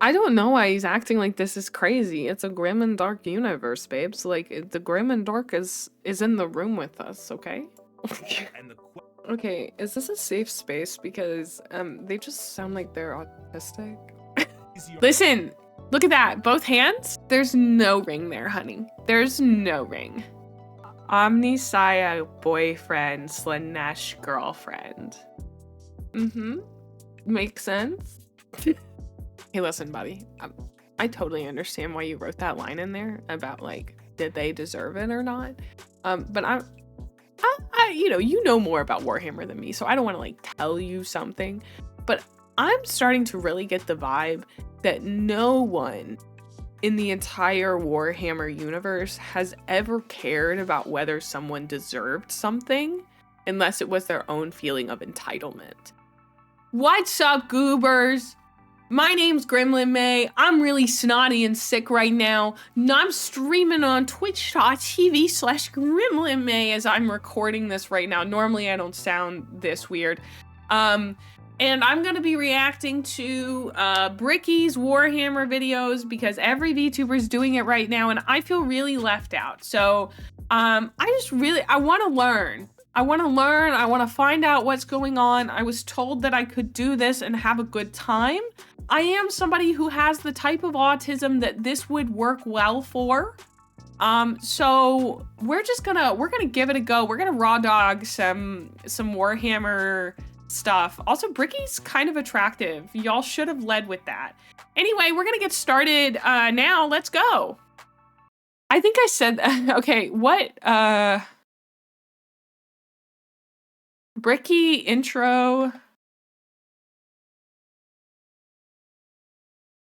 I don't know why he's acting like this is crazy. It's a grim and dark universe, babes. Like, the grim and dark is in the room with us, okay? Okay, is this a safe space? Because, they just sound like they're autistic. Listen, look at that. Both hands? There's no ring there, honey. There's no ring. Omnisaya boyfriend / girlfriend. Mm-hmm. Makes sense. Hey, listen, buddy. I totally understand why you wrote that line in there about, like, did they deserve it or not? But I you know more about Warhammer than me, so I don't want to, like, tell you something. But I'm starting to really get the vibe that no one in the entire Warhammer universe has ever cared about whether someone deserved something unless it was their own feeling of entitlement. What's up, goobers? My name's Gremlin May. I'm really snotty and sick right now. I'm streaming on twitch.tv /Gremlin May as I'm recording this right now. Normally I don't sound this weird. And I'm gonna be reacting to Bricky's Warhammer videos because every VTuber is doing it right now and I feel really left out. So I wanna learn. I wanna find out what's going on. I was told that I could do this and have a good time. I am somebody who has the type of autism that this would work well for. So we're gonna give it a go. We're gonna raw dog some Warhammer stuff. Also, Bricky's kind of attractive. Y'all should have led with that. Anyway, we're gonna get started now. Let's go. I think I said that. Okay, what? Bricky intro.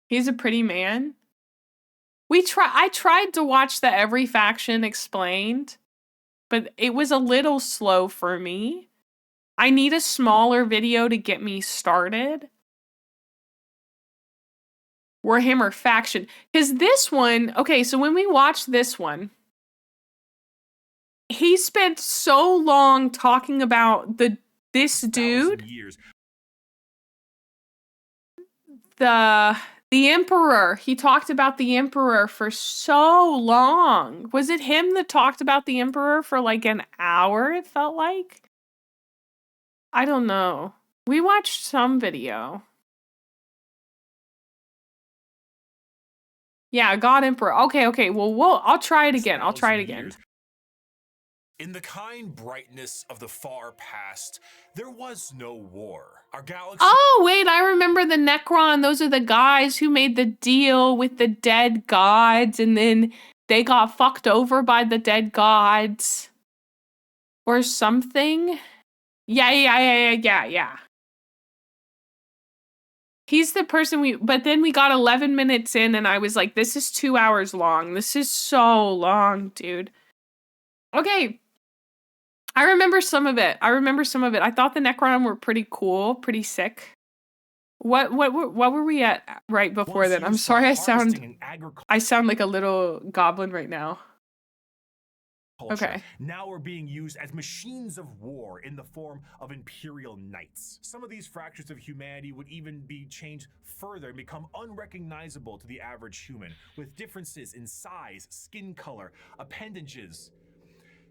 He's a pretty man. I tried to watch the Every Faction Explained, but it was a little slow for me. I need a smaller video to get me started. Warhammer Faction. Because this one, okay, so when we watched this one, he spent so long talking about this dude. The Emperor. He talked about the Emperor for so long. Was it him that talked about the Emperor for like an hour, it felt like? I don't know. We watched some video. Yeah, God Emperor. Okay. Well, I'll try it again. In the kind brightness of the far past, there was no war. Our galaxy— Oh, wait, I remember the Necron. Those are the guys who made the deal with the dead gods, and then they got fucked over by the dead gods. Or something. Yeah. He's the person but then we got 11 minutes in and I was like, this is 2 hours long. This is so long, dude. Okay. I remember some of it. I thought the Necron were pretty cool, pretty sick. What were we at right before that? I'm sorry, I sound like a little goblin right now. Okay. Now are being used as machines of war in the form of imperial knights. Some of these fractures of humanity would even be changed further and become unrecognizable to the average human, with differences in size, skin color, appendages,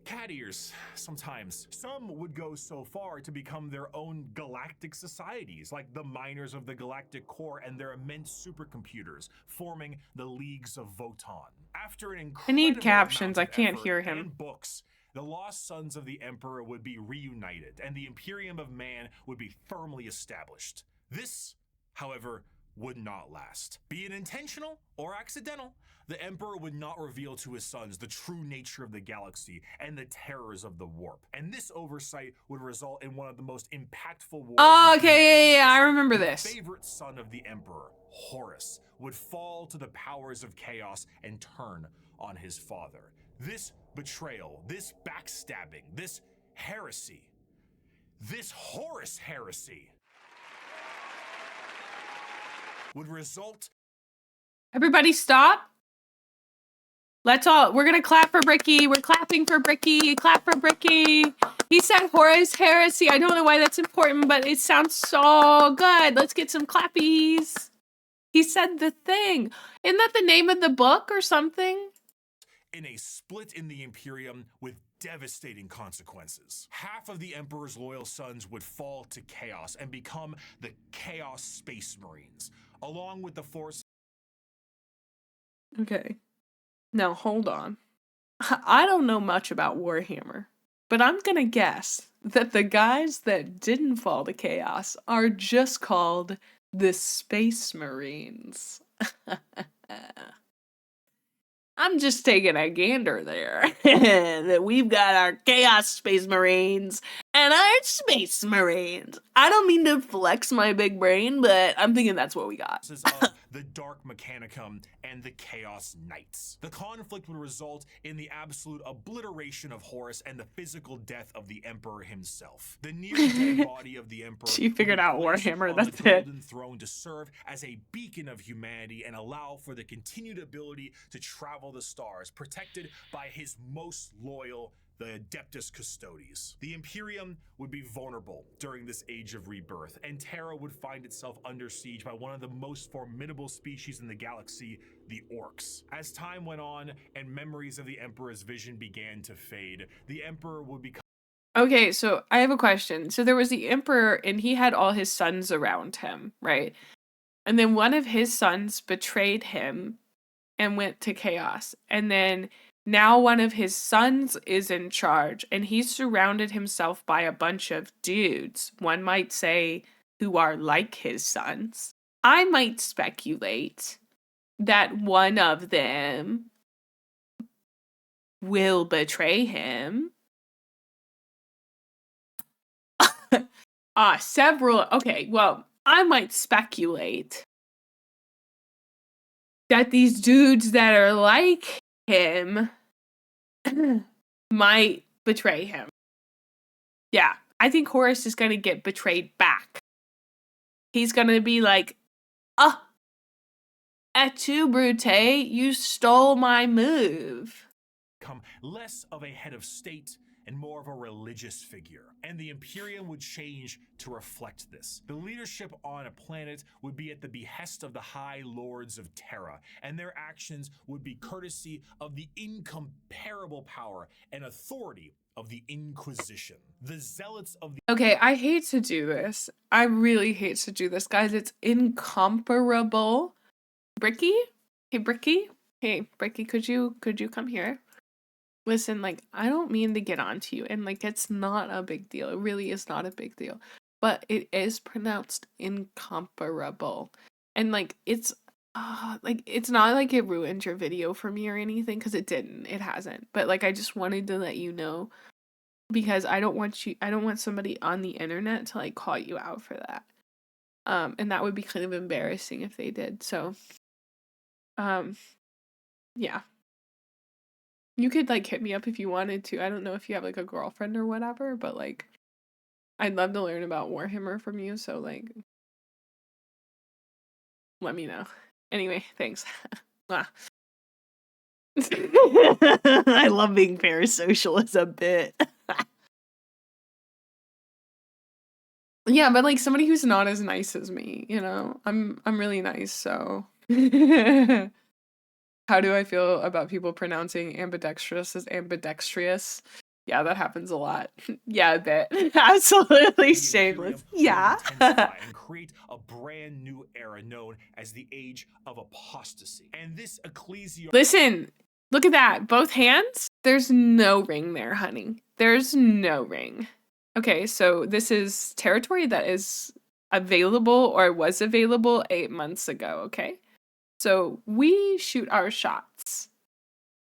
cat ears, sometimes. Some would go so far to become their own galactic societies, like the miners of the Galactic Core and their immense supercomputers, forming the Leagues of Votan. After an incredible— I need captions, I can't hear him. And books, the lost sons of the Emperor would be reunited, and the Imperium of Man would be firmly established. This, however, would not last. Be it intentional or accidental, the Emperor would not reveal to his sons the true nature of the galaxy and the terrors of the warp. And this oversight would result in one of the most impactful wars— Oh, okay, yeah, I remember this. The favorite son of the Emperor, Horus, would fall to the powers of chaos and turn on his father. This betrayal, this backstabbing, this heresy, this Horus heresy would result— Everybody stop. We're gonna clap for Bricky. We're clapping for Bricky. Clap for Bricky. He said Horus heresy. I don't know why that's important, but it sounds so good. Let's get some clappies. He said the thing. Isn't that the name of the book or something? In a split in the Imperium with devastating consequences. Half of the Emperor's loyal sons would fall to chaos and become the Chaos Space Marines, along with the force. Okay. Now, hold on. I don't know much about Warhammer, but I'm gonna guess that the guys that didn't fall to chaos are just called the Space Marines. I'm just taking a gander there. That we've got our Chaos Space Marines and our Space Marines. I don't mean to flex my big brain, but I'm thinking that's what we got. Of the Dark Mechanicum and the Chaos Knights. The conflict would result in the absolute obliteration of Horus and the physical death of the Emperor himself. The near-dead body of the Emperor. She figured out Warhammer, that's the it. golden throne to serve as a beacon of humanity and allow for the continued ability to travel the stars, protected by his most loyal, the Adeptus Custodes. The Imperium would be vulnerable during this age of rebirth, and Terra would find itself under siege by one of the most formidable species in the galaxy, the Orcs. As time went on and memories of the Emperor's vision began to fade, the Emperor would become. Okay, so I have a question. So there was the Emperor, and he had all his sons around him, right? And then one of his sons betrayed him and went to chaos. And then now one of his sons is in charge, and he's surrounded himself by a bunch of dudes, one might say, who are like his sons. I might speculate that one of them will betray him. Several. Okay, well, I might speculate that these dudes that are like him might betray him. Yeah, I think Horus is going to get betrayed back. He's going to be like, et tu, Brute, you stole my move. Become less of a head of state and more of a religious figure. And the Imperium would change to reflect this. The leadership on a planet would be at the behest of the High Lords of Terra, and their actions would be courtesy of the incomparable power and authority of the Inquisition. The zealots of the— Okay, I hate to do this. I really hate to do this, guys. It's incomparable. Bricky? Hey, Bricky? Hey, Bricky, could you come here? Listen, like, I don't mean to get on to you, and, like, it's not a big deal. It really is not a big deal. But it is pronounced incomparable. And, like, it's not like it ruined your video for me or anything, because it didn't. It hasn't. But, like, I just wanted to let you know, because I don't want somebody on the internet to, like, call you out for that. And that would be kind of embarrassing if they did. So, yeah. You could, like, hit me up if you wanted to. I don't know if you have, like, a girlfriend or whatever, but, like, I'd love to learn about Warhammer from you, so, like, let me know. Anyway, thanks. I love being parasocial as a bit. Yeah, but, like, somebody who's not as nice as me, you know? I'm really nice, so... How do I feel about people pronouncing ambidextrous as ambidextrous? Yeah, that happens a lot. Yeah, a bit. Absolutely shameless. Yeah. And create a brand new era known as the Age of Apostasy. And this ecclesiarch— Listen, look at that. Both hands? There's no ring there, honey. There's no ring. Okay, so this is territory that is available or was available 8 months ago, okay? So we shoot our shots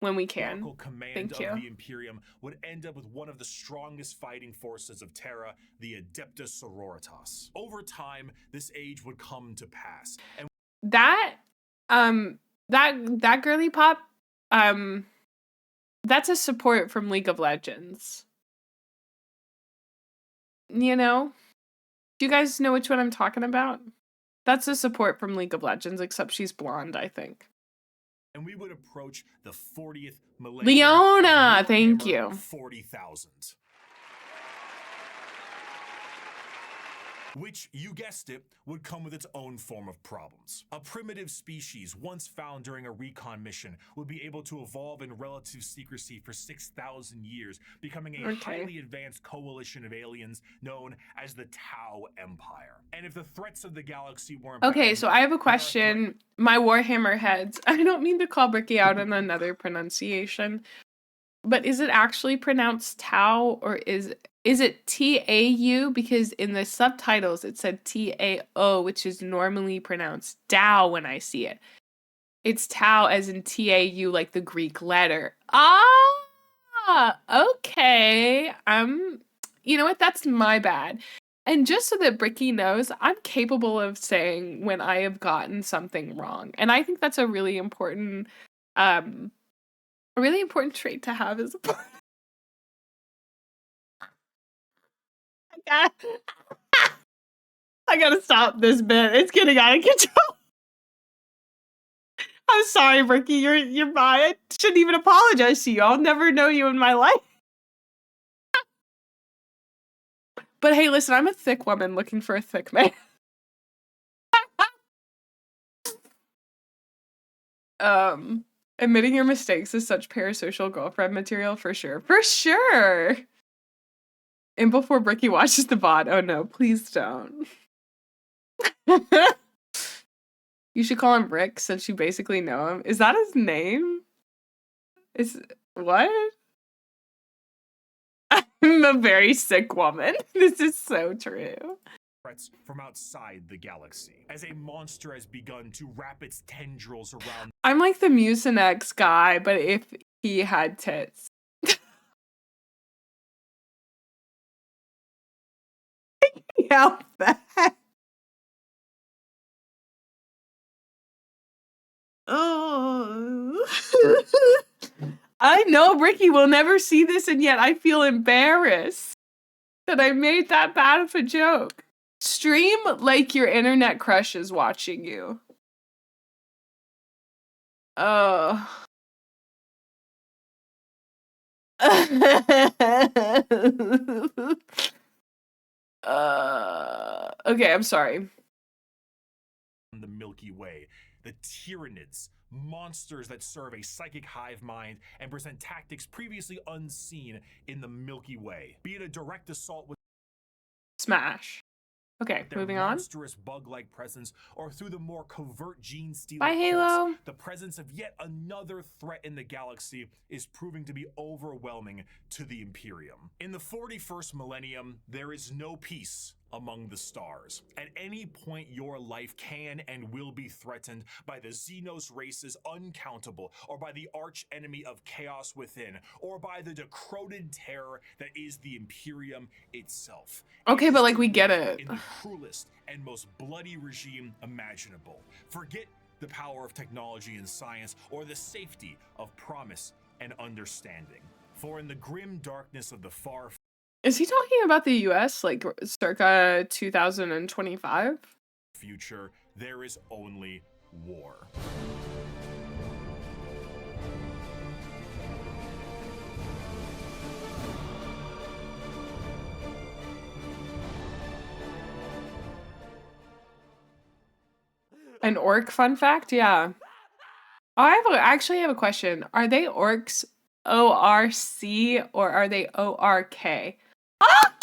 when we can. Command of the Imperium would end up with one of the strongest fighting forces of Terra, the Adeptus Sororitas. Over time, this age would come to pass. And that girly pop, that's a support from League of Legends. You know? Do you guys know which one I'm talking about? That's a support from League of Legends, except she's blonde, I think. And we would approach the 40th millennium. Leona, thank you. 40,000. which, you guessed it, would come with its own form of problems. A primitive species once found during a recon mission would be able to evolve in relative secrecy for 6,000 years, becoming a highly advanced coalition of aliens known as the Tau Empire. And if the threats of the galaxy weren't Okay, so I have a question. My Warhammer heads. I don't mean to call Bricky out on another pronunciation, but is it actually pronounced Tau or is it T-A-U? Because in the subtitles it said T-A-O, which is normally pronounced Tao when I see it. It's Tau as in T-A-U, like the Greek letter. Ah, okay. You know what? That's my bad. And just so that Bricky knows, I'm capable of saying when I have gotten something wrong. And I think that's a really important trait to have as a partner. I gotta stop this bit. It's getting out of control. I'm sorry, Bricky. You're mine. I shouldn't even apologize to you. I'll never know you in my life. But hey, listen, I'm a thick woman looking for a thick man. Admitting your mistakes is such parasocial girlfriend material for sure. For sure. And before Bricky watches the VOD, oh no, please don't. You should call him Rick since you basically know him. Is that his name? What? I'm a very sick woman. This is so true. Threats from outside the galaxy, as a monster has begun to wrap its tendrils around. I'm like the Mucinex guy, but if he had tits. Help that. Oh. I know Bricky will never see this, and yet I feel embarrassed that I made that bad of a joke. Stream like your internet crush is watching you. Oh. Okay, I'm sorry. The Milky Way, the Tyranids, monsters that serve a psychic hive mind and present tactics previously unseen in the Milky Way. Be it a direct assault with Smash. Okay, moving on. Monstrous bug-like presence, or through the more covert gene-stealing. Bye, Halo. The presence of yet another threat in the galaxy is proving to be overwhelming to the Imperium. In the 41st millennium, there is no peace among the stars. At any point, your life can and will be threatened by the Xenos races uncountable, or by the arch enemy of chaos within, or by the decroded terror that is the Imperium itself. Okay, but like we get it. In the cruelest and most bloody regime imaginable. Forget the power of technology and science, or the safety of promise and understanding. For in the grim darkness of the far Is he talking about the US, like circa 2025? future, there is only war. An orc fun fact? Yeah. Oh, I actually have a question. Are they orcs ORC or are they ORK? Ah!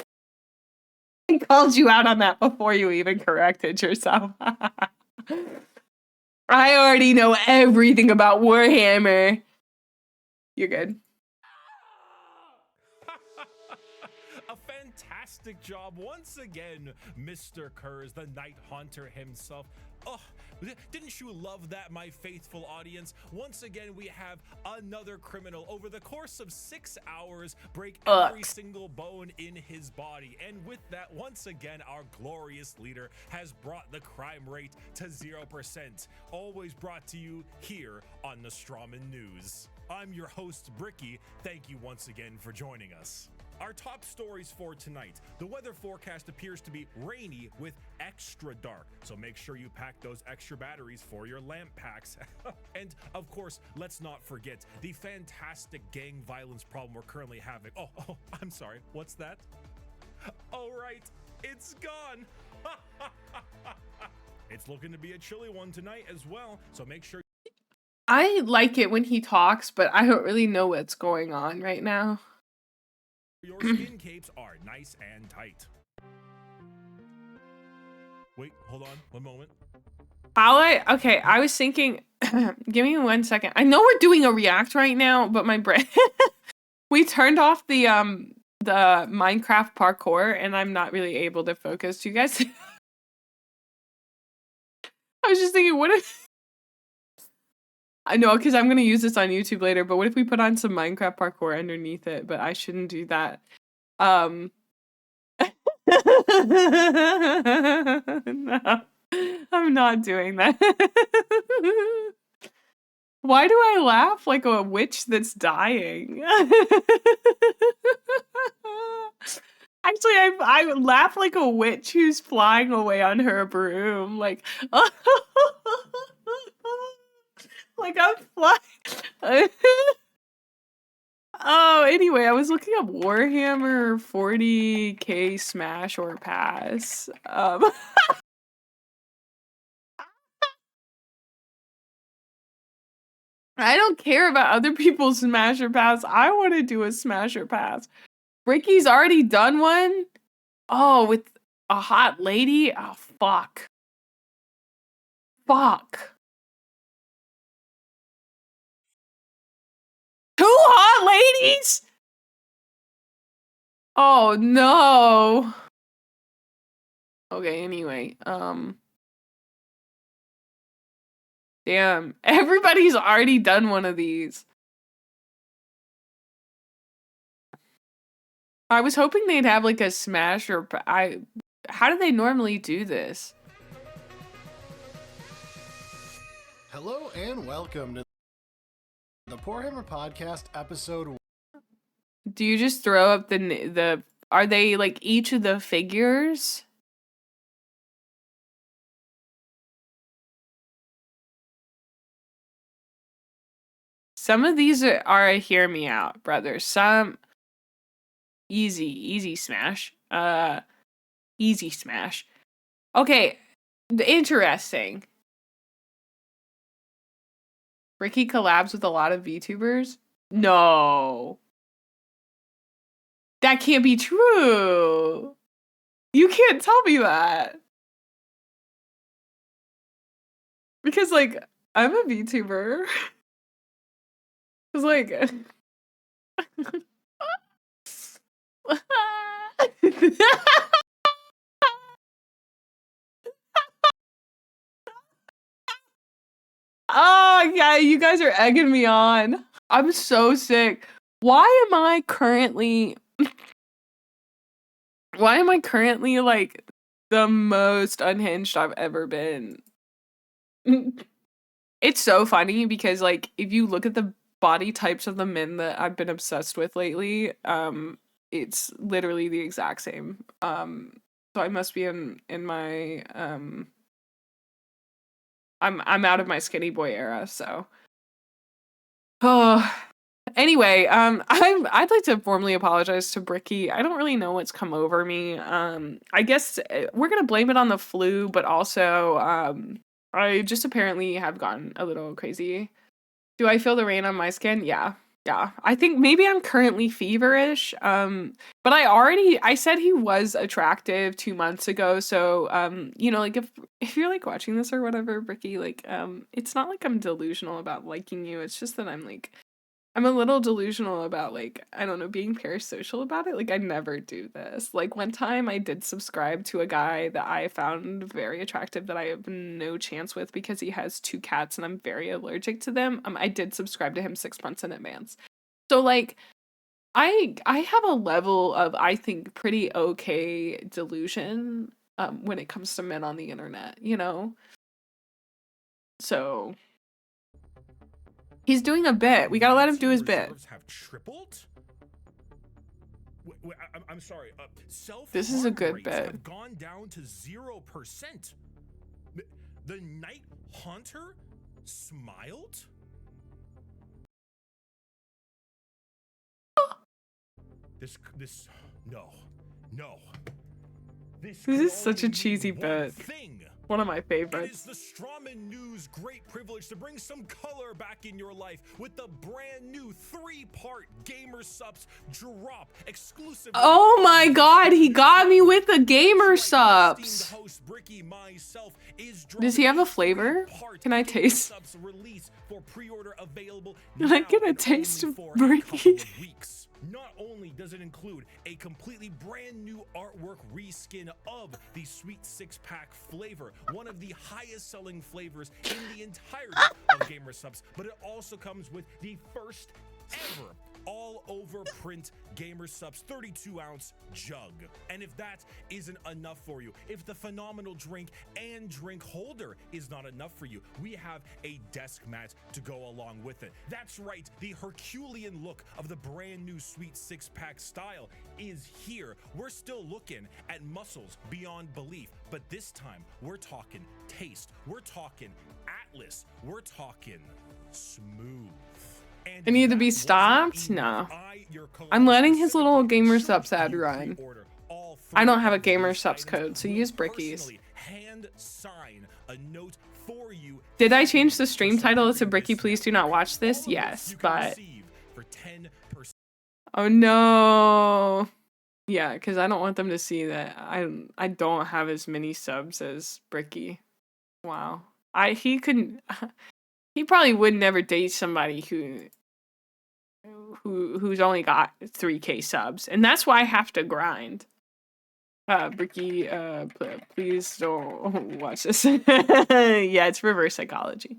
I called you out on that before you even corrected yourself. I already know everything about Warhammer. You're good. A fantastic job once again, Mr. Kurz, the Night Haunter himself. Oh, didn't you love that, my faithful audience? Once again, we have another criminal over the course of 6 hours break every single bone in his body. And with that, once again, our glorious leader has brought the crime rate to 0%. Always brought to you here on Nostroman News. I'm your host, Bricky. Thank you once again for joining us. Our top stories for tonight. The weather forecast appears to be rainy with extra dark, so make sure you pack those extra batteries for your lamp packs. And of course, let's not forget the fantastic gang violence problem we're currently having. Oh, I'm sorry, what's that? Oh right, it's gone. It's looking to be a chilly one tonight as well, so make sure I like it when he talks, but I don't really know what's going on right now. your skin capes are nice and tight. Wait, hold on, one moment. Okay, I was thinking, give me 1 second. I know we're doing a react right now, but my brain, we turned off the Minecraft parkour and I'm not really able to focus. Do you guys? I was just thinking, what if, I know, because I'm going to use this on YouTube later, but what if we put on some Minecraft parkour underneath it? But I shouldn't do that. No, I'm not doing that. Why do I laugh like a witch that's dying? Actually, I laugh like a witch who's flying away on her broom, like, like I'm flying. Oh, anyway, I was looking up Warhammer 40k smash or pass. I don't care about other people's smash or pass. I want to do a smash or pass. Bricky's already done one. Oh, with a hot lady? Oh, fuck. Fuck. 2 hot ladies? Oh, no. Okay, anyway, damn, everybody's already done one of these. I was hoping they'd have like a smash or how do they normally do this? Hello and welcome to the Poor Hammer Podcast episode. Do you just throw up the are they like each of the figures? Some of these are a hear me out, brother. Some easy smash. Easy smash. Okay, interesting. Bricky collabs with a lot of VTubers? No. That can't be true. You can't tell me that. Because, like, I'm a VTuber. It's like... Oh, yeah, you guys are egging me on. I'm so sick. Why am I currently like the most unhinged I've ever been? It's so funny because like if you look at the body types of the men that I've been obsessed with lately, it's literally the exact same. So I must be in my I'm out of my skinny boy era, so oh. Anyway, I'd like to formally apologize to Bricky. I don't really know what's come over me. I guess we're gonna blame it on the flu, but also I just apparently have gotten a little crazy. Do I feel the rain on my skin? Yeah. Yeah. I think maybe I'm currently feverish. But I said he was attractive 2 months ago. So, you know, like if you're like watching this or whatever, Bricky, like, it's not like I'm delusional about liking you. It's just that I'm a little delusional about like, I don't know, being parasocial about it. Like I never do this. Like one time I did subscribe to a guy that I found very attractive that I have no chance with because he has 2 cats and I'm very allergic to them. I did subscribe to him 6 months in advance. So like I have a level of I think pretty okay delusion when it comes to men on the internet, you know? So he's doing a bit. We gotta let him do his bit. Have tripled? I'm sorry. This is a good bit. Have gone down to 0%. The Night Haunter smiled. This no. This is such a cheesy bit. One of my favorites. It is the Strawman News' great privilege to bring some color back in your life with the brand new 3-part Gamer Subs drop exclusively. Oh my god, he got me with the Gamer Subs. Does he have a flavor? Can I taste? Can I get a taste of Bricky? Not only does it include a completely brand new artwork reskin of the Sweet 6-pack flavor, one of the highest selling flavors in the entirety of Gamer Subs, but it also comes with the first ever all over print Gamer Subs 32-ounce jug. And if that isn't enough for you, if the phenomenal drink and drink holder is not enough for you, we have a desk mat to go along with it. That's right, the Herculean look of the brand new Sweet 6-pack style is here. We're still looking at muscles beyond belief, but this time we're talking taste, we're talking Atlas, we're talking smooth. I need to be stopped? No. I'm letting his little Gamer Subs ad run. I don't have a Gamer Subs code, so use Bricky's. Did I change the stream title to Bricky Please Do Not Watch This? Yes, but... Oh no. Yeah, because I don't want them to see that I don't have as many subs as Bricky. Wow. He couldn't... He probably would never date somebody who's only got 3K subs, and that's why I have to grind. Bricky, please don't watch this. Yeah, it's reverse psychology.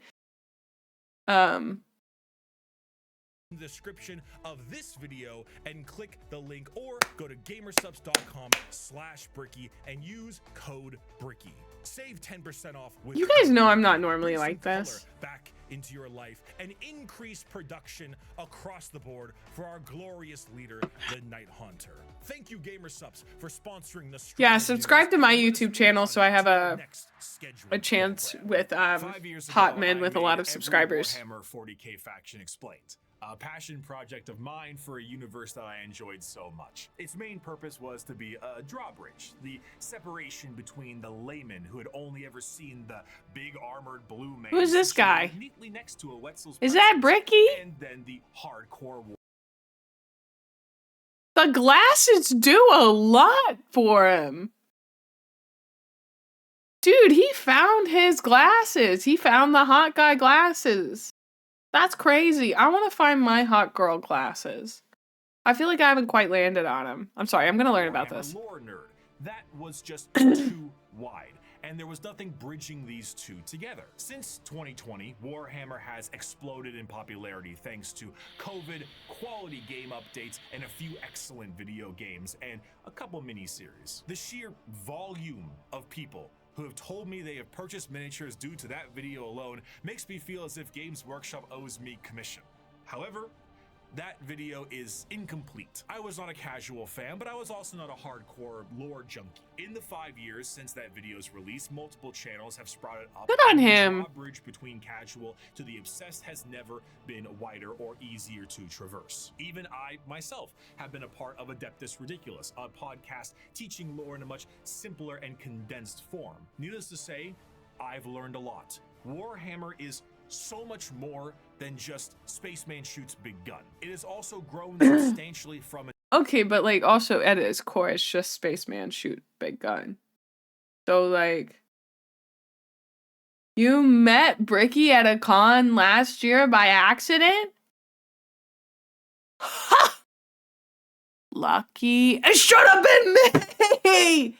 Description of this video and click the link, or go to gamersubs.com/Bricky and use code Bricky. Save 10% off with you guys know I'm not normally like this. Back into your life and increase production across the board for our glorious leader, the Night Haunter. Thank you, Gamersubs, for sponsoring the stream. Yeah, subscribe to my YouTube channel so I have a chance with hot men with a lot of subscribers. WH40k faction explained. A passion project of mine for a universe that I enjoyed so much. Its main purpose was to be a drawbridge, the separation between the layman who had only ever seen the big armored blue man. Who is this guy? Neatly next to a Wetzel's is that Bricky? And then the hardcore war. The glasses do a lot for him. Dude, he found his glasses. He found the hot guy glasses. That's crazy. I want to find my hot girl glasses. I feel like I haven't quite landed on them. I'm sorry, I'm going to learn about this. Lore nerd. That was just too wide, and there was nothing bridging these two together. Since 2020, Warhammer has exploded in popularity thanks to COVID, quality game updates, and a few excellent video games, and a couple miniseries. The sheer volume of people who have told me they have purchased miniatures due to that video alone makes me feel as if Games Workshop owes me commission. However, that video is incomplete. I was not a casual fan, but I was also not a hardcore lore junkie. In the 5 years since that video's release, multiple channels have sprouted up. Good on him. The bridge between casual to the obsessed has never been wider or easier to traverse. Even I, myself, have been a part of Adeptus Ridiculous, a podcast teaching lore in a much simpler and condensed form. Needless to say, I've learned a lot. Warhammer is so much more than just Spaceman shoots big gun. It has also grown substantially from okay, but like also at its core, it's just Spaceman shoot big gun. So like, you met Bricky at a con last year by accident? Ha! Lucky. It should have been me!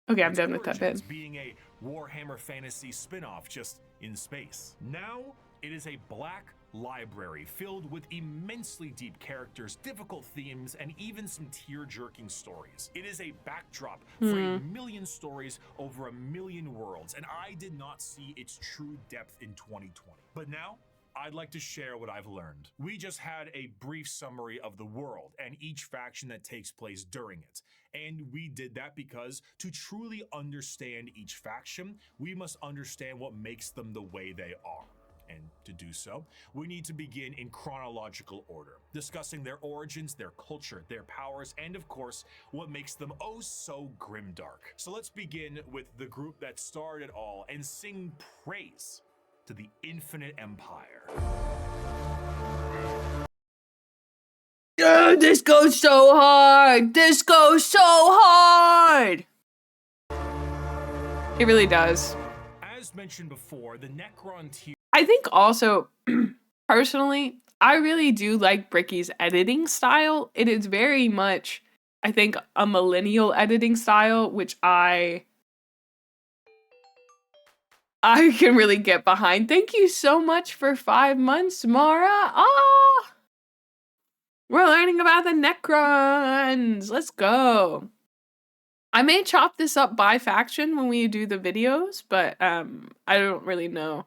Okay, I'm done with that bit. Being a Warhammer Fantasy spin-off just in space. Now, it is a black library filled with immensely deep characters, difficult themes, and even some tear-jerking stories. It is a backdrop for 1 million stories over 1 million worlds, and I did not see its true depth in 2020. But now, I'd like to share what I've learned. We just had a brief summary of the world and each faction that takes place during it. And we did that because to truly understand each faction, we must understand what makes them the way they are. And to do so, we need to begin in chronological order, discussing their origins, their culture, their powers, and of course, what makes them oh so grimdark. So let's begin with the group that started it all and sing praise to the Infinite Empire. This goes so hard! This goes so hard! It really does. As mentioned before, the Necron tier. I think also, personally, I really do like Bricky's editing style. It is very much, I think, a millennial editing style, which I can really get behind. Thank you so much for 5 months, Mara. Oh, we're learning about the Necrons. Let's go. I may chop this up by faction when we do the videos, but I don't really know.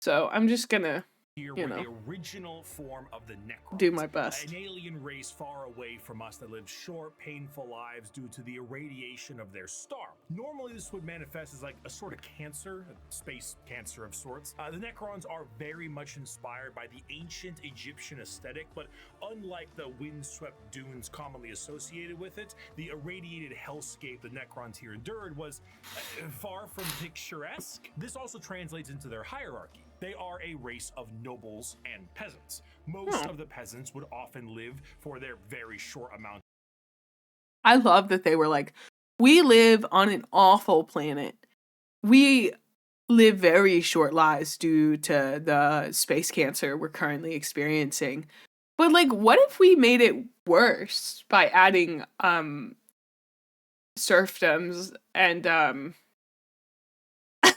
So I'm just gonna, Here you were know, the original form of the Necrons, do my best. an alien race far away from us that lived short, painful lives due to the irradiation of their star. Normally, this would manifest as like a sort of cancer, a space cancer of sorts. The Necrons are very much inspired by the ancient Egyptian aesthetic, but unlike the windswept dunes commonly associated with it, the irradiated hellscape the Necrons here endured was far from picturesque. This also translates into their hierarchy. They are a race of nobles and peasants. Most of the peasants would often live for their very short amount. I love that they were like, we live on an awful planet. We live very short lives due to the space cancer we're currently experiencing. But like, what if we made it worse by adding serfdoms and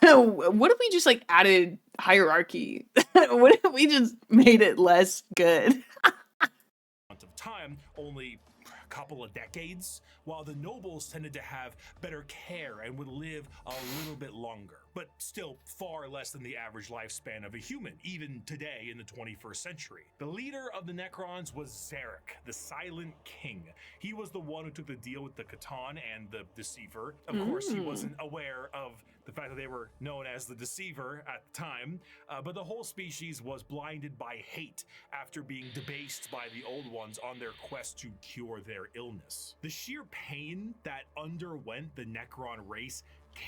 what if we just like added hierarchy? What if we just made it less good? Of time, only a couple of decades, while the nobles tended to have better care and would live a little bit longer, but still far less than the average lifespan of a human, even today in the 21st century. The leader of the Necrons was Zarek, the Silent King. He was the one who took the deal with the Catan and the Deceiver. Of course, he wasn't aware of the fact that they were known as the Deceiver at the time, but the whole species was blinded by hate after being debased by the Old Ones on their quest to cure their illness. The sheer pain that underwent the Necron race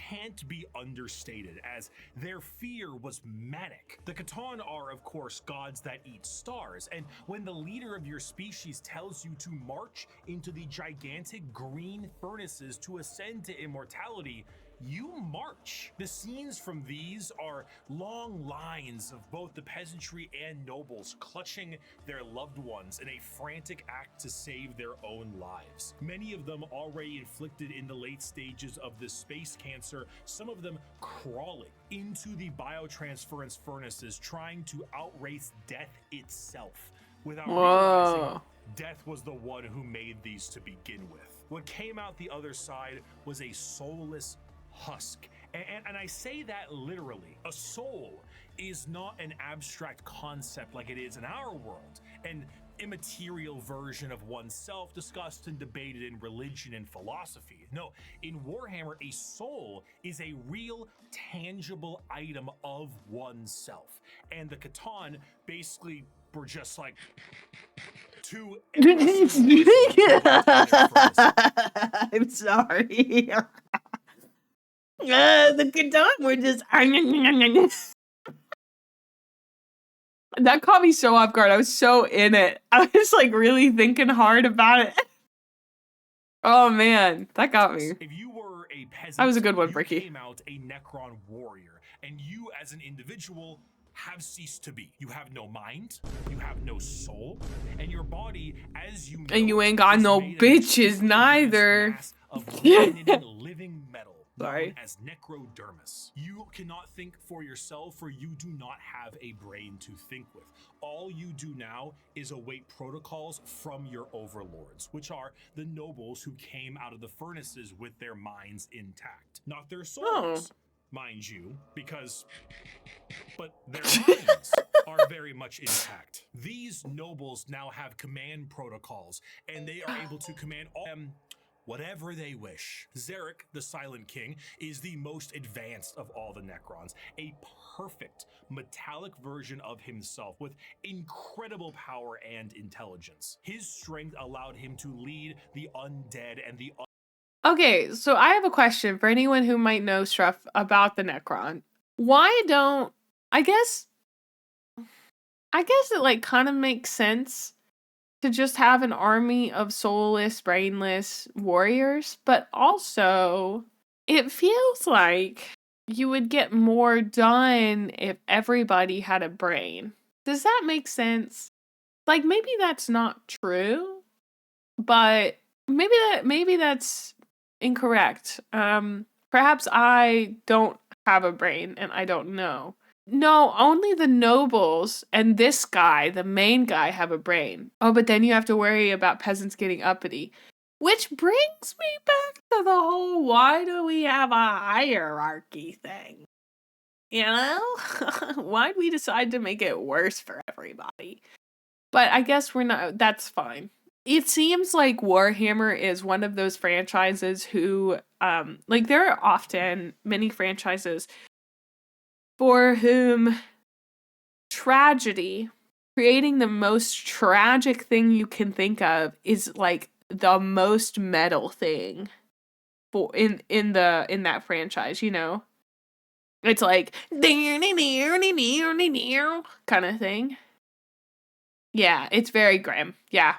can't be understated, as their fear was manic. The Catan are, of course, gods that eat stars, and when the leader of your species tells you to march into the gigantic green furnaces to ascend to immortality, you march. The scenes from these are long lines of both the peasantry and nobles clutching their loved ones in a frantic act to save their own lives. Many of them already inflicted in the late stages of the space cancer, some of them crawling into the biotransference furnaces, trying to outrace death itself without realizing death was the one who made these to begin with. What came out the other side was a soulless husk. And I say that literally. A soul is not an abstract concept like it is in our world, an immaterial version of oneself discussed and debated in religion and philosophy. No, in Warhammer, a soul is a real, tangible item of oneself. And the Catan basically were just like two. I'm sorry. The Catan were just. That caught me so off guard. I was so in it. I was like really thinking hard about it. Oh man, that got me. If you were a peasant, that was a good one, you Bricky. came out a Necron warrior, and you as an individual have ceased to be. You have no mind, you have no soul, and your body, as you know, and you ain't got no bitches neither. Of living metal. Sorry. As necrodermis. You cannot think for yourself, for you do not have a brain to think with. All you do now is await protocols from your overlords, which are the nobles who came out of the furnaces with their minds intact. Not their souls, mind you, but their minds are very much intact. These nobles now have command protocols, and they are able to command all them whatever they wish. Zarek, the Silent King, is the most advanced of all the Necrons, a perfect metallic version of himself with incredible power and intelligence. His strength allowed him to lead the undead and the Okay, so I have a question for anyone who might know stuff about the Necron. Why don't I guess it like kind of makes sense to just have an army of soulless, brainless warriors, but also it feels like you would get more done if everybody had a brain. Does that make sense? Like maybe that's not true, but maybe that's incorrect. Perhaps I don't have a brain and I don't know. No, only the nobles and this guy, the main guy, have a brain. Oh, but then you have to worry about peasants getting uppity. Which brings me back to the whole why do we have a hierarchy thing? You know? Why'd we decide to make it worse for everybody? But I guess we're not, that's fine. It seems like Warhammer is one of those franchises who, like there are often many franchises for whom tragedy, creating the most tragic thing you can think of, is like the most metal thing for in that franchise, you know? It's like kind of thing. Yeah, it's very grim. Yeah.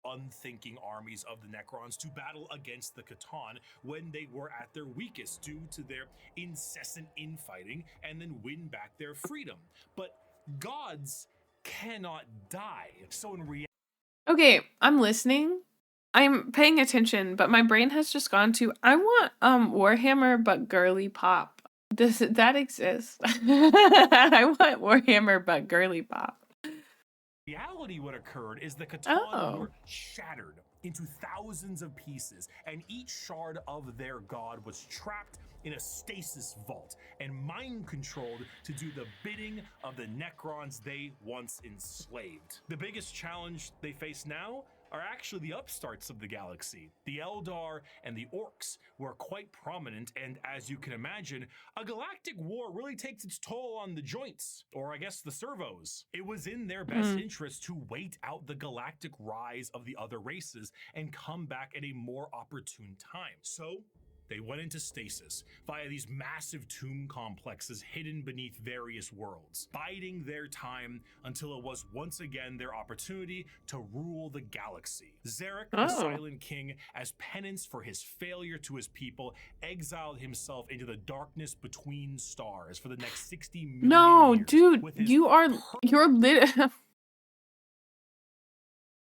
unthinking armies of the Necrons to battle against the Catan when they were at their weakest due to their incessant infighting and then win back their freedom. But gods cannot die. So in reality, Okay, I'm listening. I'm paying attention, but my brain has just gone to I want Warhammer but girly pop. Does that exist? I want Warhammer but girly pop. reality what occurred is the Catan Oh. were shattered into thousands of pieces, and each shard of their god was trapped in a stasis vault and mind controlled to do the bidding of the Necrons they once enslaved. The biggest challenge they face now are actually the upstarts of the galaxy. The Eldar and the Orcs were quite prominent, and as you can imagine, a galactic war really takes its toll on the joints, or I guess the servos. It was in their best interest to wait out the galactic rise of the other races and come back at a more opportune time. So they went into stasis via these massive tomb complexes hidden beneath various worlds, biding their time until it was once again their opportunity to rule the galaxy. Zarek, the Silent King, as penance for his failure to his people, exiled himself into the darkness between stars for the next 60 million No, years. dude,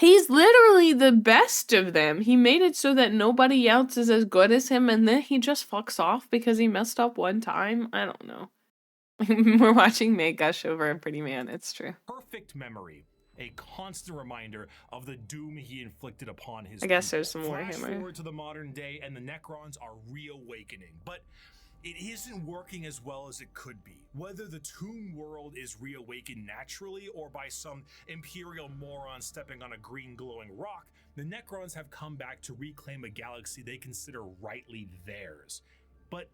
he's literally the best of them. He made it so that nobody else is as good as him, and then he just fucks off because he messed up one time. I don't know. We're watching May gush over a pretty man. It's true. Perfect memory. A constant reminder of the doom he inflicted upon his I guess people. there's some more Flash Warhammer. forward to the modern day, and the Necrons are reawakening, but it isn't working as well as it could be. Whether the tomb world is reawakened naturally or by some imperial moron stepping on a green glowing rock, the Necrons have come back to reclaim a galaxy they consider rightly theirs. But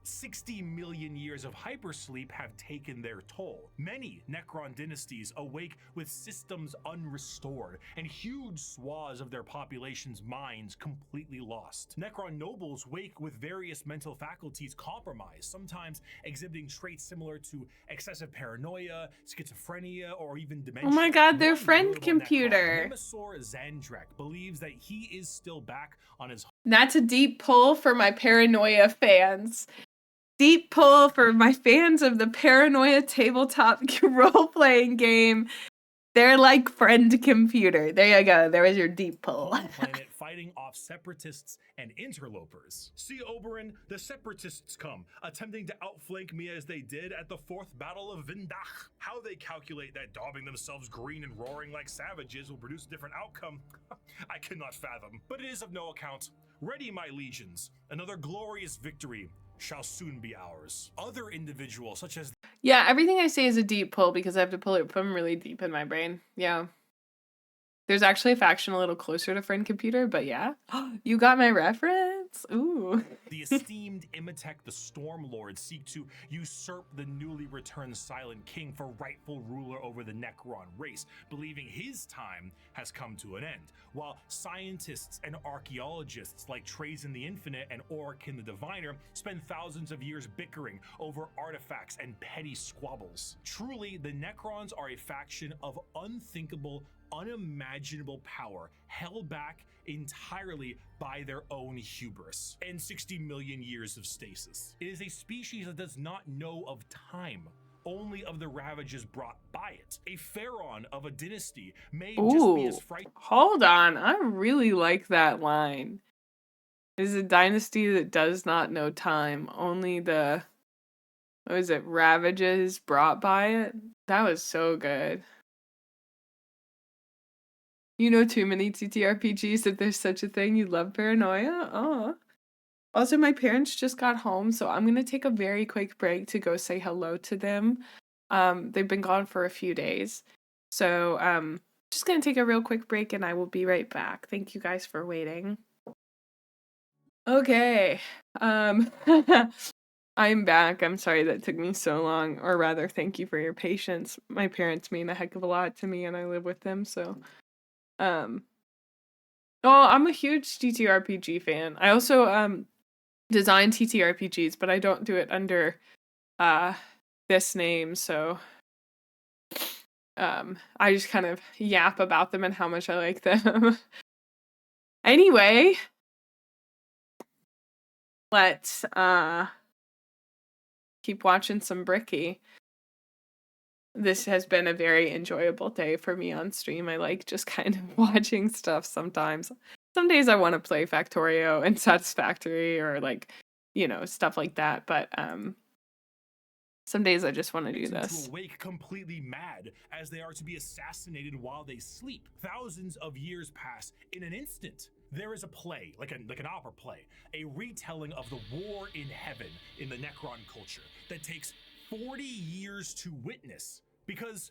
60 million years of hypersleep have taken their toll. Many Necron dynasties awake with systems unrestored and huge swaths of their population's minds completely lost. Necron nobles wake with various mental faculties compromised, sometimes exhibiting traits similar to excessive paranoia, schizophrenia, or even dementia. Oh my god, their One friend notable computer. Necron, Nemesaur Zandrek, believes that he is still back on his That's a deep pull for my paranoia fans. Deep pull for my fans of the paranoia tabletop role-playing game. They're like friend computer. There you go. There was your deep pull. planet fighting off separatists and interlopers. See, Oberyn, the separatists come, attempting to outflank me as they did at the 4th Battle of Vindach. How they calculate that daubing themselves green and roaring like savages will produce a different outcome, I cannot fathom. But it is of no account. Ready, my legions. Another glorious victory shall soon be ours. Other individuals, such as Yeah, everything I say is a deep pull because I have to pull it from really deep in my brain. Yeah. There's actually a faction a little closer to Friend Computer, but yeah. You got my reference? Ooh. The esteemed Imatech the Stormlord seek to usurp the newly returned Silent King for rightful ruler over the Necron race, believing his time has come to an end, while scientists and archaeologists like Trazen the Infinite and Orikin the Diviner spend thousands of years bickering over artifacts and petty squabbles. Truly, the Necrons are a faction of unthinkable, unimaginable power, held back entirely by their own hubris and 60 million years of stasis. It is a species that does not know of time, only of the ravages brought by it. A pharaoh of a dynasty may just be as frightening. Hold on, I really like that line. It is a dynasty that does not know time, only the, what was it, ravages brought by it? That was so good. You know too many TTRPGs if there's such a thing. You love paranoia? Oh. Also, my parents just got home, so I'm going to take a very quick break to go say hello to them. They've been gone for a few days. So, just going to take a real quick break and I will be right back. Thank you guys for waiting. Okay. I'm back. I'm sorry that took me so long, or rather, thank you for your patience. My parents mean a heck of a lot to me and I live with them, so oh, I'm a huge TTRPG fan. I also design TTRPGs, but I don't do it under this name, so I just kind of yap about them and how much I like them. Anyway, let's keep watching some Bricky. This has been a very enjoyable day for me on stream. I like just kind of watching stuff sometimes. Some days I want to play Factorio and Satisfactory or like, you know, stuff like that. But some days I just want to do this. To awake completely mad as they are to be assassinated while they sleep. Thousands of years pass in an instant. There is a play, like an opera play, a retelling of the war in heaven in the Necron culture that takes 40 years to witness, because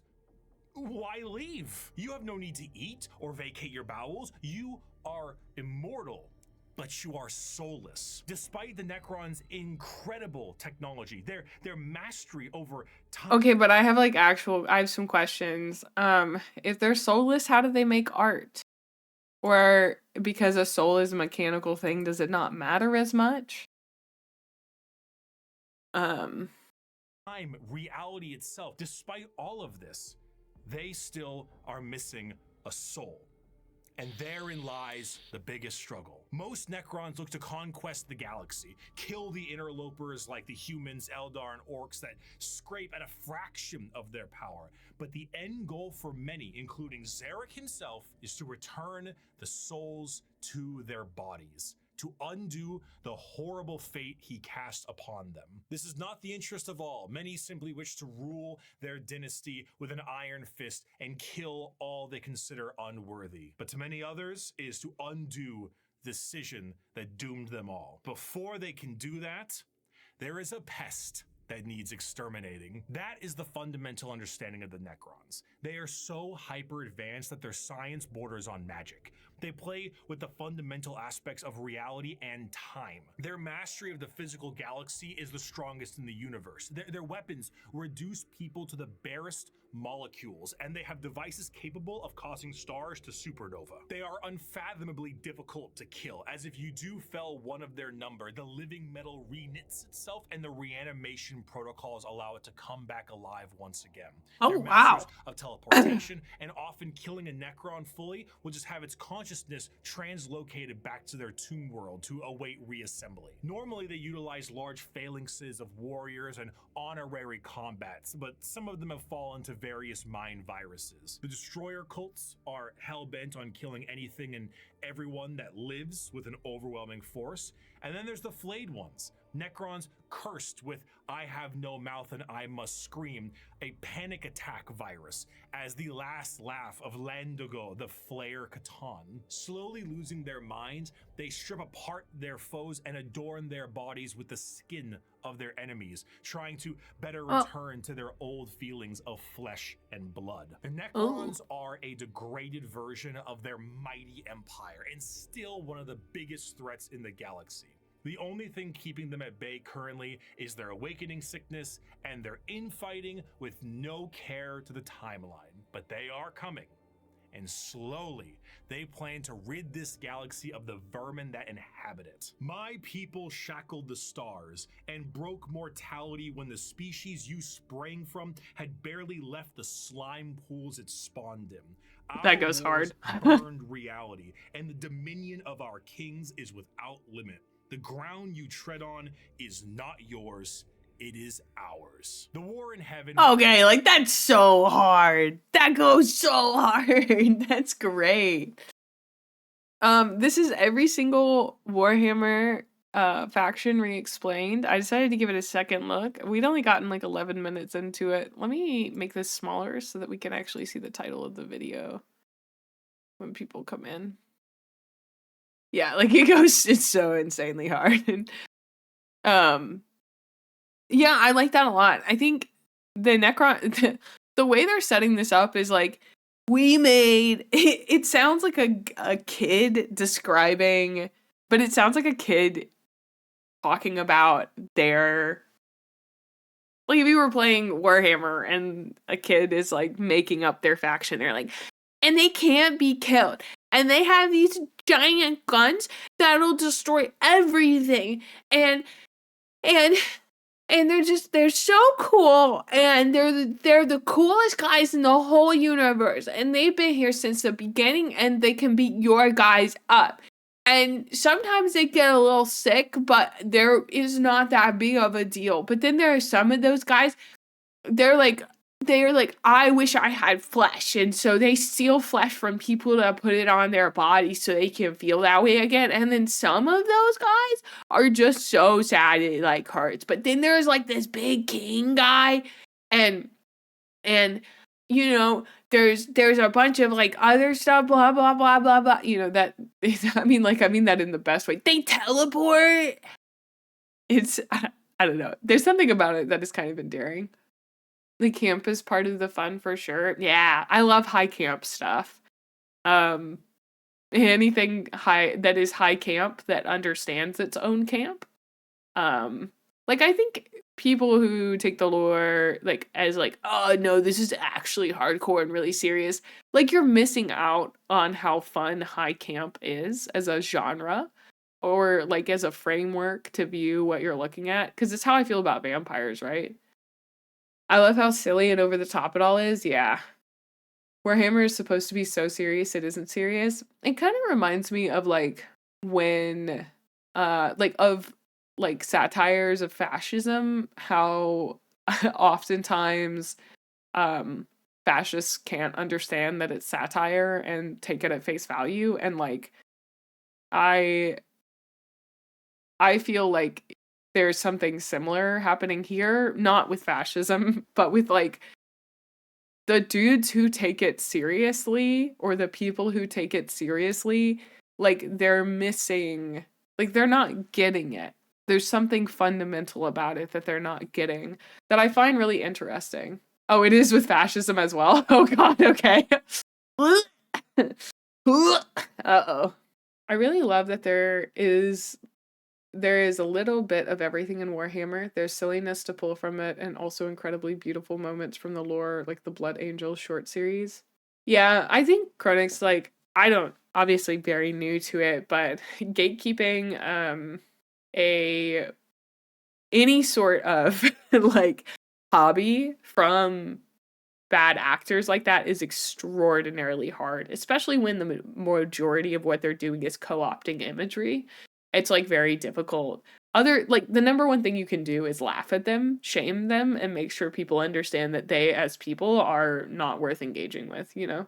why leave? You have no need to eat or vacate your bowels. You are immortal, but you are soulless. Despite the Necrons' incredible technology, their mastery over time. Okay, but I have some questions. If they're soulless, how do they make art? Or because a soul is a mechanical thing, does it not matter as much? Reality itself, despite all of this, they still are missing a soul. And therein lies the biggest struggle. Most Necrons look to conquest the galaxy, kill the interlopers like the humans, Eldar, and orcs that scrape at a fraction of their power. But the end goal for many, including Zarek himself, is to return the souls to their bodies, to undo the horrible fate he cast upon them. This is not the interest of all. Many simply wish to rule their dynasty with an iron fist and kill all they consider unworthy. But to many others, it is to undo the decision that doomed them all. Before they can do that, there is a pest that needs exterminating. That is the fundamental understanding of the Necrons. They are so hyper advanced that their science borders on magic. They play with the fundamental aspects of reality and time. Their mastery of the physical galaxy is the strongest in the universe. Their weapons reduce people to the barest molecules, and they have devices capable of causing stars to supernova. They are unfathomably difficult to kill, as if you do fell one of their number, the living metal reknits itself and the reanimation protocols allow it to come back alive once again. Oh, They're wow. masters of teleportation, and often killing a Necron fully will just have its consciousness translocated back to their tomb world to await reassembly. Normally they utilize large phalanxes of warriors and honorary combats, but some of them have fallen to various mind viruses. The destroyer cults are hell-bent on killing anything and everyone that lives with an overwhelming force. And then there's the flayed ones, Necrons cursed with "I have no mouth and I must scream," a panic attack virus, as the last laugh of Landogo the Flare Catan. Slowly losing their minds, they strip apart their foes and adorn their bodies with the skin of their enemies, trying to better return to their old feelings of flesh and blood. The Necrons are a degraded version of their mighty empire, and still one of the biggest threats in the galaxy. The only thing keeping them at bay currently is their awakening sickness and their infighting with no care to the timeline. But they are coming, and slowly they plan to rid this galaxy of the vermin that inhabit it. My people shackled the stars and broke mortality when the species you sprang from had barely left the slime pools it spawned in. That goes hard. Burned reality, and the dominion of our kings is without limit. The ground you tread on is not yours, it is ours. The war in heaven. Okay, like that's so hard. That goes so hard. That's great. This is every single Warhammer faction re-explained. I decided to give it a second look. We'd only gotten like 11 minutes into it. Let me make this smaller so that we can actually see the title of the video when people come in. Yeah, like it's so insanely hard. Yeah, I like that a lot. I think the Necron, the way they're setting this up is like, we made, it sounds like a kid describing, but it sounds like a kid talking about their, like if you were playing Warhammer and a kid is like making up their faction, they're like, and they can't be killed. And they have these giant guns that'll destroy everything. And they're so cool. And they're the coolest guys in the whole universe. And they've been here since the beginning, and they can beat your guys up. And sometimes they get a little sick, but there is not that big of a deal. But then there are some of those guys, they're like, I wish I had flesh. And so they steal flesh from people to put it on their body so they can feel that way again. And then some of those guys are just so sad it like hurts. But then there's like this big king guy, and you know, there's a bunch of like other stuff, blah blah blah blah blah. You know, that I mean that in the best way. They teleport. It's I don't know. There's something about it that is kind of endearing. The camp is part of the fun for sure. Yeah, I love high camp stuff. Anything high that is high camp that understands its own camp. Like I think people who take the lore like as like, oh no, this is actually hardcore and really serious, like you're missing out on how fun high camp is as a genre, or like as a framework to view what you're looking at. Because it's how I feel about vampires, right? I love how silly and over the top it all is. Yeah. Warhammer is supposed to be so serious it isn't serious. It kind of reminds me of like when of like satires of fascism, how oftentimes fascists can't understand that it's satire and take it at face value. And like I feel like there's something similar happening here, not with fascism, but with like the dudes who take it seriously, or the people who take it seriously, like they're missing, like they're not getting it. There's something fundamental about it that they're not getting that I find really interesting. Oh, it is with fascism as well. Oh God, okay. Uh-oh. I really love that there is a little bit of everything in Warhammer. There's silliness to pull from it, and also incredibly beautiful moments from the lore, like the Blood Angel short series. Yeah, I think Chronix, like, I don't, obviously very new to it, but gatekeeping any sort of like hobby from bad actors like that is extraordinarily hard, especially when the majority of what they're doing is co-opting imagery. It's like very difficult. Like the number one thing you can do is laugh at them, shame them, and make sure people understand that they as people are not worth engaging with, you know?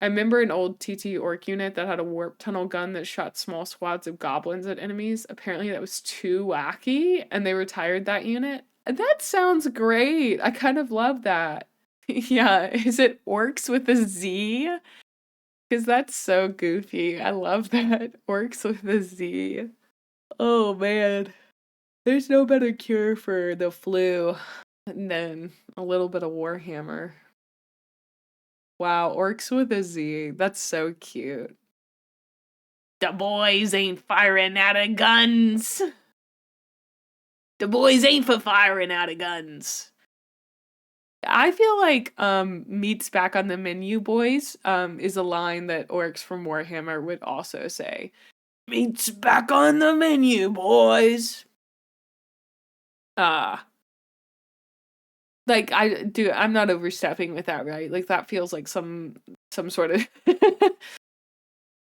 I remember an old TT orc unit that had a warp tunnel gun that shot small squads of goblins at enemies. Apparently that was too wacky and they retired that unit. That sounds great. I kind of love that. Yeah, is it orcs with a Z? Because that's so goofy. I love that. Orcs with a Z. Oh man. There's no better cure for the flu than a little bit of Warhammer. Wow, orcs with a Z. That's so cute. The boys ain't firing out of guns. The boys ain't for firing out of guns. I feel like meat's back on the menu, boys, is a line that orcs from Warhammer would also say. Meat's back on the menu, boys. Like I'm not overstepping with that, right? Like that feels like some sort of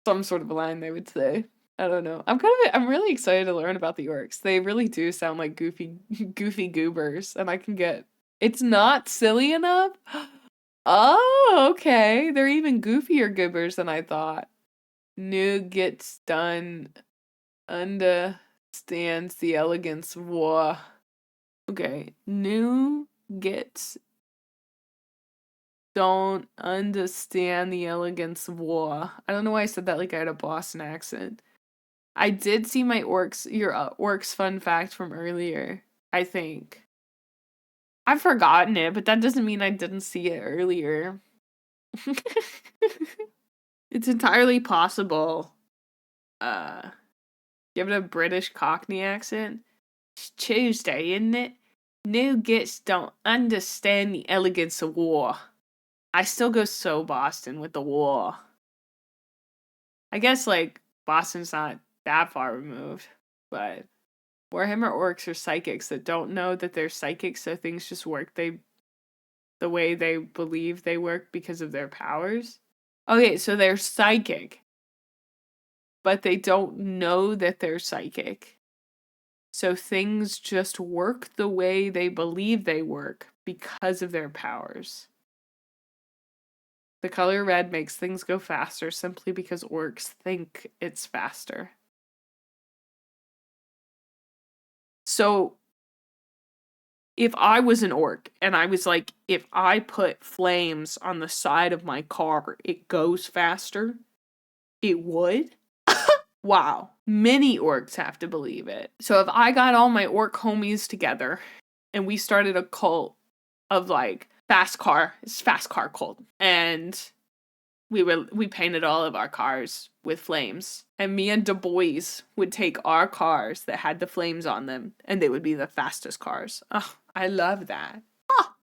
some sort of a line they would say. I don't know. I'm really excited to learn about the orcs. They really do sound like goofy goobers, and it's not silly enough. Oh, okay. They're even goofier goobers than I thought. New gets done, understands the elegance of war. Okay, new gets don't understand the elegance of war. I don't know why I said that like I had a Boston accent. I did see my your orcs fun fact from earlier, I think. I've forgotten it, but that doesn't mean I didn't see it earlier. It's entirely possible. Give it a British Cockney accent. It's Tuesday, isn't it? New gits don't understand the elegance of war. I still go so Boston with the war. I guess, like, Boston's not that far removed, but Warhammer orcs are psychics that don't know that they're psychics, so things just work the way they believe they work because of their powers. Okay, so they're psychic, but they don't know that they're psychic. So things just work the way they believe they work because of their powers. The color red makes things go faster simply because orcs think it's faster. So if I was an orc and I was like, if I put flames on the side of my car, it goes faster, it would? Wow. Many orcs have to believe it. So if I got all my orc homies together and we started a cult of like fast car cult, and we painted all of our cars with flames, and me and Du Bois would take our cars that had the flames on them and they would be the fastest cars. Oh, I love that.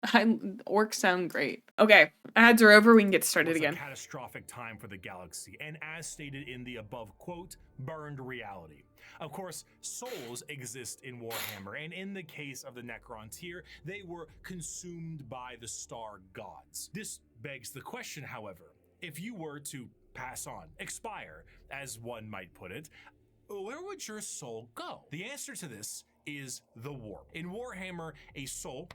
Orcs sound great. Okay, ads are over. We can get started again. A catastrophic time for the galaxy, and as stated in the above quote, burned reality. Of course, souls exist in Warhammer, and in the case of the Necrontyr, they were consumed by the star gods. This begs the question, however, if you were to pass on, expire, as one might put it, where would your soul go? The answer to this is the warp. In Warhammer, a soul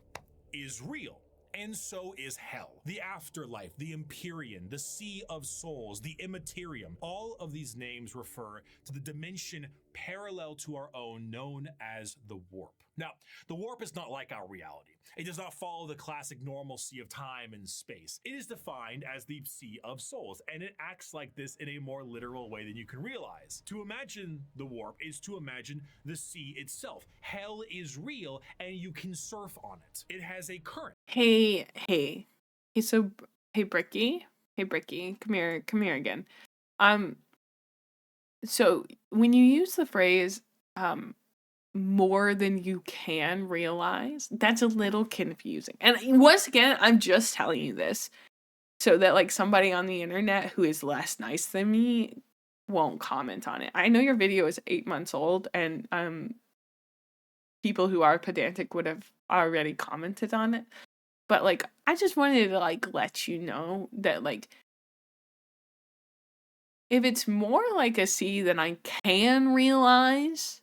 is real, and so is hell. The afterlife, the Empyrean, the Sea of Souls, the Immaterium, all of these names refer to the dimension parallel to our own known as the warp. Now, the warp is not like our reality. It does not follow the classic normalcy of time and space. It is defined as the Sea of Souls, and it acts like this in a more literal way than you can realize. To imagine the warp is to imagine the sea itself. Hell is real, and you can surf on it. It has a current. Hey, Bricky, come here again. So when you use the phrase, more than you can realize, that's a little confusing. And once again, I'm just telling you this so that like somebody on the internet who is less nice than me won't comment on it. I know your video is 8 months old, and people who are pedantic would have already commented on it. But like I just wanted to like let you know that like if it's more like a sea than I can realize,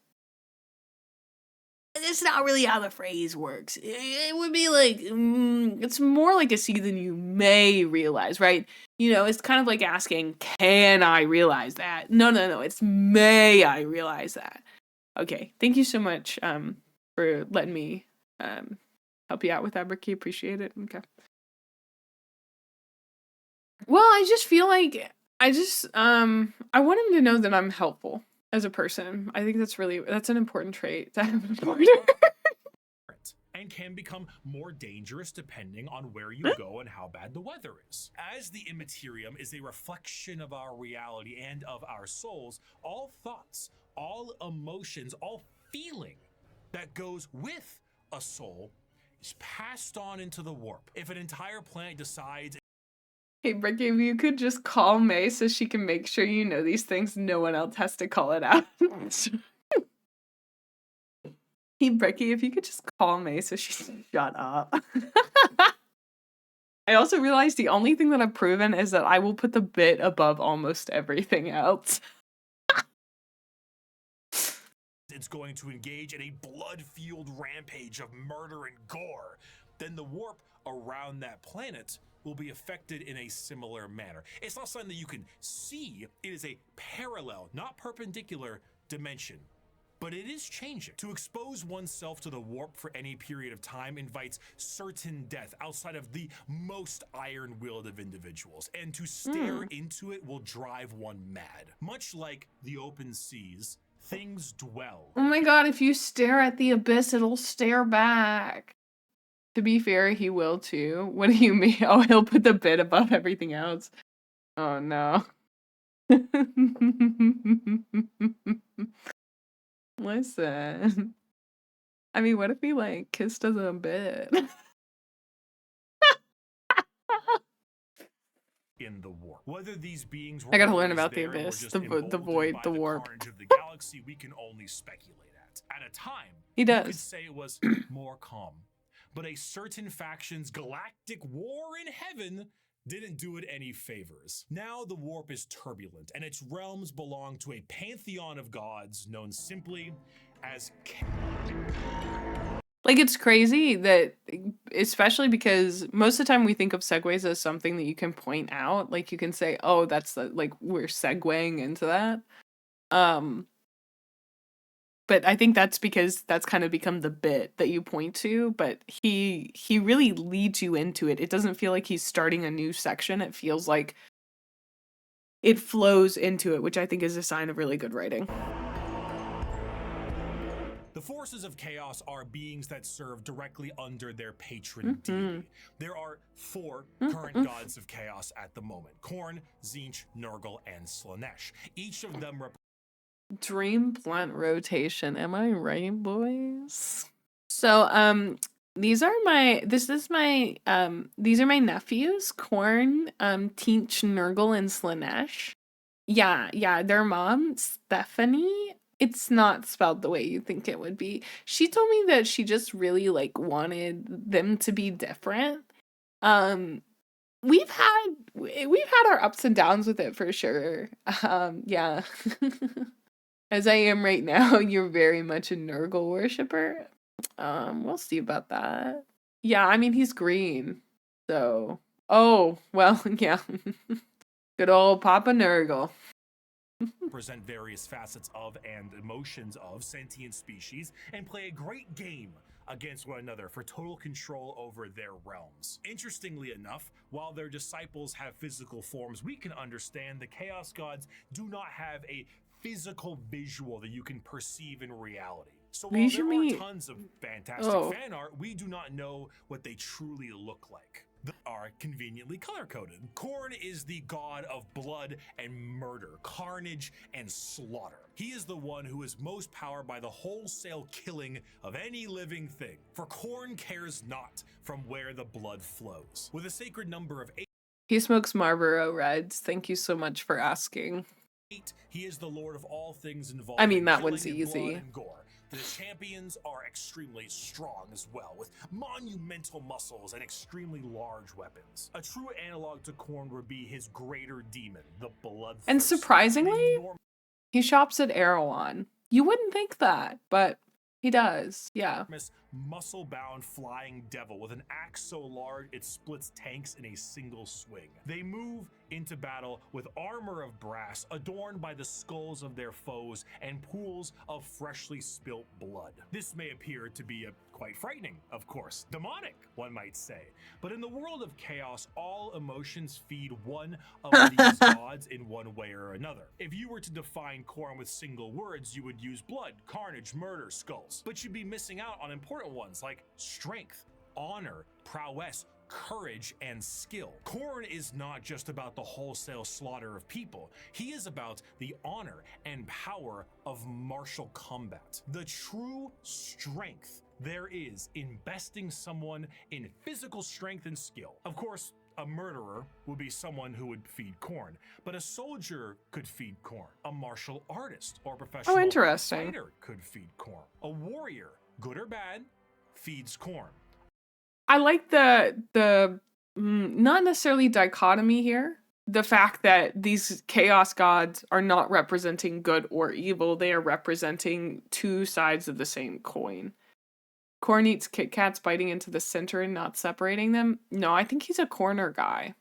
That's not really how the phrase works. It would be like, it's more like a see than you may realize, right? You know, it's kind of like asking, can I realize that? No, it's may I realize that. Okay, thank you so much for letting me help you out with that, Bricky. Appreciate it. Okay. Well, I just feel like I want him to know that I'm helpful as a person. I think that's an important trait to have a partner. And can become more dangerous depending on where you go and how bad the weather is. As the immaterium is a reflection of our reality and of our souls, all thoughts, all emotions, all feeling that goes with a soul is passed on into the warp. If an entire planet decides... Hey, Bricky, if you could just call May so she can make sure you know these things, no one else has to call it out. Hey, Bricky, if you could just call May so she shut up. I also realized the only thing that I've proven is that I will put the bit above almost everything else. It's going to engage in a blood-fueled rampage of murder and gore, then the warp around that planet will be affected in a similar manner. It's not something that you can see. It is a parallel, not perpendicular dimension. But it is changing. To expose oneself to the warp for any period of time invites certain death outside of the most iron-willed of individuals, and to stare into it will drive one mad. Much like the open seas, things dwell. Oh my god, if you stare at the abyss, it'll stare back. To be fair, he will too. What do you mean? Oh, he'll put the bit above everything else. Oh no. Listen. I mean, what if he like kissed us a bit? In the warp. Whether these beings were I gotta learn about the abyss, the void, the warp. Of the galaxy, we can only speculate at. At a time, He does. you could say it was more calm. But a certain faction's galactic war in heaven didn't do it any favors. Now the warp is turbulent, and its realms belong to a pantheon of gods known simply as Like, it's crazy that, especially because most of the time we think of segues as something that you can point out. Like, you can say, oh, that's like, we're segueing into that. But I think that's because that's kind of become the bit that you point to, but he really leads you into it. It doesn't feel like he's starting a new section. It feels like it flows into it, which I think is a sign of really good writing. The forces of chaos are beings that serve directly under their patron deity. There are 4 current gods of chaos at the moment: Khorne, Tzeentch, Nurgle, and Slaanesh. Each of them Dream plant rotation. Am I right, boys? So, these are my nephews, Khorne, Tzeentch, Nurgle, and Slaanesh. Yeah, their mom, Stephanie, it's not spelled the way you think it would be. She told me that she just really like wanted them to be different. We've had our ups and downs with it for sure. Yeah. As I am right now, you're very much a Nurgle worshiper. We'll see about that. Yeah, I mean, he's green. So, oh, well, yeah. Good old Papa Nurgle. Present various facets of and emotions of sentient species and play a great game against one another for total control over their realms. Interestingly enough, while their disciples have physical forms we can understand, the Chaos Gods do not have a physical visual that you can perceive in reality. So while there are tons of fantastic fan art, we do not know what they truly look like. They are conveniently color-coded. Khorne is the god of blood and murder, carnage and slaughter. He is the one who is most powered by the wholesale killing of any living thing. For Khorne cares not from where the blood flows. With a sacred number of 8. He smokes Marlboro Reds. Thank you so much for asking. He is the lord of all things involved. I mean, that one's easy. And gore. The champions are extremely strong as well, with monumental muscles and extremely large weapons. A true analog to Khorne would be his greater demon, the Bloodthirst. And surprisingly, he shops at Erewhon. You wouldn't think that, but He does, yeah. Muscle-bound flying devil with an axe so large it splits tanks in a single swing. They move into battle with armor of brass adorned by the skulls of their foes and pools of freshly spilt blood. This may appear to be quite frightening, of course, demonic, one might say. But in the world of chaos, all emotions feed one of these gods in one way or another. If you were to define Khorne with single words, you would use blood, carnage, murder, skulls. But you'd be missing out on important ones like strength, honor, prowess, courage, and skill. Khorne is not just about the wholesale slaughter of people. He is about the honor and power of martial combat. The true strength there is in besting someone in physical strength and skill. Of course, a murderer would be someone who would feed Khorne, but a soldier could feed Khorne. A martial artist or professional fighter could feed Khorne. A warrior, good or bad, feeds Khorne. I like the not necessarily dichotomy here. The fact that these chaos gods are not representing good or evil. They are representing two sides of the same coin. Khorne eats Kit Kats, biting into the center and not separating them. No, I think he's a corner guy.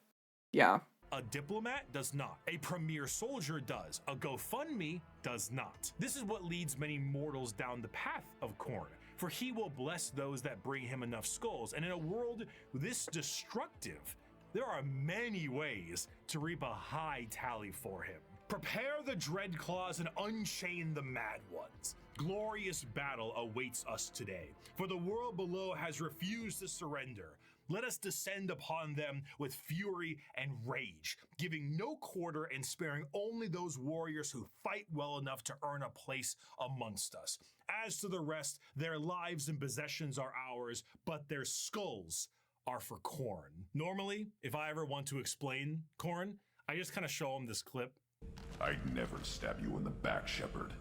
Yeah. A diplomat does not. A premier soldier does. A GoFundMe does not. This is what leads many mortals down the path of Khorne, for he will bless those that bring him enough skulls. And in a world this destructive, there are many ways to reap a high tally for him. Prepare the dread claws and unchain the mad ones. Glorious battle awaits us today, for the world below has refused to surrender. Let us descend upon them with fury and rage, giving no quarter and sparing only those warriors who fight well enough to earn a place amongst us. As to the rest, their lives and possessions are ours, but their skulls are for Khorne. Normally, if I ever want to explain Khorne, I just kind of show him this clip. I'd never stab you in the back, Shepard.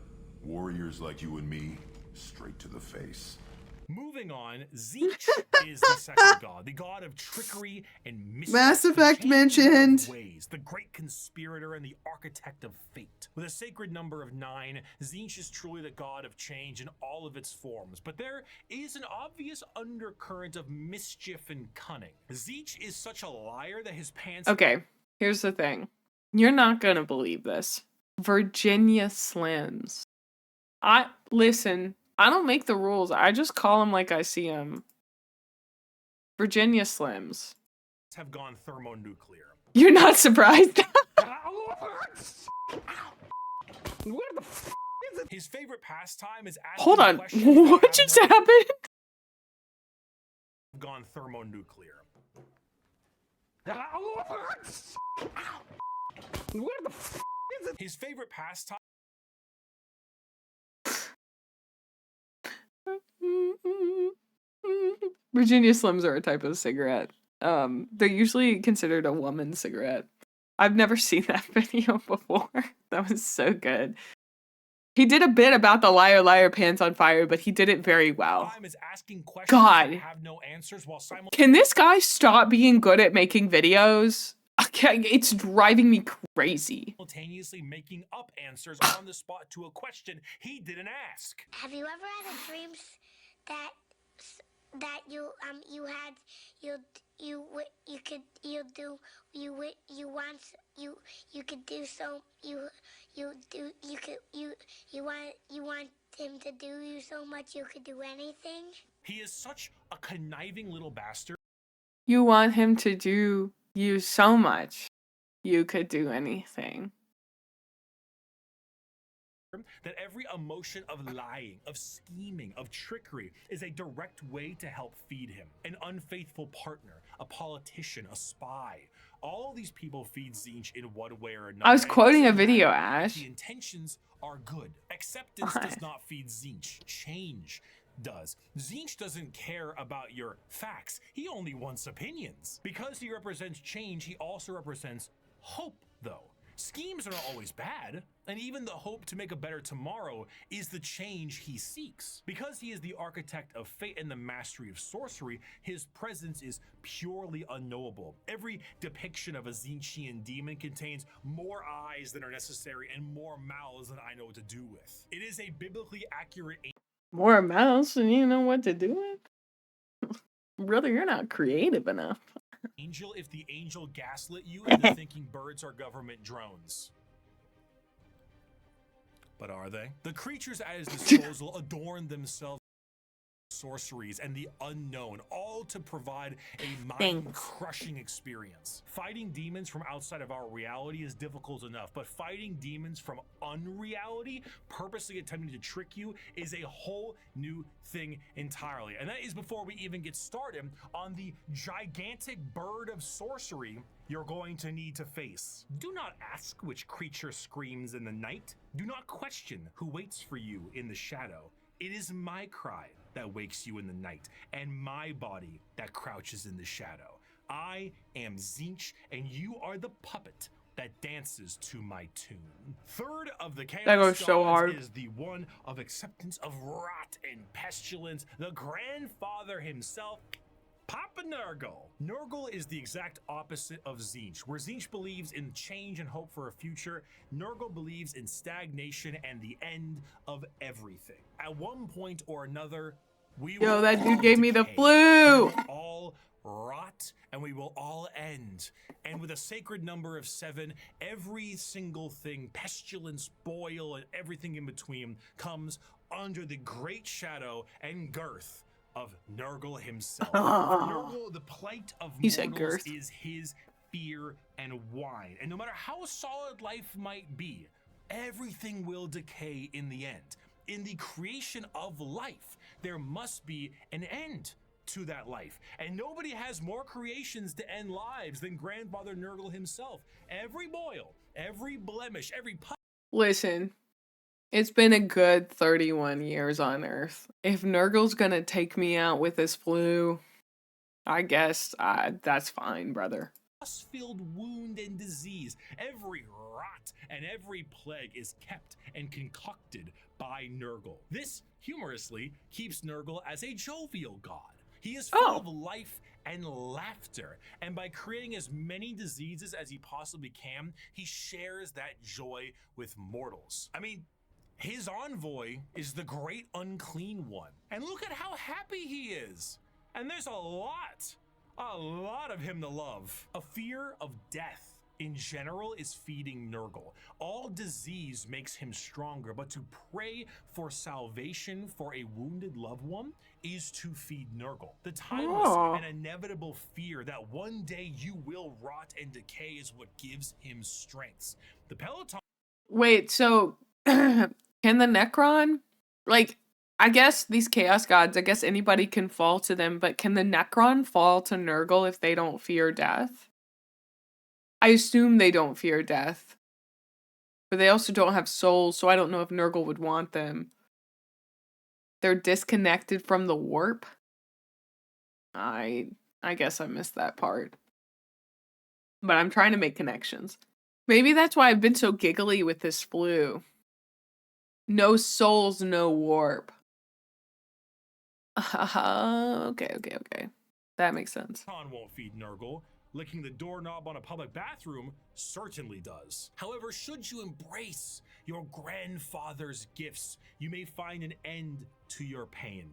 Warriors like you and me, straight to the face. Moving on, Tzeentch is the second god, the god of trickery and mischief. Mass Effect mentioned. Ways, the great conspirator and the architect of fate. With a sacred number of 9, Tzeentch is truly the god of change in all of its forms, but there is an obvious undercurrent of mischief and cunning. Tzeentch is such a liar that his pants... Okay, here's the thing. You're not gonna believe this. Virginia Slims. Listen, I don't make the rules. I just call them like I see them. Virginia Slims. Have gone thermonuclear. You're not surprised? His favorite pastime is asking Hold on. questions What just happened? Gone thermonuclear. His favorite pastime. Virginia Slims are a type of cigarette. They're usually considered a woman's cigarette. I've never seen that video before. That was so good. He did a bit about the liar liar pants on fire, but he did it very well. God. Have no answers while Can this guy stop being good at making videos? Okay, it's driving me crazy. Simultaneously making up answers on the spot to a question he didn't ask. Have you ever had a dream that you want him to do you so much you could do anything? He is such a conniving little bastard. You want him to do you so much you could do anything. That every emotion of lying, of scheming, of trickery is a direct way to help feed him. An unfaithful partner, a politician, a spy. All these people feed Tzeentch in one way or another. I was quoting a video, Ash. The intentions are good. Acceptance does not feed Tzeentch. Change does. Tzeentch doesn't care about your facts. He only wants opinions. Because he represents change, he also represents hope, though. Schemes are not always bad, and even the hope to make a better tomorrow is the change he seeks. Because he is the architect of fate and the mastery of sorcery, his presence is purely unknowable. Every depiction of a Tzeentchian demon contains more eyes than are necessary and more mouths than I know what to do with. It is a biblically accurate More mouse and you know what to do with? Brother, you're not creative enough. Angel if the angel gaslit you into thinking birds are government drones. But are they? The creatures at his disposal adorn themselves with sorceries and the unknown, all to provide a mind-crushing experience. Fighting demons from outside of our reality is difficult enough, but fighting demons from unreality, purposely attempting to trick you, is a whole new thing entirely. And that is before we even get started on the gigantic bird of sorcery you're going to need to face. Do not ask which creature screams in the night. Do not question who waits for you in the shadow. It is my cry that wakes you in the night, and my body that crouches in the shadow. I am Tzeentch, and you are the puppet that dances to my tune. Third of the chaos That goes so gods hard. is the one of acceptance of rot and pestilence, the grandfather himself, Papa Nurgle. Nurgle is the exact opposite of Tzeentch. Where Tzeentch believes in change and hope for a future, Nurgle believes in stagnation and the end of everything. At one point or another, we will That dude all gave me the decay. flu. We will all rot and we will all end. And with a sacred number of 7, every single thing, pestilence, boil, and everything in between, comes under the great shadow and girth of Nurgle himself. For Nurgle, the plight of He said mortals girth. is his fear and wine. And no matter how solid life might be, everything will decay in the end. In the creation of life, there must be an end to that life. And nobody has more creations to end lives than Grandfather Nurgle himself. Every boil, every blemish, every Listen, it's been a good 31 years on Earth. If Nurgle's gonna take me out with his flu, I guess that's fine, brother. pus-filled wound and disease, every rot and every plague is kept and concocted by Nurgle. This, humorously, keeps Nurgle as a jovial god. He is full of life and laughter, and by creating as many diseases as he possibly can, he shares that joy with mortals. I mean, his envoy is the great unclean one, and look at how happy he is. And there's a lot of him to love. A fear of death in general is feeding Nurgle. All disease makes him stronger, but to pray for salvation for a wounded loved one is to feed Nurgle. The timeless and inevitable fear that one day you will rot and decay is what gives him strength. The Peloton. Wait, so can the Necron, like, I guess these chaos gods, I guess anybody can fall to them, but can the Necron fall to Nurgle if they don't fear death? I assume they don't fear death. But they also don't have souls, so I don't know if Nurgle would want them. They're disconnected from the warp? I guess I missed that part. But I'm trying to make connections. Maybe that's why I've been so giggly with this flu. No souls, no warp. Okay. That makes sense. Won't feed Nurgle. Licking the doorknob on a public bathroom certainly does. However, should you embrace your grandfather's gifts, you may find an end to your pain.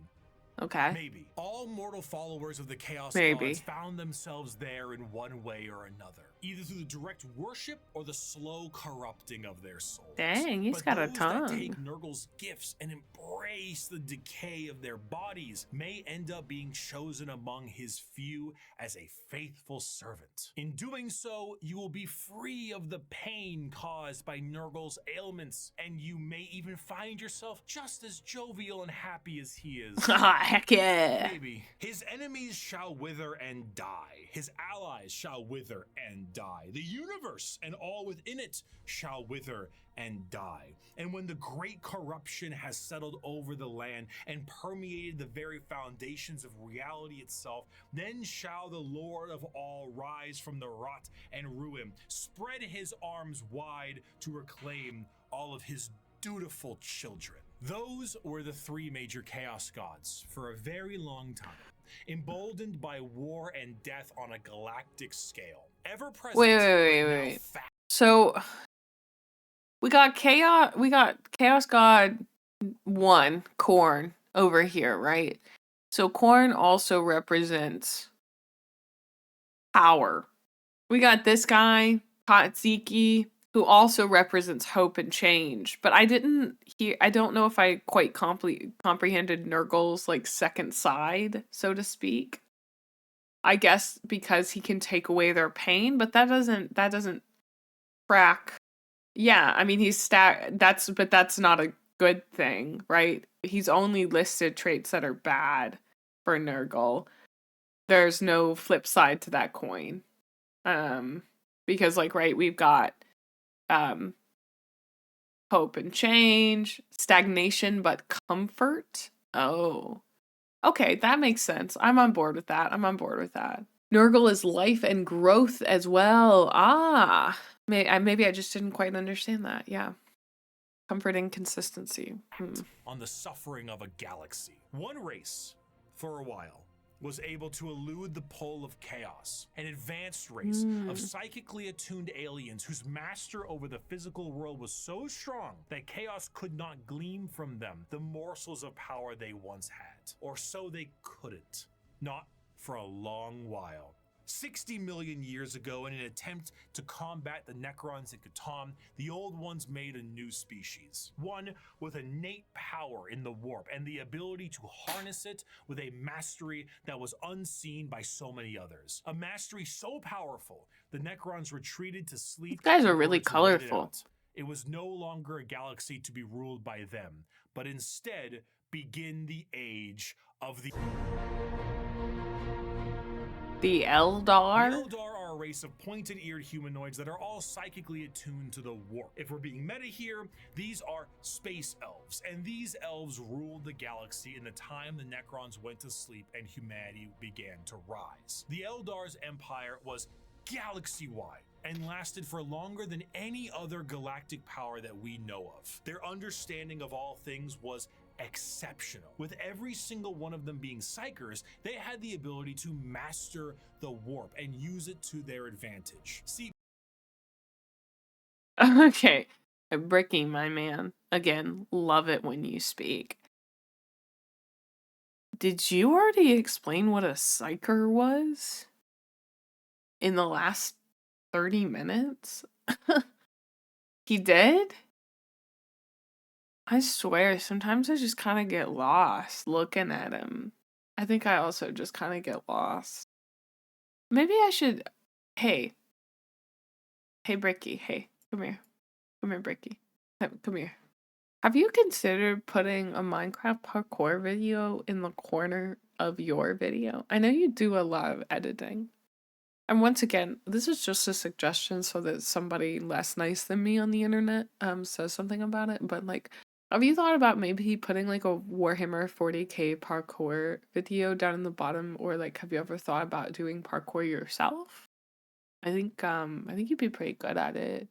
Okay. Maybe. All mortal followers of the Chaos Maybe. Gods found themselves there in one way or another, either through the direct worship or the slow corrupting of their souls. Dang, he's But got a those tongue. that take Nurgle's gifts and embrace the decay of their bodies may end up being chosen among his few as a faithful servant. In doing so, you will be free of the pain caused by Nurgle's ailments, and you may even find yourself just as jovial and happy as he is. Heck yeah. Maybe. His enemies shall wither and die. His allies shall wither and die. The universe and all within it shall wither and die. And when the great corruption has settled over the land and permeated the very foundations of reality itself, then shall the Lord of all rise from the rot and ruin, spread his arms wide to reclaim all of his dutiful children. Those were the 3 major chaos gods for a very long time, emboldened by war and death on a galactic scale. Ever present. Wait. So we got Chaos God 1, Corn, over here, right? So corn also represents power. We got this guy, Tatsiki, who also represents hope and change. But I don't know if I quite comprehended Nurgle's like second side, so to speak. I guess because he can take away their pain, but that doesn't track. Yeah, I mean but that's not a good thing, right? He's only listed traits that are bad for Nurgle. There's no flip side to that coin. Because like, right, we've got hope and change, stagnation but comfort. Oh. Okay, that makes sense. I'm on board with that. Nurgle is life and growth as well. Ah. Maybe I just didn't quite understand that. Yeah. Comfort and consistency. On the suffering of a galaxy. One race, for a while, was able to elude the pull of chaos. An advanced race of psychically attuned aliens whose master over the physical world was so strong that chaos could not glean from them the morsels of power they once had. Or so they couldn't. Not for a long while. 60 million years ago, in an attempt to combat the Necrons in Catan, the Old Ones made a new species. One with innate power in the warp and the ability to harness it with a mastery that was unseen by so many others. A mastery so powerful, the Necrons retreated to sleep. These guys are really colorful. It was no longer a galaxy to be ruled by them, but instead begin the age of the Eldar? The Eldar are a race of pointed-eared humanoids that are all psychically attuned to the warp. If we're being meta here, these are space elves, and these elves ruled the galaxy in the time the Necrons went to sleep and humanity began to rise. The Eldar's empire was galaxy-wide and lasted for longer than any other galactic power that we know of. Their understanding of all things was exceptional. With every single one of them being psychers, they had the ability to master the warp and use it to their advantage. See, okay, Bricky, my man. Again, love it when you speak. Did you already explain what a psyker was in the last 30 minutes? He did? I swear, sometimes I just kind of get lost looking at him. I think I also just kind of get lost. Maybe I should... Hey, Bricky, hey, come here. Come here, Bricky. Come here. Have you considered putting a Minecraft parkour video in the corner of your video? I know you do a lot of editing. And once again, this is just a suggestion so that somebody less nice than me on the internet says something about it. But like, have you thought about maybe putting like a Warhammer 40k parkour video down in the bottom? Or like, have you ever thought about doing parkour yourself? I think you'd be pretty good at it.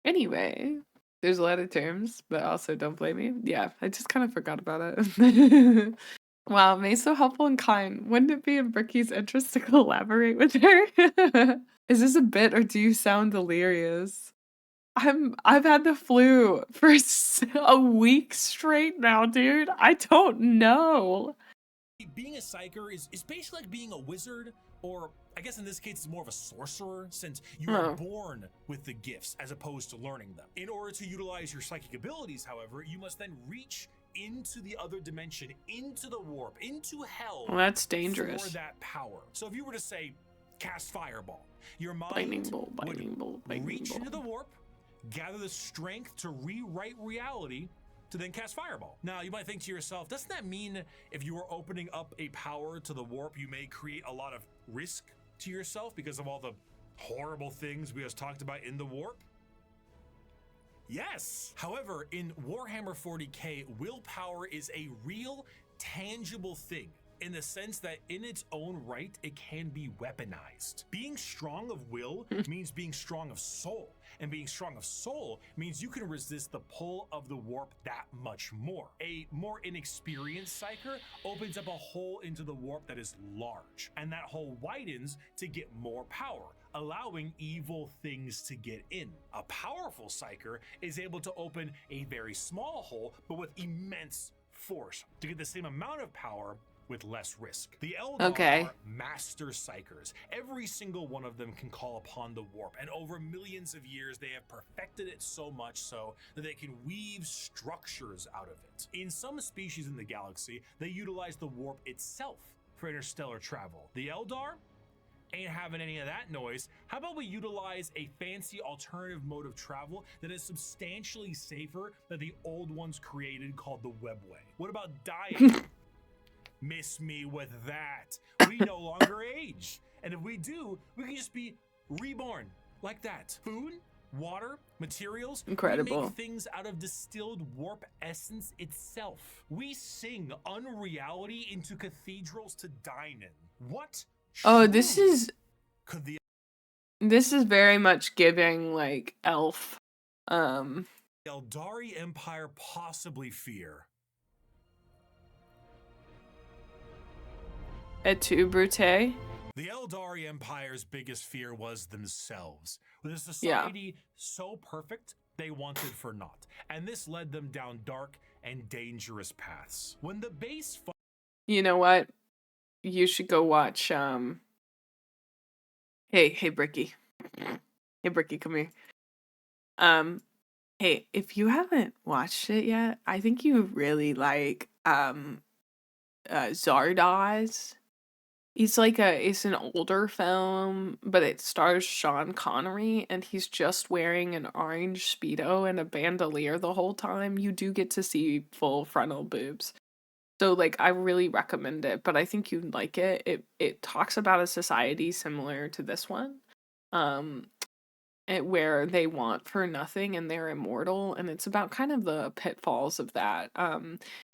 Anyway, there's a lot of terms, but also don't blame me. Yeah, I just kind of forgot about it. Wow, May's so helpful and kind. Wouldn't it be in Bricky's interest to collaborate with her? Is this a bit or do you sound delirious? I've had the flu for a week straight now, dude. I don't know. being a psyker is basically like being a wizard, or I guess in this case it's more of a sorcerer, since you are born with the gifts as opposed to learning them. In order to utilize your psychic abilities, however, you must then reach into the other dimension, into the warp, into hell. Well, that's dangerous. For that power. So if you were to say, cast Fireball, your mind would reach into the warp, gather the strength to rewrite reality, to then cast Fireball. Now, you might think to yourself, doesn't that mean if you are opening up a power to the warp, you may create a lot of risk to yourself because of all the horrible things we just talked about in the warp? Yes! However, in Warhammer 40k, willpower is a real, tangible thing in the sense that in its own right, it can be weaponized. Being strong of will means being strong of soul. And being strong of soul means you can resist the pull of the warp that much more. A more inexperienced psyker opens up a hole into the warp that is large, and that hole widens to get more power, allowing evil things to get in. A powerful psyker is able to open a very small hole, but with immense force to get the same amount of power with less risk. The Eldar are master psychers. Every single one of them can call upon the warp, and over millions of years they have perfected it so much so that they can weave structures out of it. In some species in the galaxy, they utilize the warp itself for interstellar travel. The Eldar ain't having any of that noise. How about we utilize a fancy alternative mode of travel that is substantially safer than the old ones created called the webway? What about dying? Miss me with that. We no longer age. And if we do, we can just be reborn like that. Food, water, materials. Incredible. We make things out of distilled warp essence itself. We sing unreality into cathedrals to dine in. What? Oh, this is Could the very much giving like elf. Eldari Empire possibly fear? Et tu, Brute? The Eldari Empire's biggest fear was themselves. With a society so perfect, they wanted for naught. And this led them down dark and dangerous paths. When the base... You know what? You should go watch, Hey, Bricky. Hey, Bricky, come here. Hey, if you haven't watched it yet, I think you really like, Zardoz. It's an older film, but it stars Sean Connery, and he's just wearing an orange Speedo and a bandolier the whole time. You do get to see full frontal boobs. So, like, I really recommend it, but I think you'd like it. It talks about a society similar to this one, where they want for nothing and they're immortal, and it's about kind of the pitfalls of that.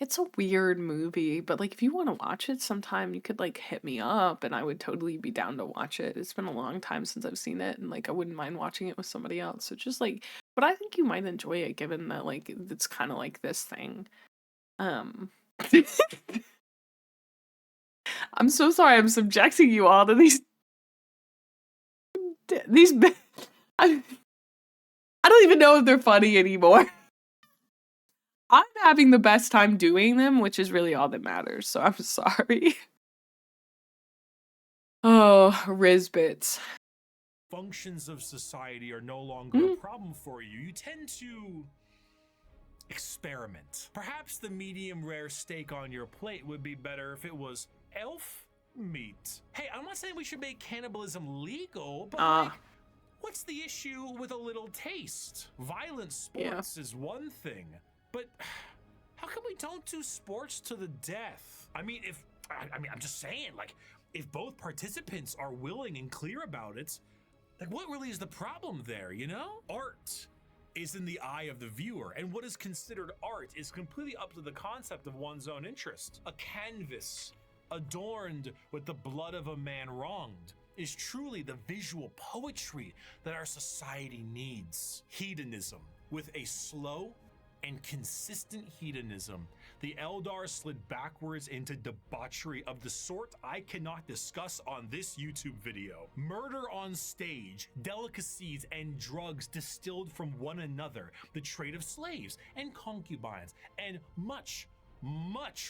It's a weird movie, but like if you want to watch it sometime, you could like hit me up and I would totally be down to watch it. It's been a long time since I've seen it, and like I wouldn't mind watching it with somebody else. So just like, but I think you might enjoy it given that like it's kind of like this thing. I'm so sorry I'm subjecting you all to these I don't even know if they're funny anymore. I'm having the best time doing them, which is really all that matters, so I'm sorry. Oh, Rizbits. Functions of society are no longer a problem for you. You tend to experiment. Perhaps the medium rare steak on your plate would be better if it was elf meat. Hey, I'm not saying we should make cannibalism legal, but like, what's the issue with a little taste? Violent sports is one thing, but how come we don't do sports to the death? I mean, I'm just saying, like, if both participants are willing and clear about it, like, what really is the problem there, you know? Art is in the eye of the viewer, and what is considered art is completely up to the concept of one's own interest. A canvas adorned with the blood of a man wronged is truly the visual poetry that our society needs. Hedonism. With a slow and consistent hedonism, the Eldar slid backwards into debauchery of the sort I cannot discuss on this YouTube video. Murder on stage, delicacies and drugs distilled from one another, the trade of slaves and concubines, and much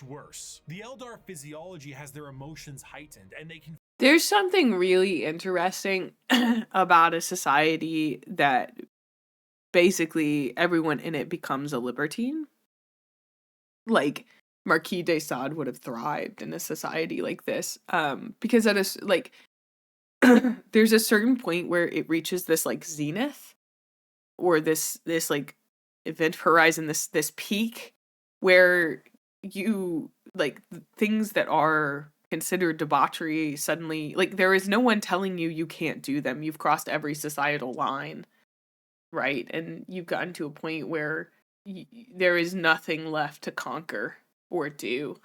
worse. The Eldar physiology has their emotions heightened, and they can... There's something really interesting about a society that basically everyone in it becomes a libertine. Like, Marquis de Sade would have thrived in a society like this, because at a, like, there's a certain point where it reaches this, like, zenith, or this like, event horizon, this peak, where you, like, things that are considered debauchery suddenly, like, there is no one telling you can't do them. You've crossed every societal line, right? And you've gotten to a point where there is nothing left to conquer or do.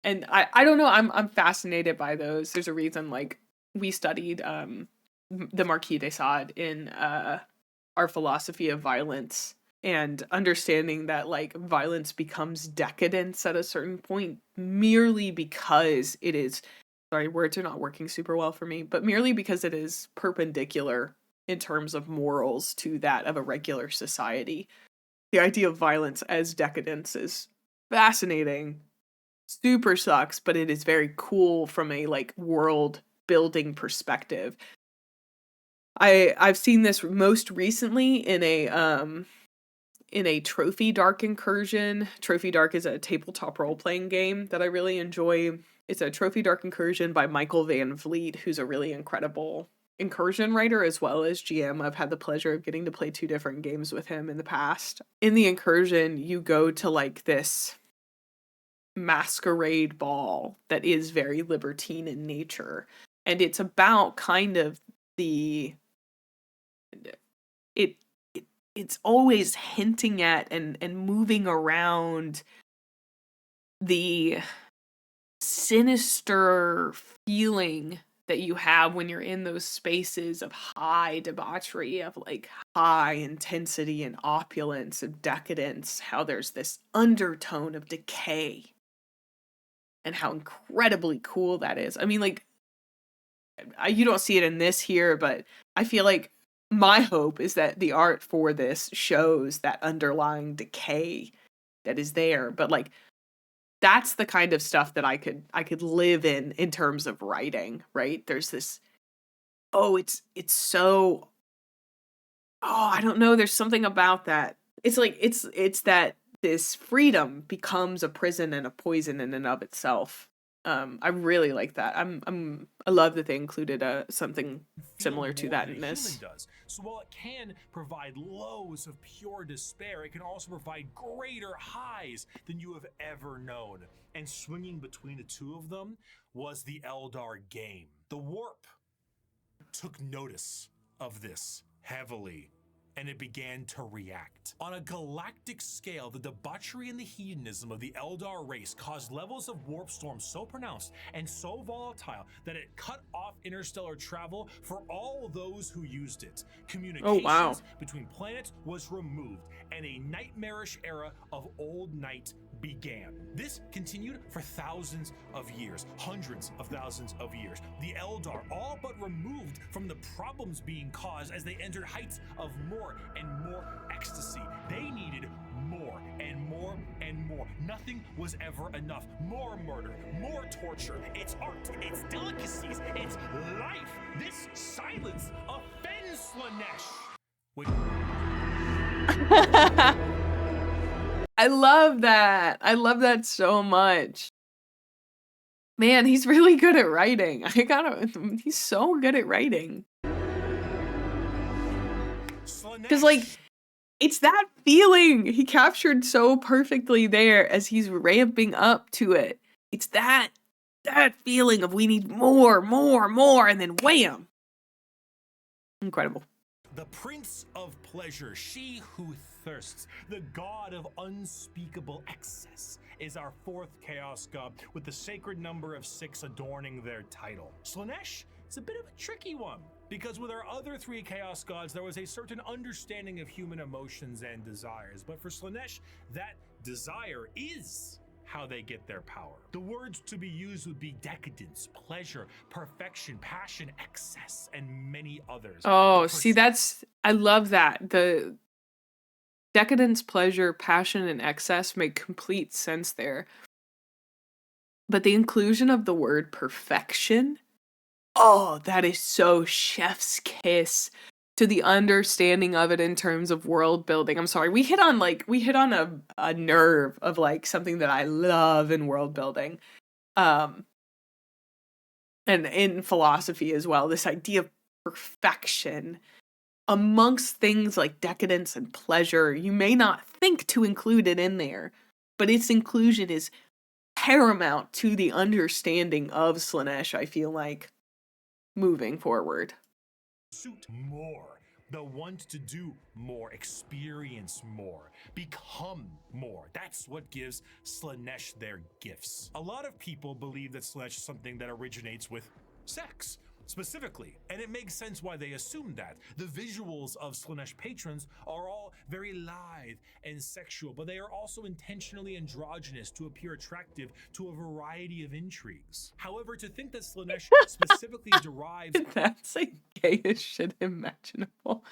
And I don't know, I'm fascinated by those. There's a reason, like, we studied the Marquis de Sade in our philosophy of violence, and understanding that, like, violence becomes decadence at a certain point merely because it is, sorry, words are not working super well for me, but merely because it is perpendicular in terms of morals to that of a regular society. The idea of violence as decadence is fascinating. Super sucks, but it is very cool from a, like, world building perspective. I've seen this most recently in a Trophy Dark incursion. Trophy Dark is a tabletop role-playing game that I really enjoy. It's a Trophy Dark incursion by Michael Van Vliet, who's a really incredible incursion writer as well as GM. I've had the pleasure of getting to play 2 different games with him in the past. In the incursion, you go to, like, this masquerade ball that is very libertine in nature, and it's about kind of the it's always hinting at and moving around the sinister feeling that you have when you're in those spaces of high debauchery, of, like, high intensity and opulence and decadence, how there's this undertone of decay and how incredibly cool that is. I mean, like, you don't see it in this here, but I feel like my hope is that the art for this shows that underlying decay that is there. But, like, that's the kind of stuff that I could live in terms of writing, right? There's this, it's so, I don't know, there's something about that. It's like it's that this freedom becomes a prison and a poison in and of itself. I really like that. I love that they included something similar to that in this. Does. So while it can provide lows of pure despair, it can also provide greater highs than you have ever known. And swinging between the two of them was the Eldar game. The Warp took notice of this heavily, and it began to react. On a galactic scale, the debauchery and the hedonism of the Eldar race caused levels of warp storm so pronounced and so volatile that it cut off interstellar travel for all those who used it. Communications between planets was removed, and a nightmarish era of old night began. This continued for thousands of years, hundreds of thousands of years. The Eldar, all but removed from the problems being caused as they entered heights of more and more ecstasy. They needed more and more and more. Nothing was ever enough. More murder, more torture. It's art, it's delicacies, it's life. This silence offends Slaanesh. I love that. I love that so much. Man, he's really good at writing. He's so good at writing. Because, like, it's that feeling he captured so perfectly there as he's ramping up to it. It's that feeling of we need more, and then wham. Incredible. The Prince of Pleasure, she who thirsts, the god of unspeakable excess, is our 4th Chaos God, with the sacred number of 6 adorning their title. Slaanesh is a bit of a tricky one, because with our other 3 Chaos Gods, there was a certain understanding of human emotions and desires, but for Slaanesh, that desire is how they get their power. The words to be used would be decadence, pleasure, perfection, passion, excess, and many others. Oh, see, I love that. The decadence, pleasure, passion, and excess make complete sense there. But the inclusion of the word perfection, that is so chef's kiss to the understanding of it in terms of world building. I'm sorry, we hit on a nerve of, like, something that I love in world building. And in philosophy as well, this idea of perfection amongst things like decadence and pleasure. You may not think to include it in there, but its inclusion is paramount to the understanding of Slaanesh, I feel like, moving forward. Suit more the want to do more, experience more, become more. That's what gives Slaanesh their gifts. A lot of people believe that Slaanesh is something that originates with sex, specifically, and it makes sense why they assume that. The visuals of Slaanesh patrons are all very lithe and sexual, but they are also intentionally androgynous to appear attractive to a variety of intrigues. However, to think that Slaanesh specifically derives... That's the gayest shit imaginable.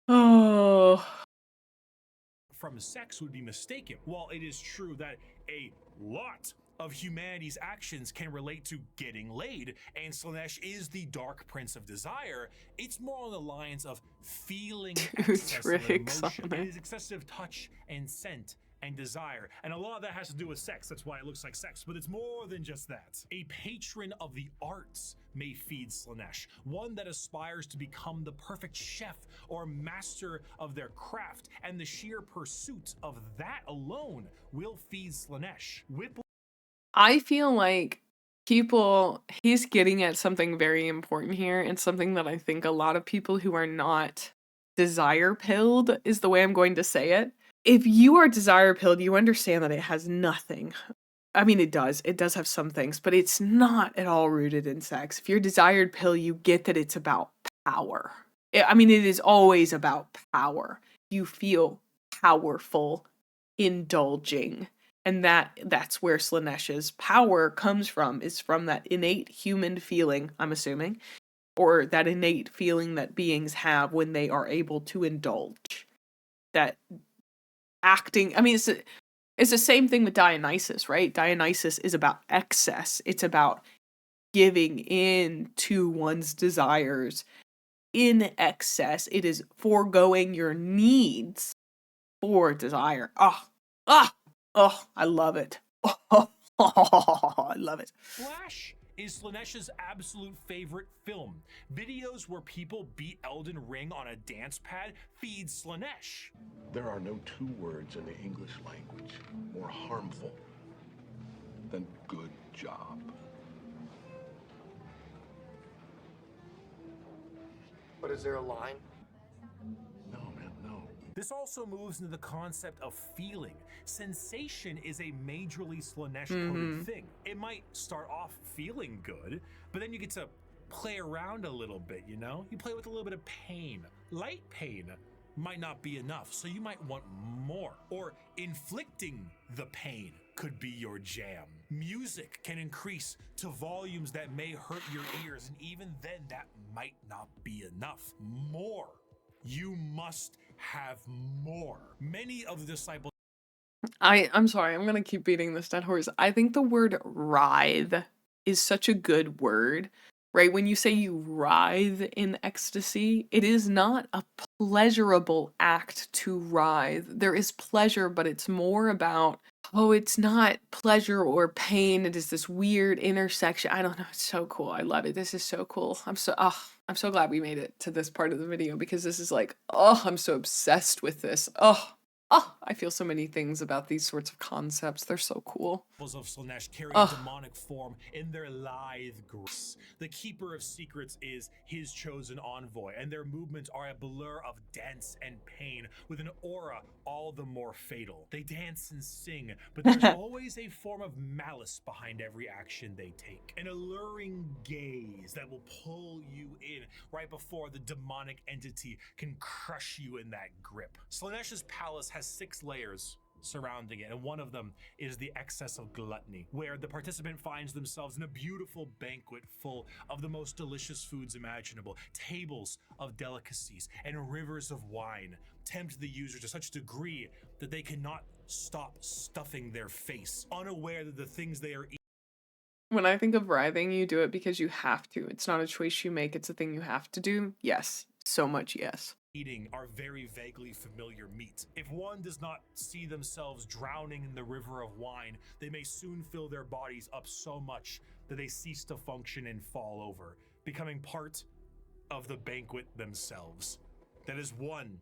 Oh. from sex would be mistaken. While it is true that a lot of humanity's actions can relate to getting laid, and Slaanesh is the dark prince of desire, it's more on the lines of feeling excessive emotion. It is excessive touch and scent and desire, and a lot of that has to do with sex. That's why it looks like sex, but it's more than just that. A patron of the arts may feed Slaanesh, one that aspires to become the perfect chef or master of their craft, and the sheer pursuit of that alone will feed Slaanesh. I feel like he's getting at something very important here, and something that I think a lot of people who are not desire pilled is the way I'm going to say it. If you are desire pilled, you understand that it has nothing. I mean, it does have some things, but it's not at all rooted in sex. If you're desired pill, you get that it's about power. I mean, it is always about power. You feel powerful, indulging. And that's where Slaanesh's power comes from, is from that innate human feeling, I'm assuming, or that innate feeling that beings have when they are able to indulge. That acting, I mean, it's the same thing with Dionysus, right? Dionysus is about excess. It's about giving in to one's desires in excess. It is foregoing your needs for desire. Oh, I love it. Oh, I love it. Flash is Slaanesh's absolute favorite film. Videos where people beat Elden Ring on a dance pad feed Slaanesh. There are no two words in the English language more harmful than good job. But is there a line? No, man, no. This also moves into the concept of feeling. Sensation is a majorly Slaanesh-coded thing. It might start off feeling good, but then you get to play around a little bit, you know? You play with a little bit of pain. Light pain might not be enough, so you might want more. Or inflicting the pain could be your jam. Music can increase to volumes that may hurt your ears, and even then that might not be enough. More. You must have more. Many of the disciples... I'm sorry, I'm gonna keep beating this dead horse. I think the word writhe is such a good word, right? When you say you writhe in ecstasy, it is not a pleasurable act to writhe. There is pleasure, but it's more about, it's not pleasure or pain. It is this weird intersection. I don't know. It's so cool. I love it. This is so cool. I'm so glad we made it to this part of the video, because this is like, I'm so obsessed with this. I feel so many things about these sorts of concepts. They're so cool. Of Slaanesh carry a demonic form in their lithe grace. The Keeper of Secrets is his chosen envoy, and their movements are a blur of dance and pain, with an aura all the more fatal. They dance and sing, but there's always a form of malice behind every action they take. An alluring gaze that will pull you in right before the demonic entity can crush you in that grip. Slaanesh's palace has 6 layers surrounding it, and one of them is the excess of gluttony, where the participant finds themselves in a beautiful banquet full of the most delicious foods imaginable. Tables of delicacies and rivers of wine tempt the user to such a degree that they cannot stop stuffing their face, unaware that the things they are eating... When I think of writhing, you do it because you have to. It's not a choice you make, it's a thing you have to do. Yes. So much yes. Eating are very vaguely familiar meat. If one does not see themselves drowning in the river of wine, they may soon fill their bodies up so much that they cease to function and fall over, becoming part of the banquet themselves. That is one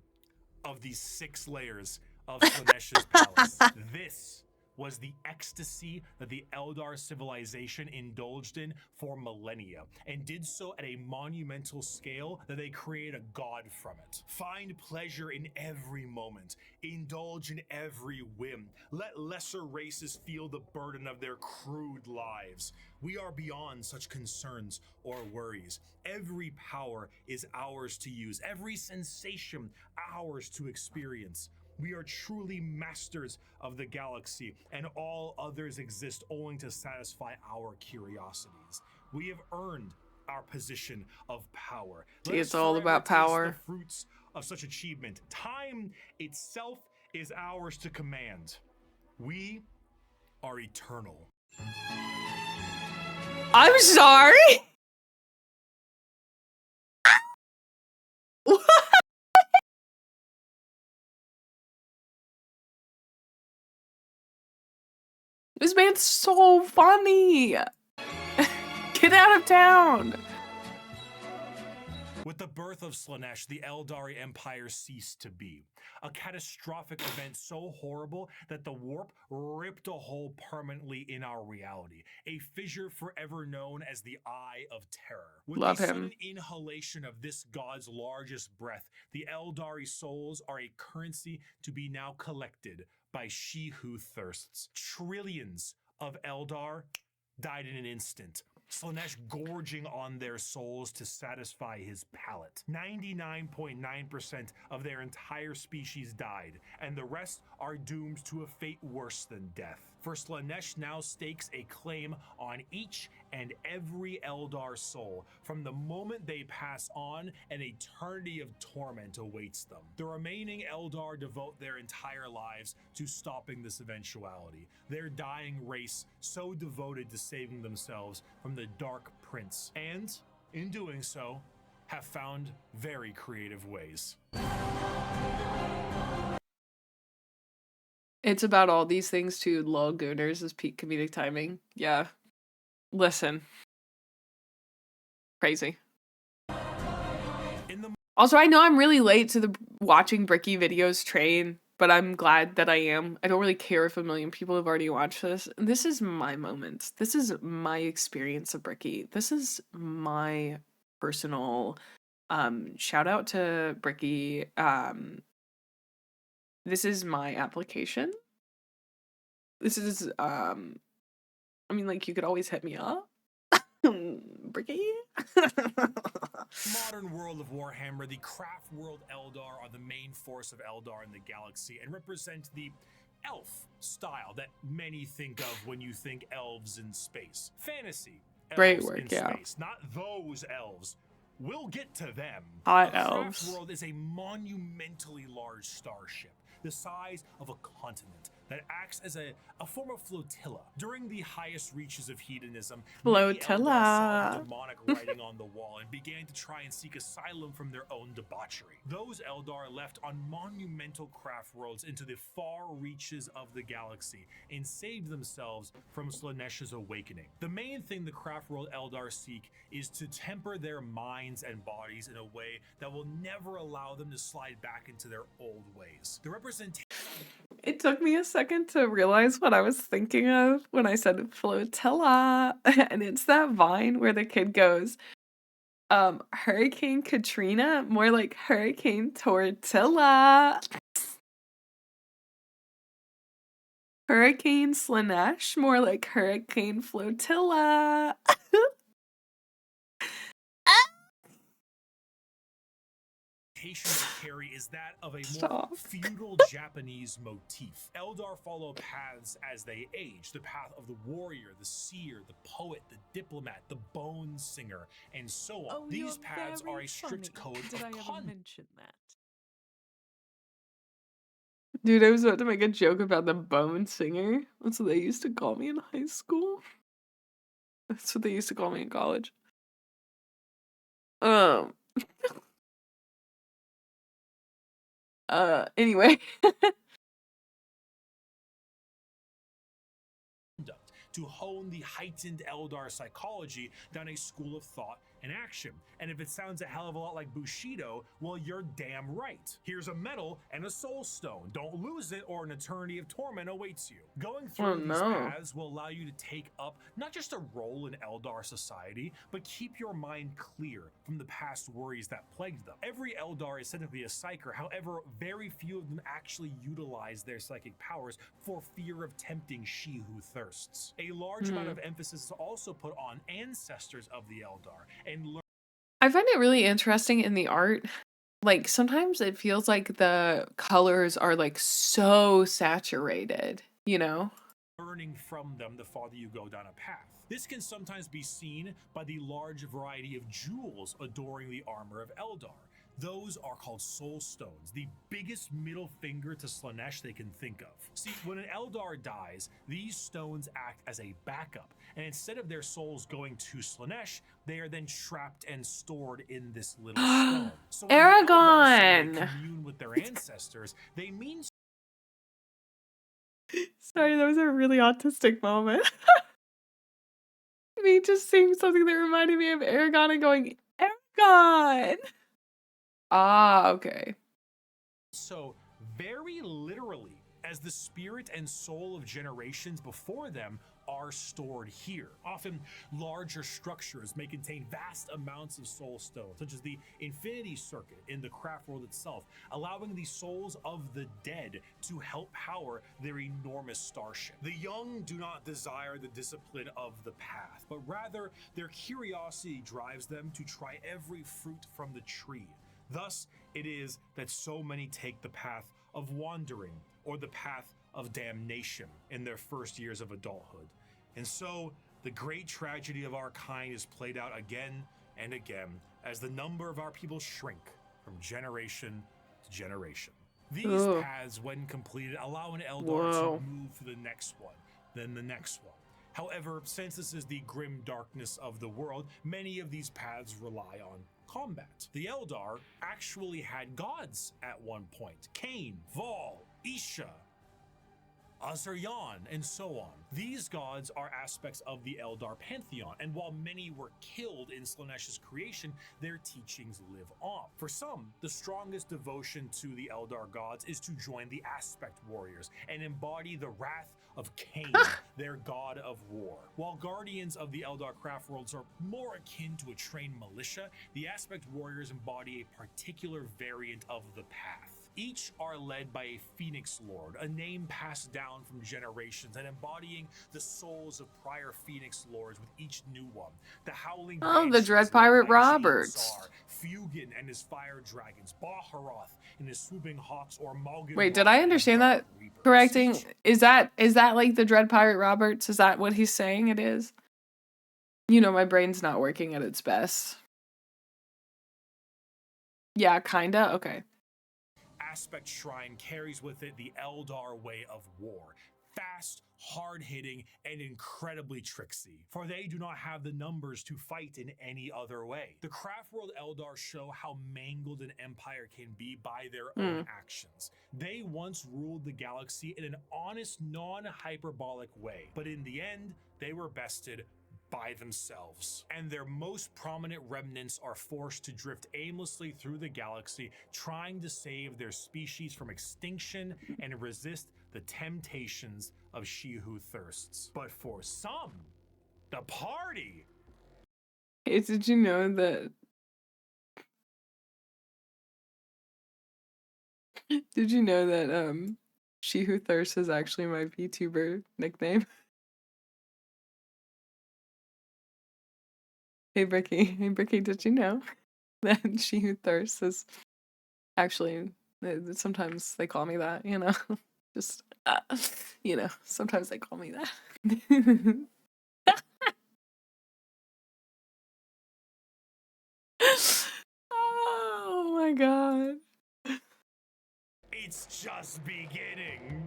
of these 6 layers of Slaanesh's palace. This was the ecstasy that the Eldar civilization indulged in for millennia, and did so at a monumental scale that they create a god from it. Find pleasure in every moment, indulge in every whim, let lesser races feel the burden of their crude lives. We are beyond such concerns or worries. Every power is ours to use, every sensation ours to experience. We are truly masters of the galaxy, and all others exist only to satisfy our curiosities. We have earned our position of power. See, it's all about power. The fruits of such achievement. Time itself is ours to command. We are eternal. I'm sorry. What? This man's so funny. Get out of town. With the birth of Slaanesh, the Eldari Empire ceased to be. A catastrophic event so horrible that the warp ripped a hole permanently in our reality. A fissure forever known as the Eye of Terror. With Love the him. sudden inhalation of this god's largest breath, the Eldari souls are a currency to be now collected by she who thirsts. Trillions of Eldar died in an instant. Slaanesh gorging on their souls to satisfy his palate. 99.9% of their entire species died, and the rest are doomed to a fate worse than death. For Slaanesh now stakes a claim on each and every Eldar soul. From the moment they pass on, an eternity of torment awaits them. The remaining Eldar devote their entire lives to stopping this eventuality. Their dying race so devoted to saving themselves from the Dark Prince, and in doing so, have found very creative ways. It's about all these things too. Lol, Gooners is peak comedic timing. Yeah. Listen. Crazy. Also, I know I'm really late to the watching Bricky videos train, but I'm glad that I am. I don't really care if a million people have already watched this. This is my moment. This is my experience of Bricky. This is my personal shout out to Bricky. This is my application. This is I mean, like, you could always hit me up. Bricky. Modern world of Warhammer, the craft world Eldar are the main force of Eldar in the galaxy and represent the elf style that many think of when you think elves in space. Fantasy. Great Elves work, in yeah. space, not those elves. We'll get to them. Hot The craft elves. world is a monumentally large starship, the size of a continent, that acts as a form of flotilla. During the highest reaches of hedonism, many Eldar saw Flotilla. the demonic writing on the wall and began to try and seek asylum from their own debauchery. Those Eldar left on monumental craft worlds into the far reaches of the galaxy and saved themselves from Slaanesh's awakening. The main thing the craft world Eldar seek is to temper their minds and bodies in a way that will never allow them to slide back into their old ways. The representation. It took me a second to realize what I was thinking of when I said flotilla. And it's that Vine where the kid goes, Hurricane Katrina, more like Hurricane Tortilla. Hurricane Slaanesh, more like Hurricane Flotilla. They carry is that of a more Stop. feudal Japanese motif. Eldar follow paths as they age, the path of the warrior, the seer, the poet, the diplomat, the bone singer, and so on. These paths are a strict code of conduct. mention that? Dude, I was about to make a joke about the bone singer. That's what they used to call me in high school. That's what they used to call me in college. Anyway. To hone the heightened Eldar psychology down a school of thought in action. And if it sounds a hell of a lot like Bushido, well, you're damn right. Here's a medal and a soul stone. Don't lose it or an eternity of torment awaits you. Going through these paths will allow you to take up not just a role in Eldar society, but keep your mind clear from the past worries that plagued them. Every Eldar is said to be a psyker, however, very few of them actually utilize their psychic powers for fear of tempting she who thirsts. A large amount of emphasis is also put on ancestors of the Eldar and I find it really interesting in the art. Like sometimes it feels like the colors are like so saturated, you know? learning from them the farther you go down a path. This can sometimes be seen by the large variety of jewels adoring the armor of Eldar. Those are called soul stones, the biggest middle finger to Slaanesh they can think of. See, when an Eldar dies, these stones act as a backup, and instead of their souls going to Slaanesh, they are then trapped and stored in this little stone. So when the Eldar say they commune with their ancestors, they mean... Sorry, that was a really autistic moment. Me just seeing something that reminded me of Aragon and going, Aragon! Ah, okay. So, very literally, as the spirit and soul of generations before them are stored here. Often, larger structures may contain vast amounts of soul stones, such as the Infinity Circuit in the craft world itself, allowing the souls of the dead to help power their enormous starship. The young do not desire the discipline of the path, but rather their curiosity drives them to try every fruit from the tree. Thus, it is that so many take the path of wandering or the path of damnation in their first years of adulthood. And so, the great tragedy of our kind is played out again and again as the number of our people shrink from generation to generation. These paths, when completed, allow an Eldar to move to the next one, then the next one. However, since this is the grim darkness of the world, many of these paths rely on combat. The Eldar actually had gods at one point. Cain, Vol, Isha, Azaryan, and so on. These gods are aspects of the Eldar pantheon, and while many were killed in Slaanesh's creation, their teachings live on. For some, the strongest devotion to the Eldar gods is to join the Aspect Warriors and embody the wrath of Cain, their god of war. While guardians of the Eldar craft worlds are more akin to a trained militia, the Aspect Warriors embody a particular variant of the path. Each are led by a Phoenix Lord, a name passed down from generations and embodying the souls of prior Phoenix Lords with each new one. The Howling the Dread Pirate Roberts. Fugan and his fire dragons, Baharoth and his swooping hawks, or Malgan. Wait, did I understand that correcting? Is that like the Dread Pirate Roberts? Is that what he's saying it is? You know, my brain's not working at its best. Yeah, kinda. Okay. Aspect Shrine carries with it the Eldar way of war. Fast, hard-hitting, and incredibly tricksy, for they do not have the numbers to fight in any other way. The Craftworld Eldar show how mangled an empire can be by their own actions. They once ruled the galaxy in an honest, non-hyperbolic way, but in the end, they were bested by themselves, and their most prominent remnants are forced to drift aimlessly through the galaxy, trying to save their species from extinction and resist the temptations of she who thirsts. But for some, the party. Hey, did you know that? Did you know that She Who Thirsts is actually my VTuber nickname? Hey Bricky, did you know that She Who Thirsts is actually, sometimes they call me that, you know? Just, you know, sometimes they call me that. Oh my god. It's just beginning.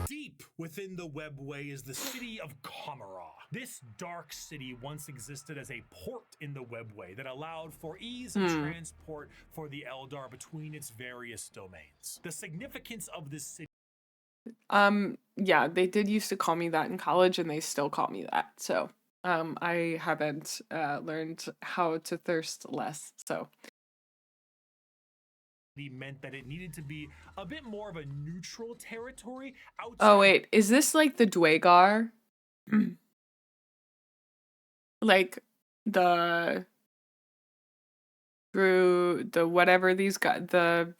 Deep within the webway is the city of Kamara. This dark city once existed as a port in the webway that allowed for ease of transport for the Eldar between its various domains. The significance of this city... Yeah, they did used to call me that in college and they still call me that, so I haven't learned how to thirst less, so. Meant that it needed to be a bit more of a neutral territory outside. Oh wait, is this like the Dwagar? Like the through the whatever these guys, the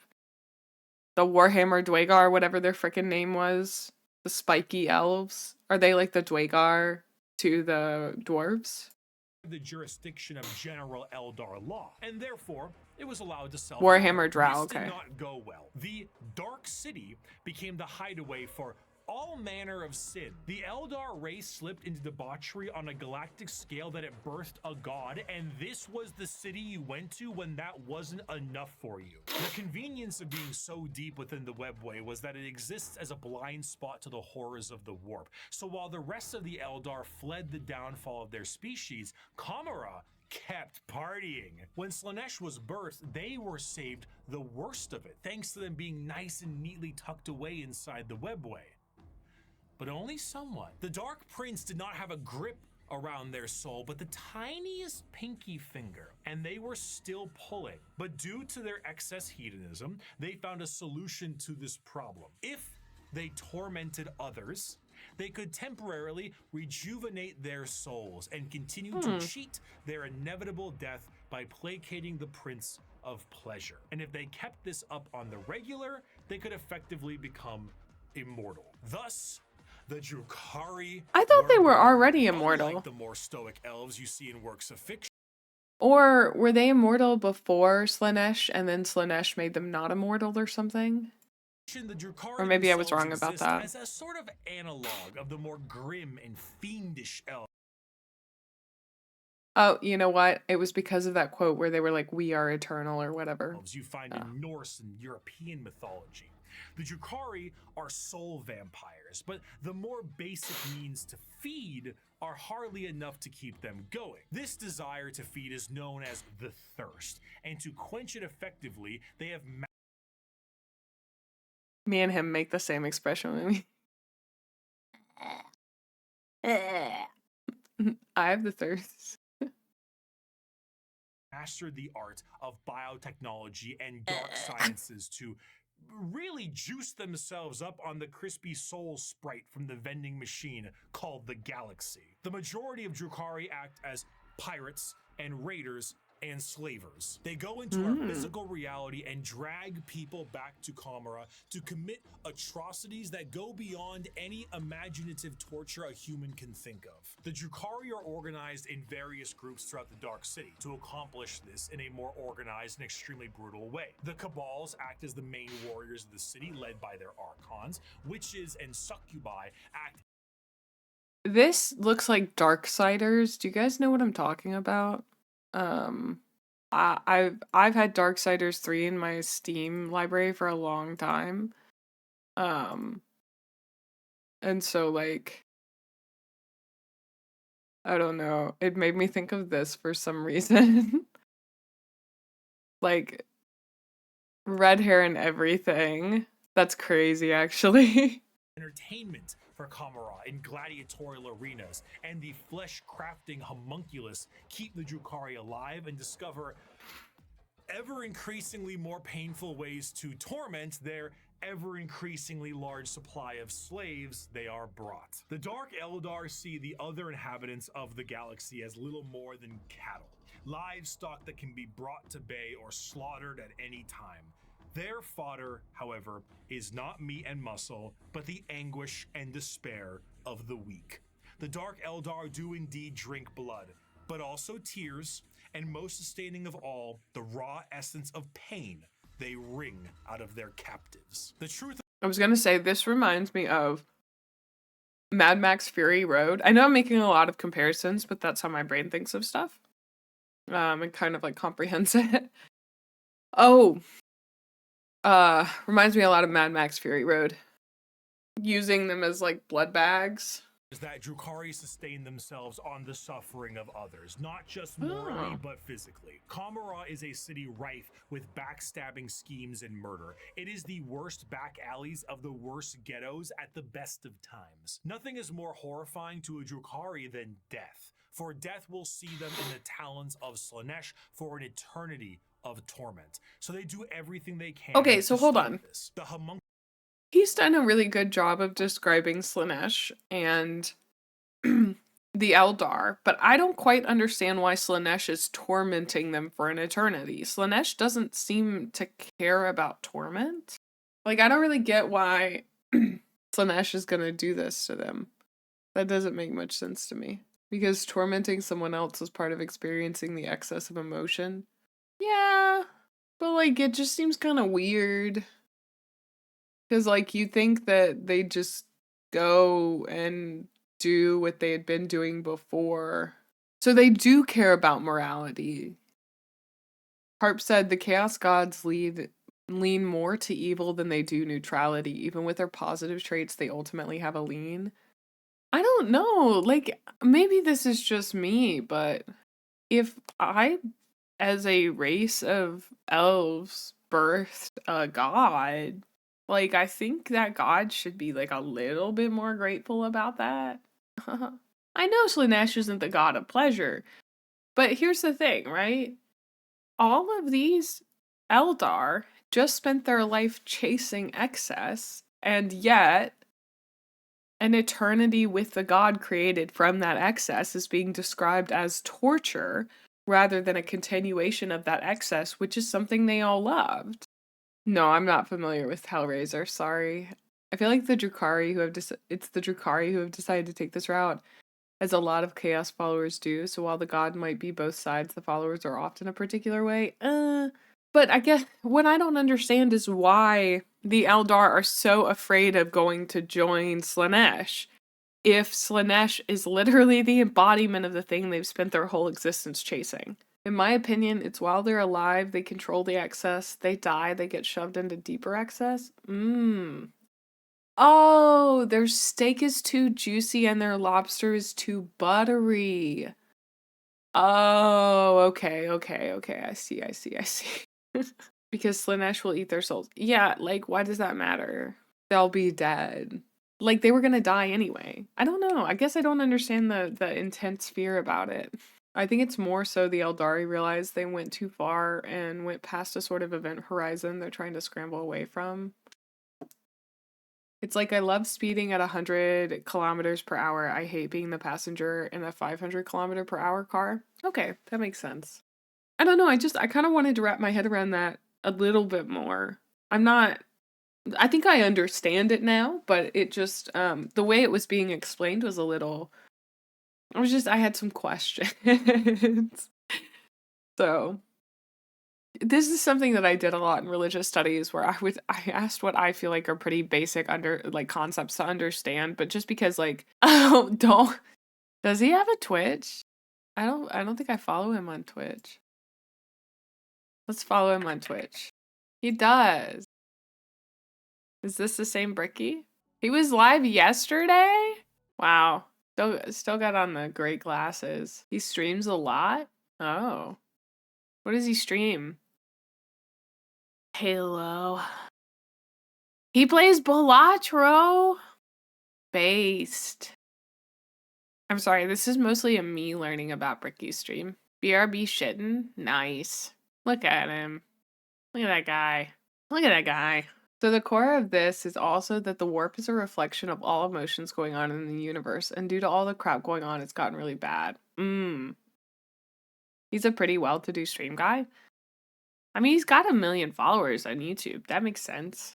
Warhammer Dwagar, whatever their freaking name was, the spiky elves. Are they like the Dwagar to the dwarves? The jurisdiction of general Eldar law, and therefore it was allowed to sell. Warhammer Drow, This okay. did not go well. The Dark City became the hideaway for all manner of sin. The Eldar race slipped into debauchery on a galactic scale that it birthed a god, and this was the city you went to when that wasn't enough for you. The convenience of being so deep within the webway was that it exists as a blind spot to the horrors of the warp. So while the rest of the Eldar fled the downfall of their species, Kamara kept partying. When Slaanesh was birthed, they were saved the worst of it, thanks to them being nice and neatly tucked away inside the webway. But only somewhat. The Dark Prince did not have a grip around their soul, but the tiniest pinky finger, and they were still pulling. But due to their excess hedonism, they found a solution to this problem. If they tormented others, they could temporarily rejuvenate their souls and continue to cheat their inevitable death by placating the Prince of Pleasure. And if they kept this up on the regular, they could effectively become immortal. Thus, the Drukhari. I thought they were born, already immortal. unlike the more stoic elves you see in works of fiction. Or were they immortal before Slaanesh and then Slaanesh made them not immortal or something? The Drukhari Or maybe I was themselves wrong about exist that. as a sort of analog of the more grim and fiendish elves. Oh, you know what? It was because of that quote where they were like, "We are eternal" or whatever. You find in Norse and European mythology. The Drukhari are soul vampires, but the more basic means to feed are hardly enough to keep them going. This desire to feed is known as the thirst, and to quench it effectively, they have Me and him make the same expression when we. I have the thirst. mastered the art of biotechnology and dark sciences to really juice themselves up on the crispy soul sprite from the vending machine called the Galaxy. The majority of Drukhari act as pirates and raiders and slavers. They go into our physical reality and drag people back to Kamara to commit atrocities that go beyond any imaginative torture a human can think of. The Drukhari are organized in various groups throughout the Dark City to accomplish this in a more organized and extremely brutal way. The Cabals act as the main warriors of the city, led by their Archons. Witches and Succubi act. This looks like Darksiders. Do you guys know what I'm talking about? I've had Darksiders 3 in my Steam library for a long time. And so like I don't know, it made me think of this for some reason. Like red hair and everything. That's crazy actually. Entertainment for Kamara in gladiatorial arenas, and the flesh-crafting homunculus keep the Drukhari alive and discover ever-increasingly more painful ways to torment their ever-increasingly large supply of slaves they are brought. The Dark Eldar see the other inhabitants of the galaxy as little more than cattle, livestock that can be brought to bay or slaughtered at any time. Their fodder, however, is not meat and muscle, but the anguish and despair of the weak. The Dark Eldar do indeed drink blood, but also tears, and most sustaining of all, the raw essence of pain they wring out of their captives. The truth. I was gonna say, this reminds me of Mad Max Fury Road. I know I'm making a lot of comparisons, but that's how my brain thinks of stuff. And kind of like comprehends it. Oh. Reminds me a lot of Mad Max Fury Road. Using them as like blood bags. is that Drukhari sustain themselves on the suffering of others, not just morally, but physically. Kamara is a city rife with backstabbing schemes and murder. It is the worst back alleys of the worst ghettos at the best of times. Nothing is more horrifying to a Drukhari than death, for death will see them in the talons of Slaanesh for an eternity of torment. So they do everything they can. Okay, so hold on. This. The homunculus. He's done a really good job of describing Slaanesh and the Eldar, but I don't quite understand why Slaanesh is tormenting them for an eternity. Slaanesh doesn't seem to care about torment. Like, I don't really get why Slaanesh is gonna do this to them. That doesn't make much sense to me. Because tormenting someone else is part of experiencing the excess of emotion. Yeah, but like, it just seems kind of weird. Because, like, you think that they just go and do what they had been doing before. So they do care about morality. Harp said the Chaos Gods lean more to evil than they do neutrality. Even with their positive traits, they ultimately have a lean. I don't know. Like, maybe this is just me, but if I, as a race of elves, birthed a god... Like, I think that God should be, like, a little bit more grateful about that. I know Slaanesh isn't the god of pleasure, but here's the thing, right? All of these Eldar just spent their life chasing excess, and yet an eternity with the god created from that excess is being described as torture rather than a continuation of that excess, which is something they all loved. No, I'm not familiar with Hellraiser, sorry. I feel like the Drukhari who have decided to take this route, as a lot of Chaos followers do, so while the god might be both sides, the followers are often a particular way. But I guess what I don't understand is why the Eldar are so afraid of going to join Slaanesh, if Slaanesh is literally the embodiment of the thing they've spent their whole existence chasing. In my opinion, it's while they're alive, they control the excess, they die, they get shoved into deeper excess. Oh, their steak is too juicy and their lobster is too buttery. Oh, okay. I see. Because Slaanesh will eat their souls. Yeah, like, why does that matter? They'll be dead. Like, they were gonna die anyway. I don't know. I guess I don't understand the intense fear about it. I think it's more so the Eldari realized they went too far and went past a sort of event horizon they're trying to scramble away from. It's like, I love speeding at 100 kilometers per hour. I hate being the passenger in a 500 kilometer per hour car. Okay, that makes sense. I don't know, I kind of wanted to wrap my head around that a little bit more. I think I understand it now, but it just, the way it was being explained was a little... I had some questions. So, this is something that I did a lot in religious studies where I asked what I feel like are pretty basic concepts to understand, but just because does he have a Twitch? I don't think I follow him on Twitch. Let's follow him on Twitch. He does. Is this the same Bricky? He was live yesterday? Wow. Still got on the great glasses. He streams a lot? Oh. What does he stream? Halo. He plays Balatro. Based. I'm sorry, this is mostly a me learning about Bricky's stream. BRB shittin'? Nice. Look at him. Look at that guy. Look at that guy. So the core of this is also that the warp is a reflection of all emotions going on in the universe, and due to all the crap going on, it's gotten really bad. He's a pretty well-to-do stream guy. I mean, he's got 1 million followers on YouTube. That makes sense.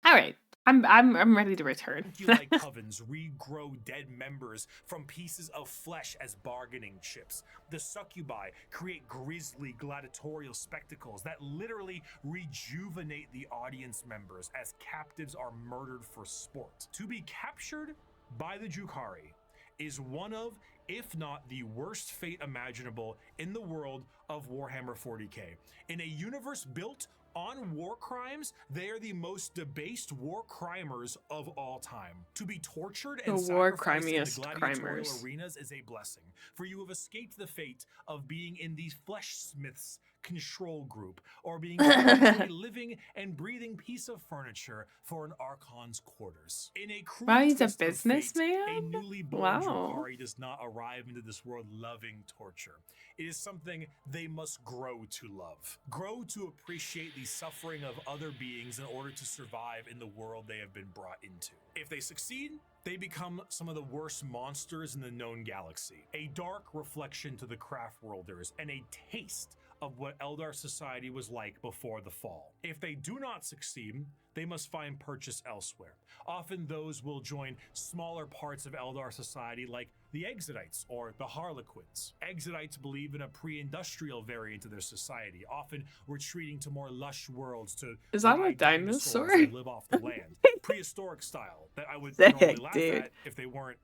All right. I'm ready to return. Like covens regrow dead members from pieces of flesh as bargaining chips. The succubi create grisly gladiatorial spectacles that literally rejuvenate the audience members as captives are murdered for sport. To be captured by the Drukhari is one of, if not the worst fate imaginable in the world of Warhammer 40k. In a universe built On war crimes, they are the most debased war crimers of all time. To be tortured and The war sacrificed in the crimiest gladiatorial crimers. arenas is a blessing, for you have escaped the fate of being in the flesh smith's control group, or being turned into a living and breathing piece of furniture for an Archon's quarters. In a cruel Wow, he's a twist of fate, businessman? a newly born Wow. Drukhari does not arrive into this world loving torture. It is something they must grow to love. Grow to appreciate the suffering of other beings in order to survive in the world they have been brought into. If they succeed, they become some of the worst monsters in the known galaxy. A dark reflection to the craft worlders and a taste of what Eldar society was like before the fall. If they do not succeed, they must find purchase elsewhere. Often those will join smaller parts of Eldar society like the Exodites or the Harlequins. Exodites believe in a pre-industrial variant of their society, often retreating to more lush worlds to Is that a ride dinosaur? dinosaurs and live off the land. Prehistoric style that I would Sick, normally laugh dude. at if they weren't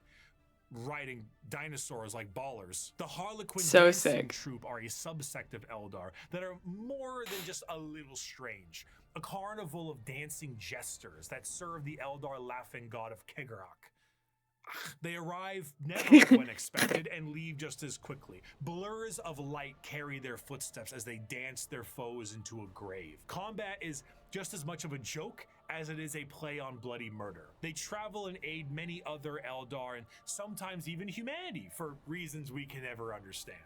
riding dinosaurs like ballers. The Harlequin So dancing sick. troupe are a subsect of Eldar that are more than just a little strange. A carnival of dancing jesters that serve the Eldar laughing god of Kegarak. They arrive never when expected and leave just as quickly. Blurs of light carry their footsteps as they dance their foes into a grave. Combat is just as much of a joke as it is a play on bloody murder. They travel and aid many other Eldar and sometimes even humanity for reasons we can never understand.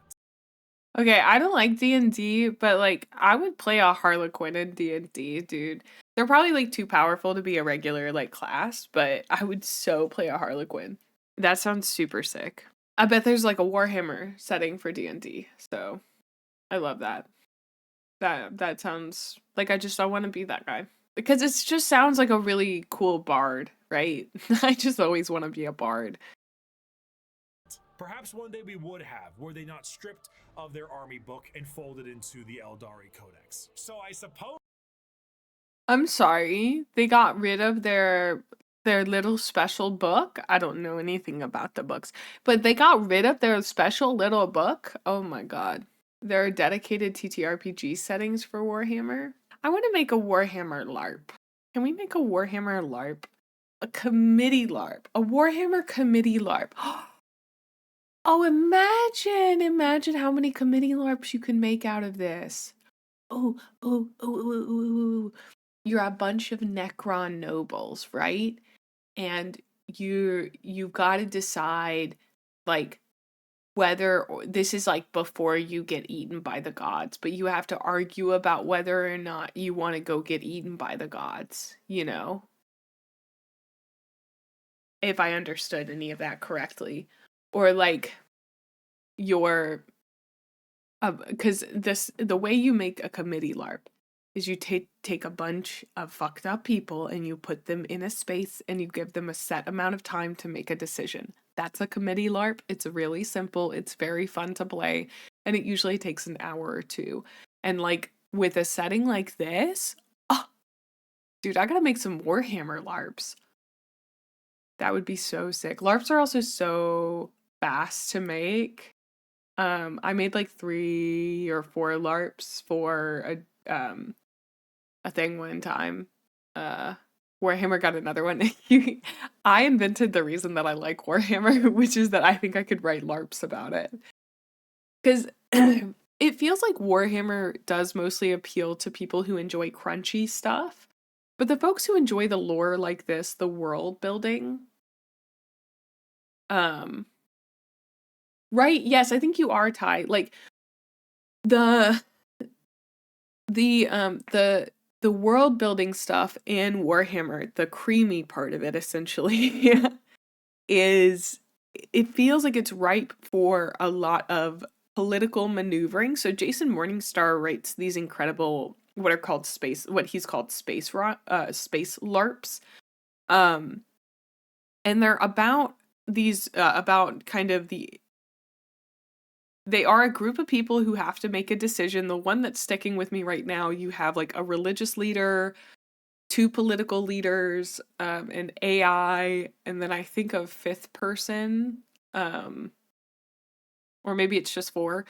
Okay, I don't like D&D, but like I would play a Harlequin in D&D, dude. They're probably like too powerful to be a regular like class, but I would so play a Harlequin. That sounds super sick. I bet there's like a Warhammer setting for D&D. So, I love that. That sounds like I want to be that guy. Because it just sounds like a really cool bard, right? I just always want to be a bard. Perhaps one day we would have, were they not stripped of their army book and folded into the Eldari Codex. So I suppose I'm sorry. They got rid of their little special book. I don't know anything about the books, but they got rid of their special little book. Oh my god. There are dedicated TTRPG settings for Warhammer. I want to make a Warhammer LARP. Can we make a Warhammer LARP? A committee LARP. A Warhammer committee LARP. Oh, imagine how many committee LARPs you can make out of this. Oh, oh, oh, oh, oh, oh. You're a bunch of Necron nobles, right? And you've got to decide like whether this is like before you get eaten by the gods, but you have to argue about whether or not you want to go get eaten by the gods, you know? If I understood any of that correctly. Or like your because the way you make a committee LARP is you take a bunch of fucked up people and you put them in a space and you give them a set amount of time to make a decision. That's a committee LARP. It's really simple. It's very fun to play. And it usually takes an hour or two. And like with a setting like this, oh, dude, I gotta make some Warhammer LARPs. That would be so sick. LARPs are also so fast to make. I made like 3 or 4 LARPs for a thing one time. Warhammer got another one. I invented the reason that I like Warhammer, which is that I think I could write LARPs about it. Because it feels like Warhammer does mostly appeal to people who enjoy crunchy stuff. But the folks who enjoy the lore like this, the world building, right? Yes, I think you are, Ty. Like the world building stuff in Warhammer, the creamy part of it essentially is it feels like it's ripe for a lot of political maneuvering. So Jason Morningstar writes these incredible what he's called space LARPs. And they're about these about kind of they are a group of people who have to make a decision. The one that's sticking with me right now, you have like a religious leader, 2 political leaders, an AI, and then I think a 5th person, or maybe it's just 4.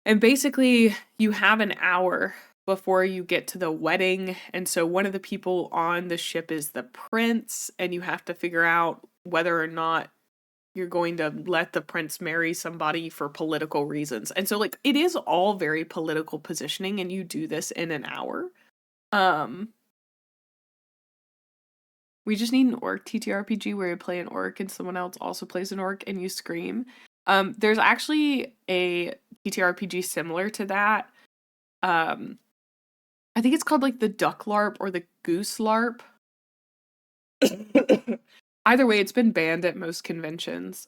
And basically, you have an hour before you get to the wedding. And so one of the people on the ship is the prince, and you have to figure out whether or not you're going to let the prince marry somebody for political reasons. And so like it is all very political positioning, and you do this in an hour. We just need an orc TTRPG where you play an orc and someone else also plays an orc and you scream. There's actually a TTRPG similar to that. I think it's called like the Duck LARP or the Goose LARP. Either way, it's been banned at most conventions.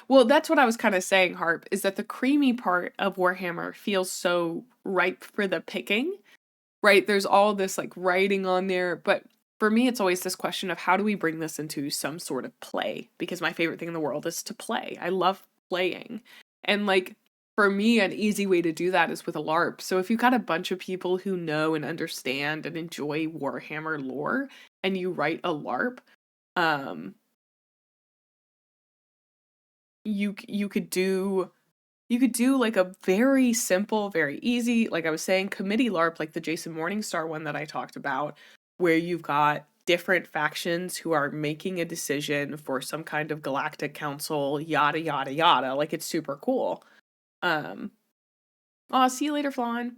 Well, that's what I was kind of saying, Harp, is that the creamy part of Warhammer feels so ripe for the picking, right? There's all this like writing on there, but for me, it's always this question of how do we bring this into some sort of play? Because my favorite thing in the world is to play. I love playing. And like, for me, an easy way to do that is with a LARP. So if you've got a bunch of people who know and understand and enjoy Warhammer lore, and you write a LARP, you could do like a very simple, very easy, like I was saying, committee LARP, like the Jason Morningstar one that I talked about, where you've got different factions who are making a decision for some kind of galactic council, yada yada yada. Like it's super cool. Oh, see you later, Flan.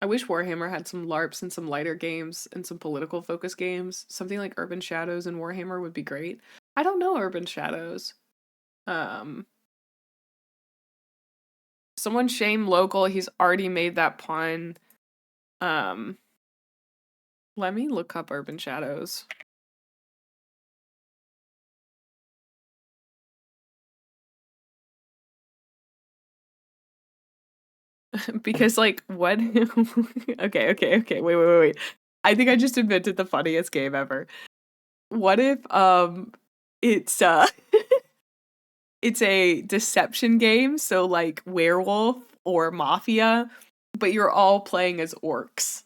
I wish Warhammer had some LARPs and some lighter games and some political focus games. Something like Urban Shadows and Warhammer would be great. I don't know Urban Shadows. Someone shame local. He's already made that pun. Let me look up Urban Shadows. Because like what? Okay. Wait. I think I just invented the funniest game ever. What if it's it's a deception game, so like werewolf or mafia, but you're all playing as orcs.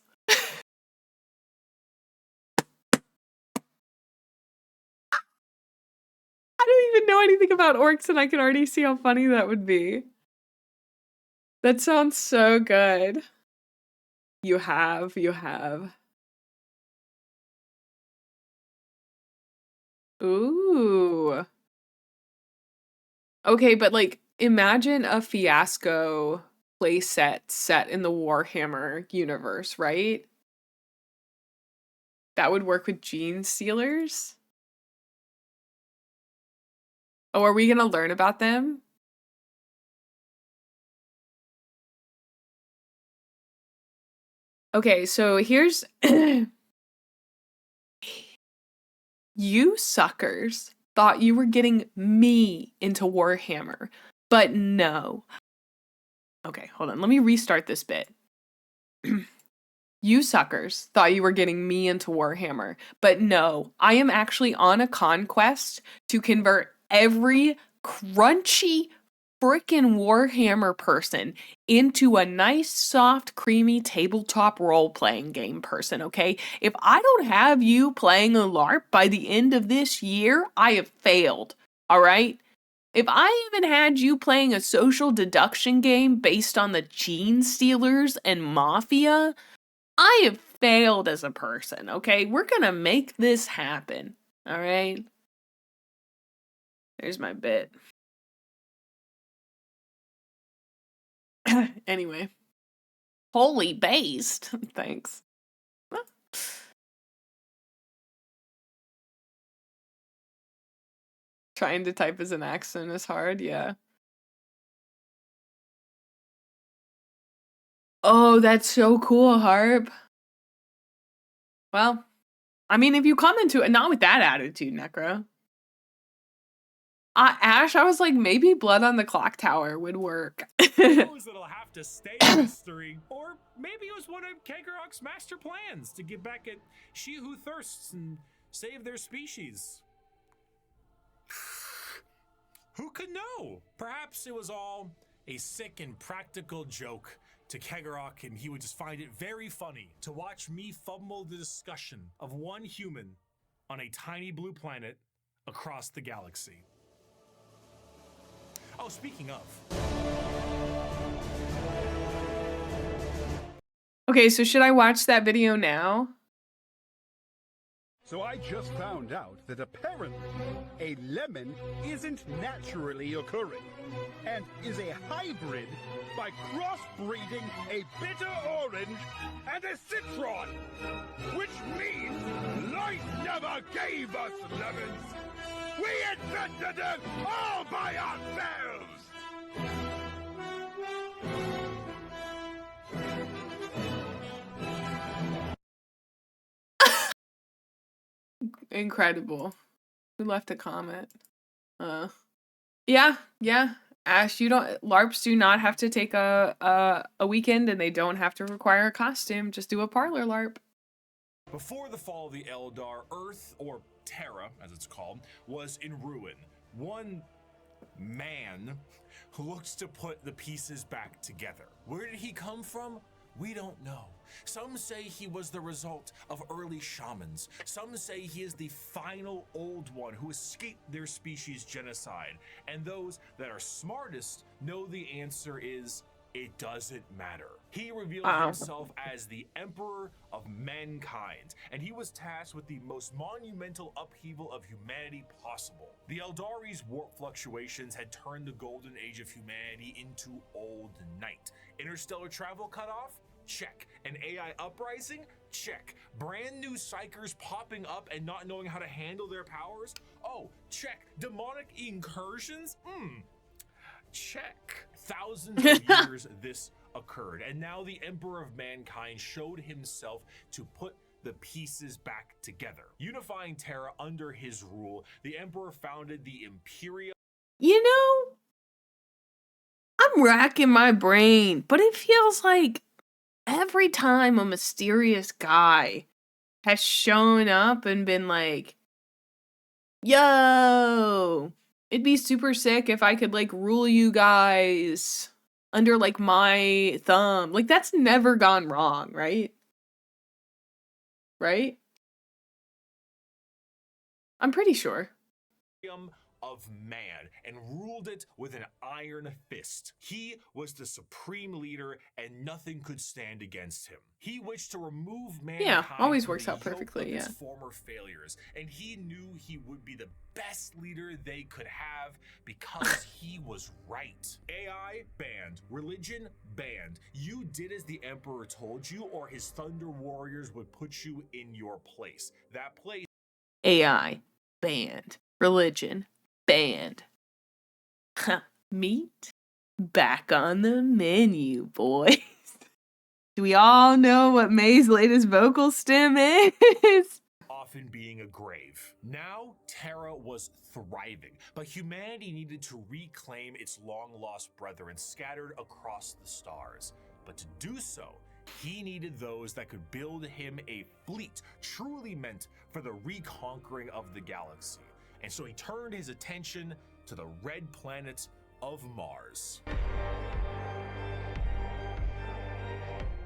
I don't even know anything about orcs, and I can already see how funny that would be. That sounds so good. You have. Ooh. Okay, but like imagine a Fiasco playset set in the Warhammer universe, right? That would work with Gene Stealers. Oh, are we gonna learn about them? Okay, so here's you suckers thought you were getting me into Warhammer, but no. Okay, hold on. Let me restart this bit. You suckers thought you were getting me into Warhammer, but no. I am actually on a conquest to convert every crunchy frickin' Warhammer person into a nice, soft, creamy tabletop role-playing game person, okay? If I don't have you playing a LARP by the end of this year, I have failed, alright? If I even had you playing a social deduction game based on the Gene Stealers and Mafia, I have failed as a person, okay? We're gonna make this happen, alright? There's my bit. Anyway. Holy based. Thanks. Trying to type as an accent is hard, yeah. Oh, that's so cool, Harp. Well, I mean, if you come into it, not with that attitude, Necro. Ash, I was like, maybe Blood on the Clock Tower would work. Suppose it'll have to stay a mystery. Or maybe it was one of Kakarot's master plans to get back at She Who Thirsts and save their species. Who could know? Perhaps it was all a sick and practical joke to Kakarot, and he would just find it very funny to watch me fumble the discussion of one human on a tiny blue planet across the galaxy. Oh, speaking of. Okay, so should I watch that video now? So I just found out that apparently a lemon isn't naturally occurring and is a hybrid by crossbreeding a bitter orange and a citron, which means life never gave us lemons. We invented them all by ourselves! Incredible. Who left a comment? Yeah. Ash, you don't LARPs do not have to take a weekend, and they don't have to require a costume. Just do a parlor LARP. Before the fall of the Eldar, Earth, or Terra as it's called, was in ruin. One man looked to put the pieces back together. Where did he come from? We don't know. Some say he was the result of early shamans. Some say he is the final Old One who escaped their species' genocide. And those that are smartest know the answer is, it doesn't matter. He revealed himself as the Emperor of Mankind, and he was tasked with the most monumental upheaval of humanity possible. The Eldari's warp fluctuations had turned the golden age of humanity into old night. Interstellar travel cut off? Check. An AI uprising? Check. Brand new psychers popping up and not knowing how to handle their powers? Oh, check. Demonic incursions? Check. Thousands of years this occurred, and now the Emperor of Mankind showed himself to put the pieces back together. Unifying Terra under his rule, the Emperor founded the Imperial. You know, I'm racking my brain, but it feels like every time a mysterious guy has shown up and been like, yo, it'd be super sick if I could like rule you guys under like my thumb. Like that's never gone wrong, right? Right? I'm pretty sure. Of man and ruled it with an iron fist. He was the supreme leader and nothing could stand against him. He wished to remove mankind always from works the out perfectly, yoke of yeah. its former failures, and he knew he would be the best leader they could have because he was right. AI banned, religion banned. You did as the Emperor told you, or his Thunder Warriors would put you in your place. That place. AI banned, religion banned. Meat back on the menu, boys. Do we all know what May's latest vocal stem is? Often being a grave. Now, Terra was thriving, but humanity needed to reclaim its long-lost brethren scattered across the stars. But to do so, he needed those that could build him a fleet truly meant for the reconquering of the galaxy. And so he turned his attention to the red planet of Mars.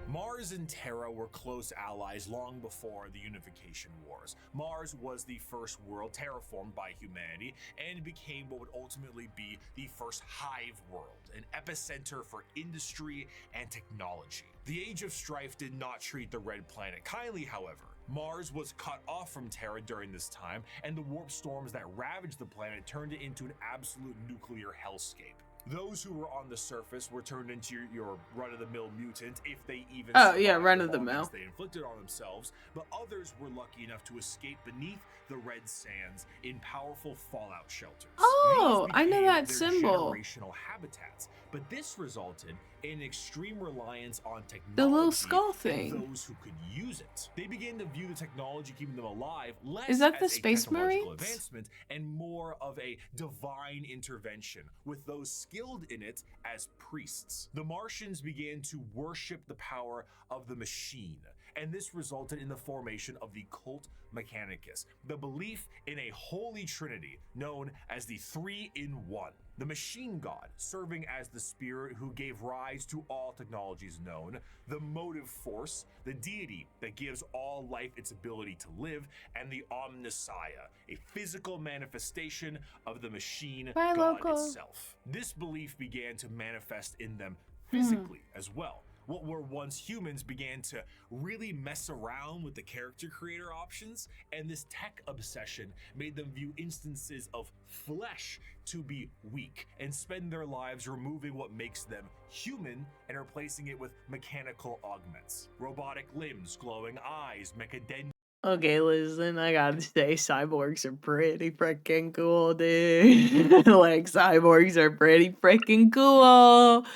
Mars and Terra were close allies long before the Unification Wars. Mars was the first world terraformed by humanity and became what would ultimately be the first hive world, an epicenter for industry and technology. The Age of Strife did not treat the red planet kindly, however. Mars was cut off from Terra during this time, and the warp storms that ravaged the planet turned it into an absolute nuclear hellscape. Those who were on the surface were turned into your run-of-the-mill mutant, if they even run-of-the-mill. they inflicted on themselves, but others were lucky enough to escape beneath the red sands in powerful fallout shelters. Oh, These I know became that their symbol. generational habitats, but this resulted in extreme reliance on technology. The little skull and thing. those who could use it. They began to view the technology keeping them alive less Is that the as a Space technological Marines? advancement and more of a divine intervention, with those skilled in it as priests. The Martians began to worship the power of the machine, and this resulted in the formation of the Cult Mechanicus, the belief in a holy trinity known as the 3-in-1. The machine god, serving as the spirit who gave rise to all technologies known, the motive force, the deity that gives all life its ability to live, and the Omnissiah, a physical manifestation of the machine god itself. This belief began to manifest in them physically as well. What were once humans began to really mess around with the character creator options, and this tech obsession made them view instances of flesh to be weak and spend their lives removing what makes them human and replacing it with mechanical augments. Robotic limbs, glowing eyes, mechadendrites. Okay, listen, I gotta say, cyborgs are pretty freaking cool, dude. Like, cyborgs are pretty freaking cool.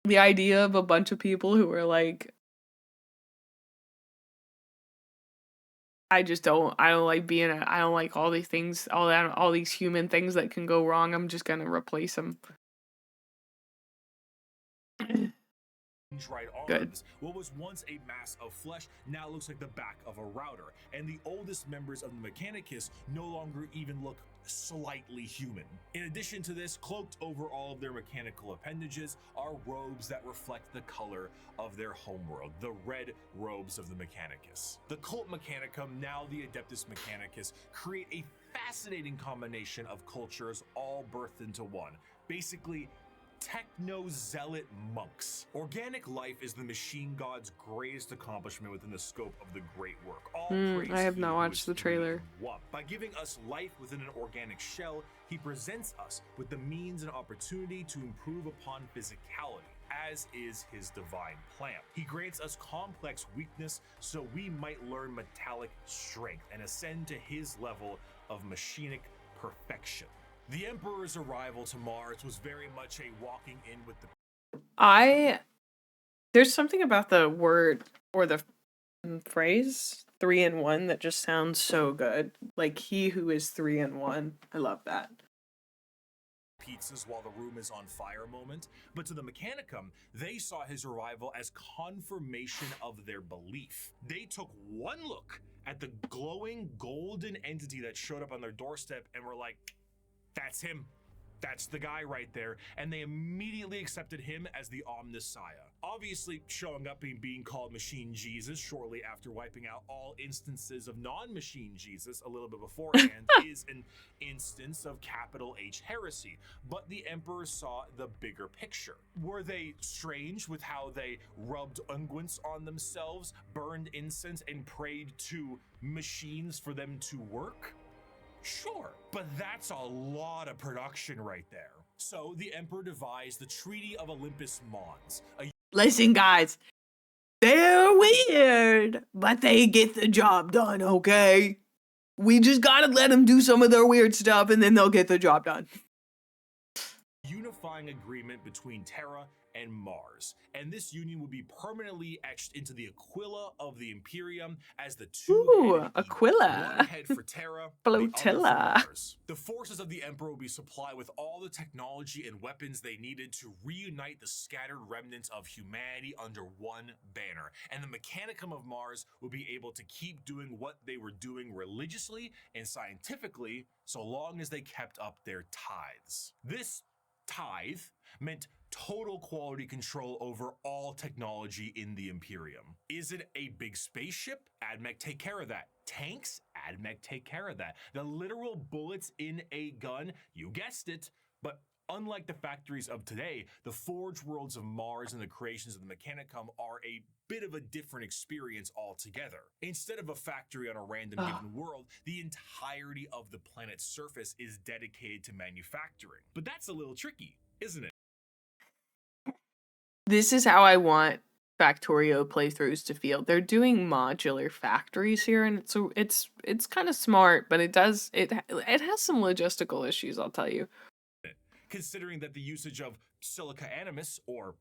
The idea of a bunch of people who are like, I don't like I don't like all these things, all these human things that can go wrong. I'm just gonna replace them. Good. What was once a mass of flesh now looks like the back of a router, and the oldest members of the Mechanicus no longer even look slightly human. In addition to this, cloaked over all of their mechanical appendages are robes that reflect the color of their homeworld, the red robes of the Mechanicus. The Cult Mechanicum, now the Adeptus Mechanicus, create a fascinating combination of cultures all birthed into one. Basically, techno-zealot monks. Organic life is the machine god's greatest accomplishment within the scope of the great work. All praise I have he not who watched is the trailer. one. By giving us life within an organic shell, he presents us with the means and opportunity to improve upon physicality, as is his divine plan. He grants us complex weakness so we might learn metallic strength and ascend to his level of machinic perfection. The Emperor's arrival to Mars was very much a walking in with the... There's something about the word or the phrase 3 in 1 that just sounds so good. Like, he who is 3 in 1. I love that. Pizzas while the room is on fire moment, but to the Mechanicum, they saw his arrival as confirmation of their belief. They took one look at the glowing golden entity that showed up on their doorstep and were like, that's him. That's the guy right there. And they immediately accepted him as the Omnissiah. Obviously, showing up and being called Machine Jesus shortly after wiping out all instances of non-Machine Jesus a little bit beforehand is an instance of capital H heresy. But the Emperor saw the bigger picture. Were they strange with how they rubbed unguents on themselves, burned incense, and prayed to machines for them to work? Sure, but that's a lot of production right there. So the Emperor devised the Treaty of Olympus Mons. Listen, guys, they're weird, but they get the job done, okay? We just gotta let them do some of their weird stuff, and then they'll get the job done. Unifying agreement between Terra and Mars, and this union would be permanently etched into the Aquila of the Imperium as the two Aquila. one head for Terra, Flotilla. the other for Mars. The forces of the Emperor would be supplied with all the technology and weapons they needed to reunite the scattered remnants of humanity under one banner, and the Mechanicum of Mars would be able to keep doing what they were doing religiously and scientifically so long as they kept up their tithes. This tithe meant total quality control over all technology in the Imperium. Is it a big spaceship? AdMech take care of that. Tanks? AdMech take care of that. The literal bullets in a gun? You guessed it. But unlike the factories of today, the forge worlds of Mars and the creations of the Mechanicum are a bit of a different experience altogether. Instead of a factory on a random given world, the entirety of the planet's surface is dedicated to manufacturing. But that's a little tricky, isn't it? This is how I want Factorio playthroughs to feel. They're doing modular factories here, and it's kind of smart, but it has some logistical issues, I'll tell you. Considering that the usage of Silica Animus, or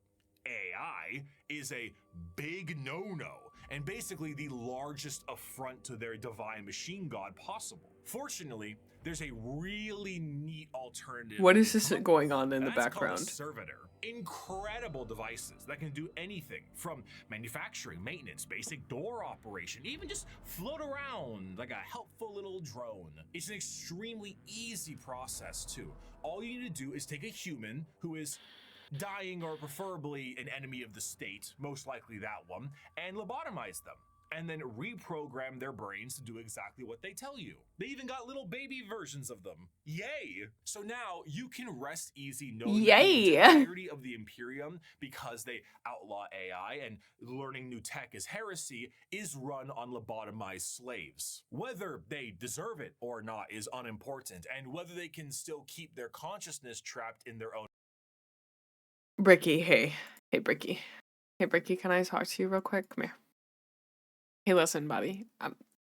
AI, is a big no-no, and basically the largest affront to their divine machine god possible. Fortunately, there's a really neat alternative. What is this going on in the That's background? called a servitor. Incredible devices that can do anything from manufacturing, maintenance, basic door operation, even just float around like a helpful little drone. It's an extremely easy process too. All you need to do is take a human who is dying or preferably an enemy of the state, most likely that one, and lobotomize them. And then reprogram their brains to do exactly what they tell you. They even got little baby versions of them. Yay! So now you can rest easy knowing that the entirety of the Imperium, because they outlaw AI and learning new tech is heresy, is run on lobotomized slaves. Whether they deserve it or not is unimportant, and whether they can still keep their consciousness trapped in their own. Bricky, hey. Hey, Bricky. Hey, Bricky, can I talk to you real quick? Come here. Hey, listen, buddy.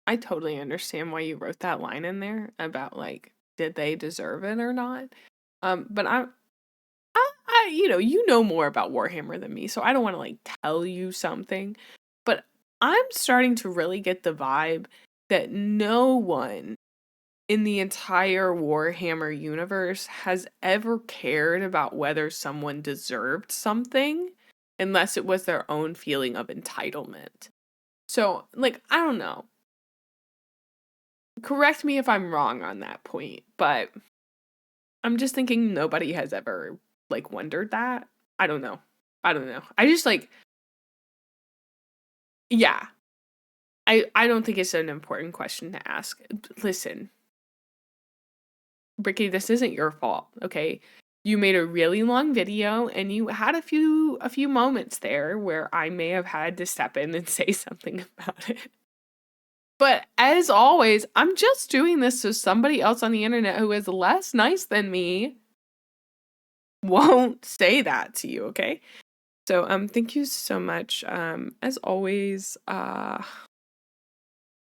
I totally understand why you wrote that line in there about, like, did they deserve it or not? But I you know more about Warhammer than me, so I don't want to, like, tell you something. But I'm starting to really get the vibe that no one in the entire Warhammer universe has ever cared about whether someone deserved something unless it was their own feeling of entitlement. So, like, I don't know. Correct me if I'm wrong on that point, but I'm just thinking nobody has ever, like, wondered that. I don't know. I just, like, yeah. I don't think it's an important question to ask. Listen, Bricky, this isn't your fault, okay? You made a really long video and you had a few moments there where I may have had to step in and say something about it. But as always, I'm just doing this so somebody else on the internet who is less nice than me won't say that to you, okay? So thank you so much. As always,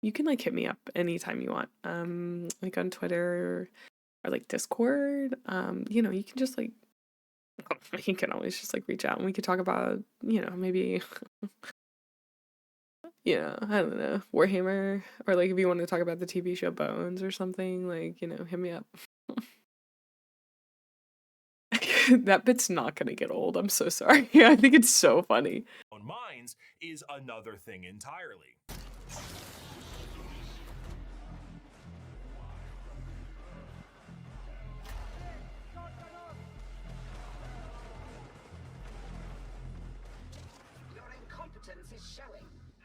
you can, like, hit me up anytime you want. Like on Twitter or like Discord. You know, you can just, like, you can always just, like, reach out and we could talk about, you know, maybe I don't know, Warhammer, or, like, if you want to talk about the TV show Bones or something, like, you know, hit me up. That bit's not gonna get old. I'm so sorry. I think it's so funny. Own minds is another thing entirely.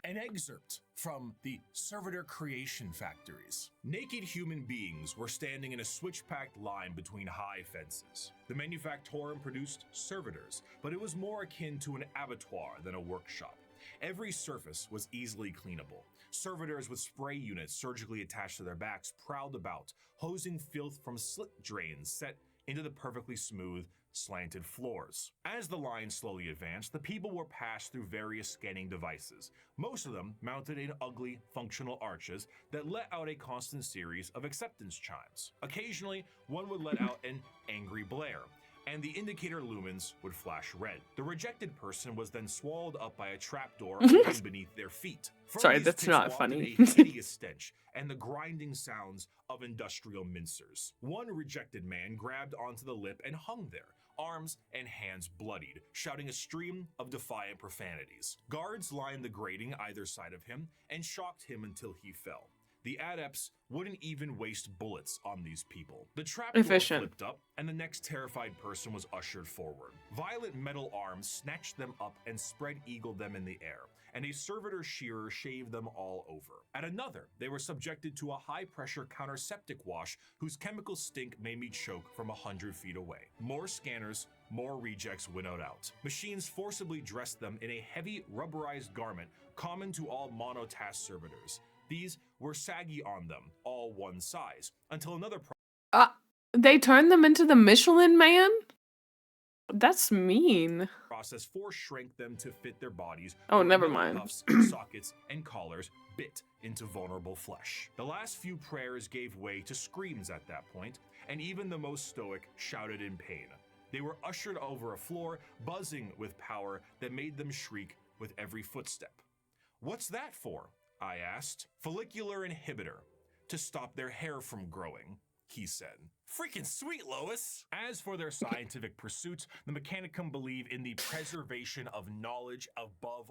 An excerpt from the Servitor Creation Factories. Naked human beings were standing in a switch-packed line between high fences. The manufactorum produced servitors, but it was more akin to an abattoir than a workshop. Every surface was easily cleanable. Servitors with spray units surgically attached to their backs prowled about, hosing filth from slit drains set into the perfectly smooth, slanted floors. As the line slowly advanced, the people were passed through various scanning devices, most of them mounted in ugly, functional arches that let out a constant series of acceptance chimes. Occasionally, one would let out an angry blare, and the indicator lumens would flash red. The rejected person was then swallowed up by a trapdoor opening beneath their feet. Sorry, that's not funny. A hideous stench and the grinding sounds of industrial mincers. One rejected man grabbed onto the lip and hung there, arms and hands bloodied, shouting a stream of defiant profanities. Guards lined the grating either side of him and shocked him until he fell. The adepts wouldn't even waste bullets on these people. The trapdoor flipped up, and the next terrified person was ushered forward. Violet metal arms snatched them up and spread-eagled them in the air, and a servitor shearer shaved them all over. At another, they were subjected to a high-pressure counterseptic wash whose chemical stink made me choke from 100 feet away. More scanners, more rejects winnowed out. Machines forcibly dressed them in a heavy, rubberized garment common to all monotask servitors. These were saggy on them, all one size, until another they turned them into the Michelin Man? That's mean. Process shrank them to fit their bodies. Oh, never mind. Puffs, sockets, and collars bit into vulnerable flesh. The last few prayers gave way to screams at that point, and even the most stoic shouted in pain. They were ushered over a floor, buzzing with power that made them shriek with every footstep. What's that for? I asked. Follicular inhibitor. To stop their hair from growing, he said. Freaking sweet, Lois! As for their scientific pursuits, the Mechanicum believe in the preservation of knowledge above.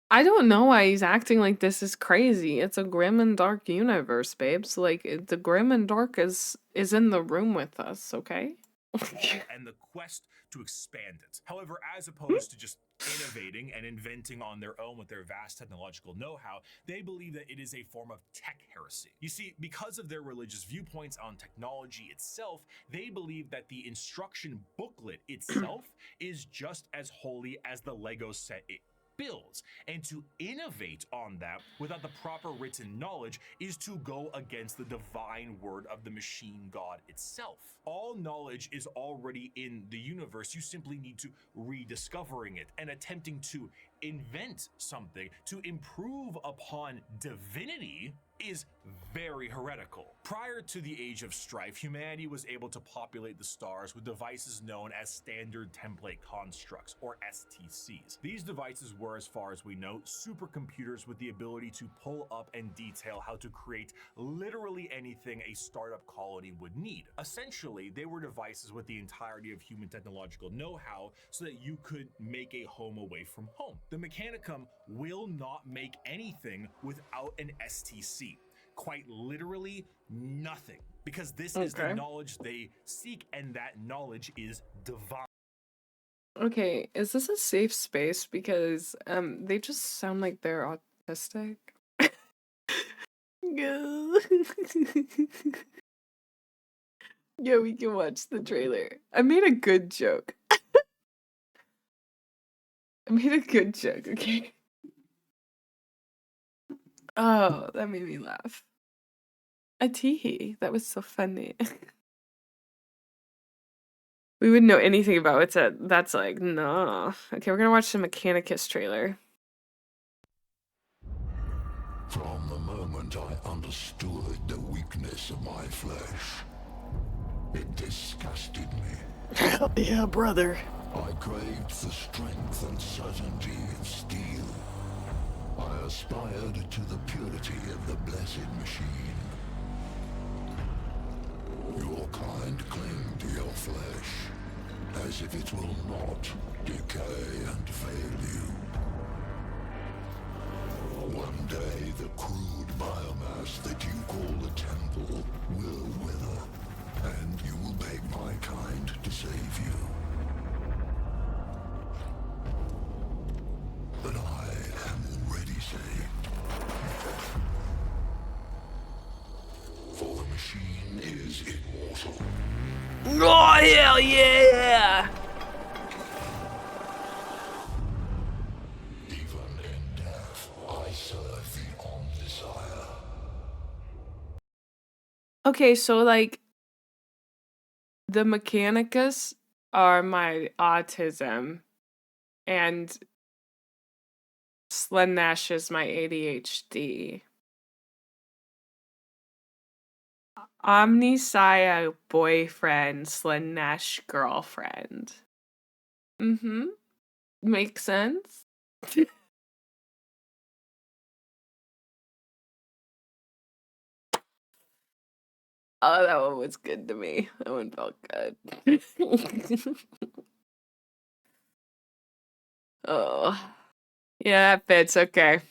I don't know why he's acting like this is crazy. It's a grim and dark universe, babes. Like, the grim and dark is in the room with us, okay? And the quest to expand it. However, as opposed to just innovating and inventing on their own with their vast technological know-how, they believe that it is a form of tech heresy. You see, because of their religious viewpoints on technology itself, they believe that the instruction booklet itself is just as holy as the Lego set it builds, and to innovate on that without the proper written knowledge is to go against the divine word of the machine god itself. All knowledge is already in the universe. You simply need to rediscovering it and attempting to invent something to improve upon divinity is very heretical. Prior to the Age of Strife, humanity was able to populate the stars with devices known as Standard Template Constructs, or STCs. These devices were, as far as we know, supercomputers with the ability to pull up and detail how to create literally anything a startup colony would need. Essentially, they were devices with the entirety of human technological know-how so that you could make a home away from home. The Mechanicum will not make anything without an STC. Quite literally nothing, because this is the knowledge they seek, and that knowledge is divine. Okay, is this a safe space? Because they just sound like they're autistic. Yeah. Yeah, we can watch the trailer. I made a good joke. I made a good joke, okay? Oh, that made me laugh. A teehee. That was so funny. We wouldn't know anything about what's that. That's like, no. Okay, we're gonna watch the Mechanicus trailer. From the moment I understood the weakness of my flesh, it disgusted me. Hell yeah, brother. I craved the strength and certainty of steel. I aspired to the purity of the blessed machine. Your kind cling to your flesh, as if it will not decay and fail you. One day the crude biomass that you call the temple will wither, and you will beg my kind to save you. But I am already saved. For the machine is immortal. Oh, hell yeah! Even in death, I serve the Omnisire. Okay, so like the Mechanicus are my autism, and Slanesh is my ADHD. Omnisaya boyfriend, Slanesh girlfriend. Mm-hmm. Makes sense? Oh, that one was good to me. That one felt good. Oh. Yeah, that fits. Okay.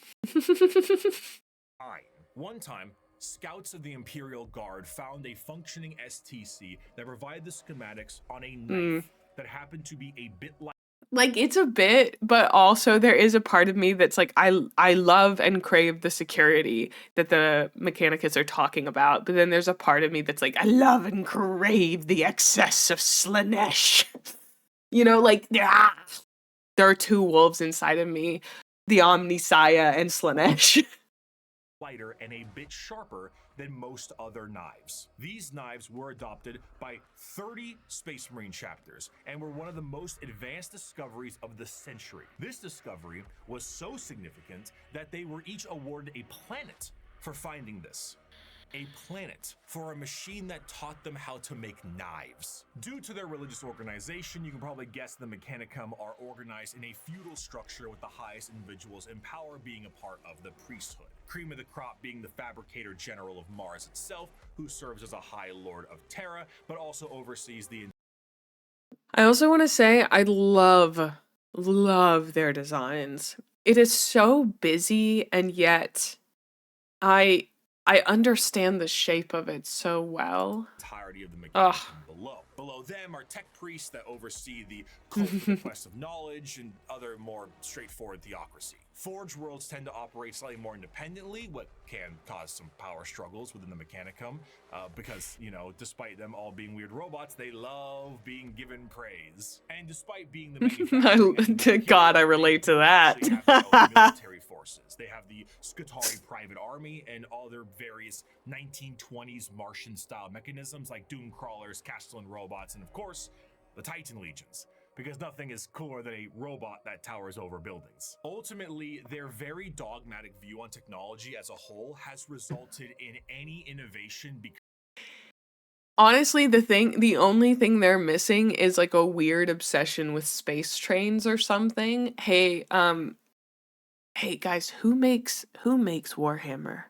One time, scouts of the Imperial Guard found a functioning STC that provided the schematics on a knife that happened to be a bit Like, it's a bit, but also there is a part of me that's like, I love and crave the security that the Mechanicus are talking about, but then there's a part of me that's like, I love and crave the excess of Slanesh. You know, like, there are two wolves inside of me, the Omnisaya and Slanesh. lighter and a bit sharper than most other knives. These knives were adopted by 30 Space Marine chapters and were one of the most advanced discoveries of the century. This discovery was so significant that they were each awarded a planet for finding this. a planet for a machine that taught them how to make knives. Due to their religious organization, you can probably guess the Mechanicum are organized in a feudal structure with the highest individuals in power being a part of the priesthood. Cream of the crop being the fabricator general of Mars itself, who serves as a high lord of Terra, but also oversees the... I also want to say I love their designs. It is so busy, and yet I understand the shape of it so well. entirety of the Mechanicum below. Below them are tech priests that oversee the cult of the quest of knowledge and other more straightforward theocracy. Forge worlds tend to operate slightly more independently, what can cause some power struggles within the Mechanicum, because, you know, despite them all being weird robots, they love being given praise. And despite being the manufacturing God, I relate to that. they have their own military forces. They have the Skitarii Private Army and all their various 1920s Martian-style mechanisms like Doom Crawlers, Castellan robots, and of course, the Titan Legions. Because nothing is cooler than a robot that towers over buildings. Ultimately, their very dogmatic view on technology as a whole has resulted in any innovation because Honestly, the only thing they're missing is like a weird obsession with space trains or something. Hey, hey guys, who makes Warhammer?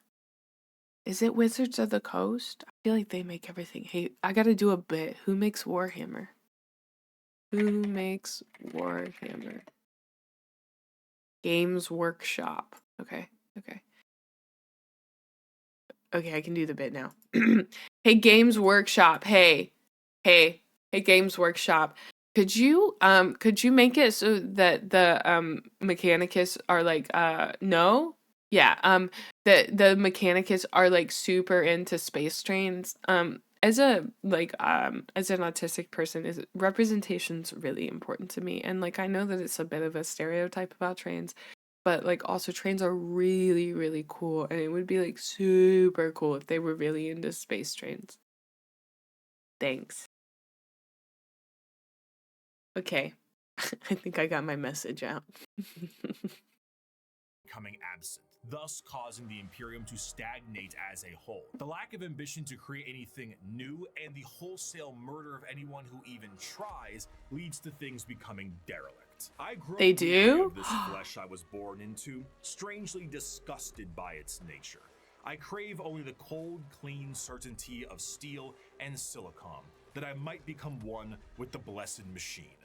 Is it Wizards of the Coast? I feel like they make everything. Hey, I gotta do a bit. Who makes Warhammer? Who makes Warhammer? Games Workshop. Okay. Okay, I can do the bit now. Hey, Games Workshop. Hey, Games Workshop. Could you make it so that the Mechanicus are like no? Yeah, the Mechanicus are like super into space trains. As an autistic person, representation's really important to me, and like I know that it's a bit of a stereotype about trains, but like also trains are really, really cool, and it would be like super cool if they were really into space trains. Thanks. Okay. I think I got my message out. becoming absent, thus causing the Imperium to stagnate as a whole. The lack of ambition to create anything new and the wholesale murder of anyone who even tries leads to things becoming derelict. I grew up weary of this flesh I was born into, strangely disgusted by its nature. I crave only the cold, clean certainty of steel and silicon, that I might become one with the blessed machine.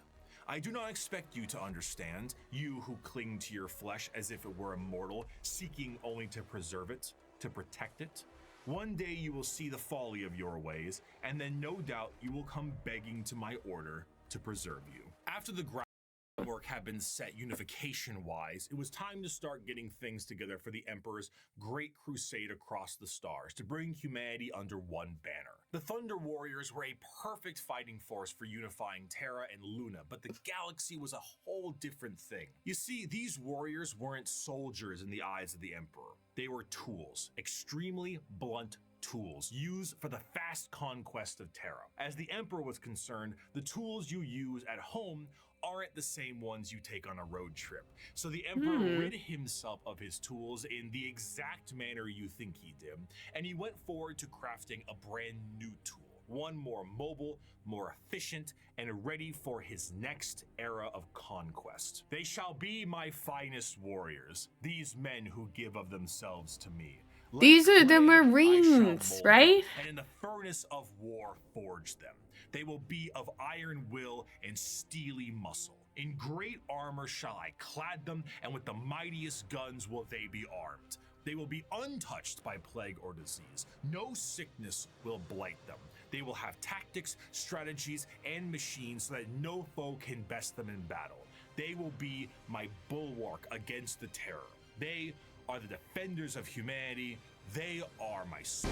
I do not expect you to understand, you who cling to your flesh as if it were immortal, seeking only to preserve it, to protect it. One day you will see the folly of your ways, and then no doubt you will come begging to my order to preserve you. After the groundwork had been set unification-wise, it was time to start getting things together for the Emperor's great crusade across the stars to bring humanity under one banner. The Thunder Warriors were a perfect fighting force for unifying Terra and Luna, but the galaxy was a whole different thing. You see, these warriors weren't soldiers in the eyes of the Emperor. They were tools, extremely blunt tools, used for the fast conquest of Terra. As the Emperor was concerned, the tools you use at home aren't the same ones you take on a road trip. So the Emperor rid himself of his tools in the exact manner you think he did, and he went forward to crafting a brand new tool, one more mobile, more efficient, and ready for his next era of conquest. They shall be my finest warriors, these men who give of themselves to me. These are the Marines, right? And in the furnace of war forge them. They will be of iron will and steely muscle. In great armor shall I clad them, and with the mightiest guns will they be armed. They will be untouched by plague or disease. No sickness will blight them. They will have tactics, strategies, and machines so that no foe can best them in battle. They will be my bulwark against the terror. They are the defenders of humanity. They are my soul.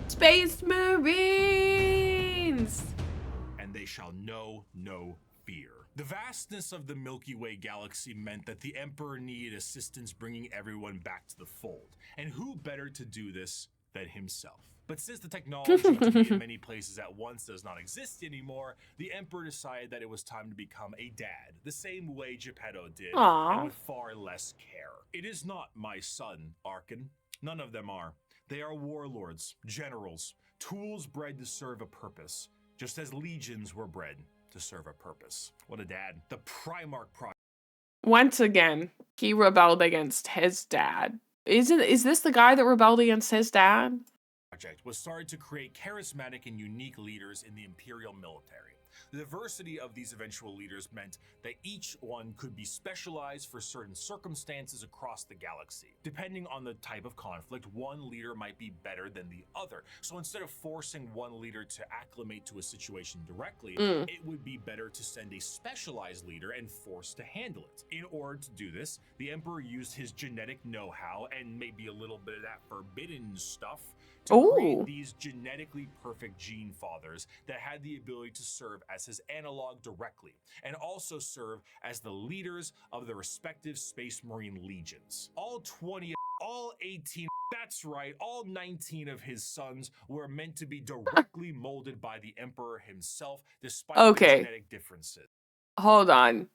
Space Marines! And they shall know no fear. The vastness of the Milky Way galaxy meant that the Emperor needed assistance bringing everyone back to the fold. And who better to do this than himself? But since the technology to be in many places at once does not exist anymore, the Emperor decided that it was time to become a dad, the same way Geppetto did, and with far less care. It is not my son, Archon. None of them are. They are warlords, generals, tools bred to serve a purpose, just as legions were bred to serve a purpose. What a dad. The Primarch Project. Once again, he rebelled against his dad. Is this the guy that rebelled against his dad? Was started to create charismatic and unique leaders in the Imperial military. The diversity of these eventual leaders meant that each one could be specialized for certain circumstances across the galaxy. Depending on the type of conflict, one leader might be better than the other. So instead of forcing one leader to acclimate to a situation directly, it would be better to send a specialized leader and force to handle it. In order to do this, the Emperor used his genetic know-how and maybe a little bit of that forbidden stuff to create these genetically perfect gene fathers that had the ability to serve as his analog directly, and also serve as the leaders of the respective Space Marine legions. All 18, that's right, all 19 of his sons were meant to be directly molded by the Emperor himself, despite the genetic differences. Hold on.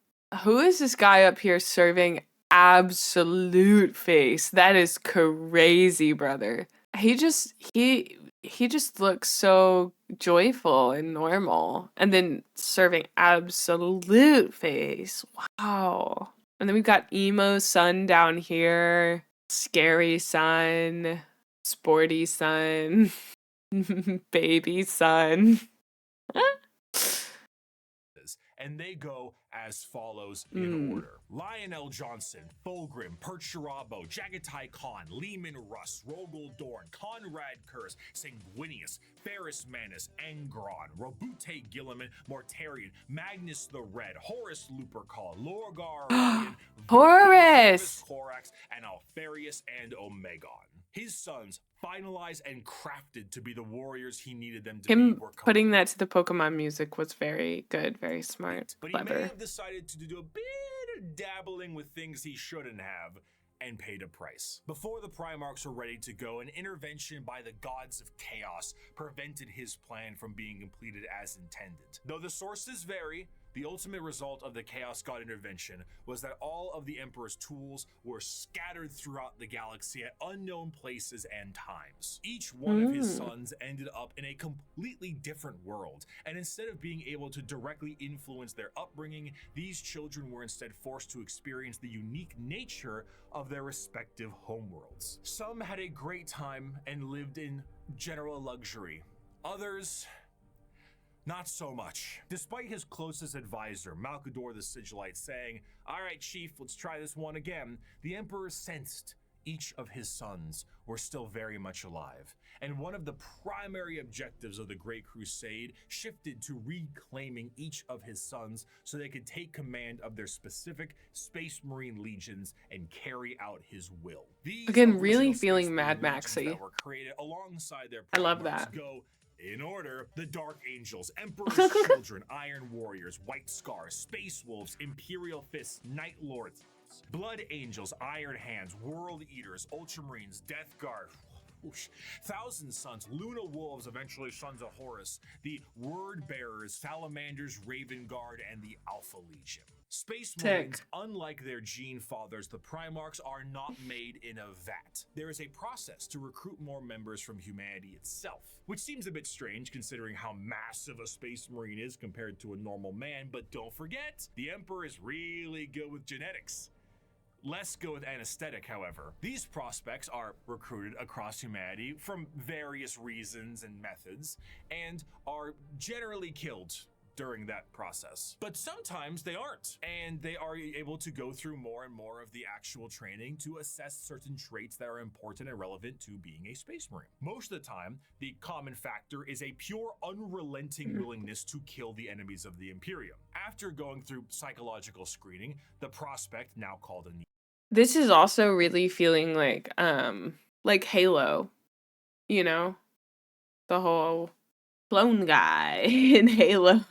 Who is this guy up here serving absolute face? That is crazy, brother. He just looks so joyful and normal, and then serving absolute face. Wow. And then we've got emo son down here, scary son, sporty son, baby son. And they go as follows in order. Lionel Johnson, Fulgrim, Percherabo, Jagatai Khan, Lehman Russ, Rogel Dorn, Conrad Kurz, Sanguinius, Ferris Manus, Angron, Robute Gilliman, Mortarian, Magnus the Red, Horus Lupercal, Lorgar Orion, Horus! Corax, and Alfarius and Omegon. His sons, finalized and crafted to be the warriors he needed them to be. Him putting that to the Pokemon music was very good, very smart, but clever. He may have decided to do a bit of dabbling with things he shouldn't have, and paid a price. Before the Primarchs were ready to go, an intervention by the gods of chaos prevented his plan from being completed as intended. Though the sources vary, the ultimate result of the Chaos God intervention was that all of the Emperor's tools were scattered throughout the galaxy at unknown places and times. Each one of his sons ended up in a completely different world, and instead of being able to directly influence their upbringing, these children were instead forced to experience the unique nature of their respective homeworlds. Some had a great time and lived in general luxury. Others, not so much. Despite his closest advisor, Malkador the Sigilite, saying, "All right, Chief, let's try this one again," the Emperor sensed each of his sons were still very much alive. And one of the primary objectives of the Great Crusade shifted to reclaiming each of his sons so they could take command of their specific Space Marine legions and carry out his will. These Again, really feeling Mad Maxy. That were created alongside their I love that. go in order: the Dark Angels, Emperor's Children, Iron Warriors, White Scars, Space Wolves, Imperial Fists, Night Lords, Blood Angels, Iron Hands, World Eaters, Ultramarines, Death Guard, Thousand Sons, Luna Wolves, eventually Sons of Horus, the Word Bearers, Salamanders, Raven Guard, and the Alpha Legion. Space Marines, unlike their gene fathers, the Primarchs, are not made in a vat. There is a process to recruit more members from humanity itself, which seems a bit strange considering how massive a Space Marine is compared to a normal man, but don't forget, the Emperor is really good with genetics. Less good with anesthetic, however. These prospects are recruited across humanity from various reasons and methods, and are generally killed during that process. But sometimes they aren't, and they are able to go through more and more of the actual training to assess certain traits that are important and relevant to being a Space Marine. Most of the time, the common factor is a pure, unrelenting willingness to kill the enemies of the Imperium. After going through psychological screening, the prospect, now called a... This is also really feeling like Halo, you know, the whole clone guy in Halo.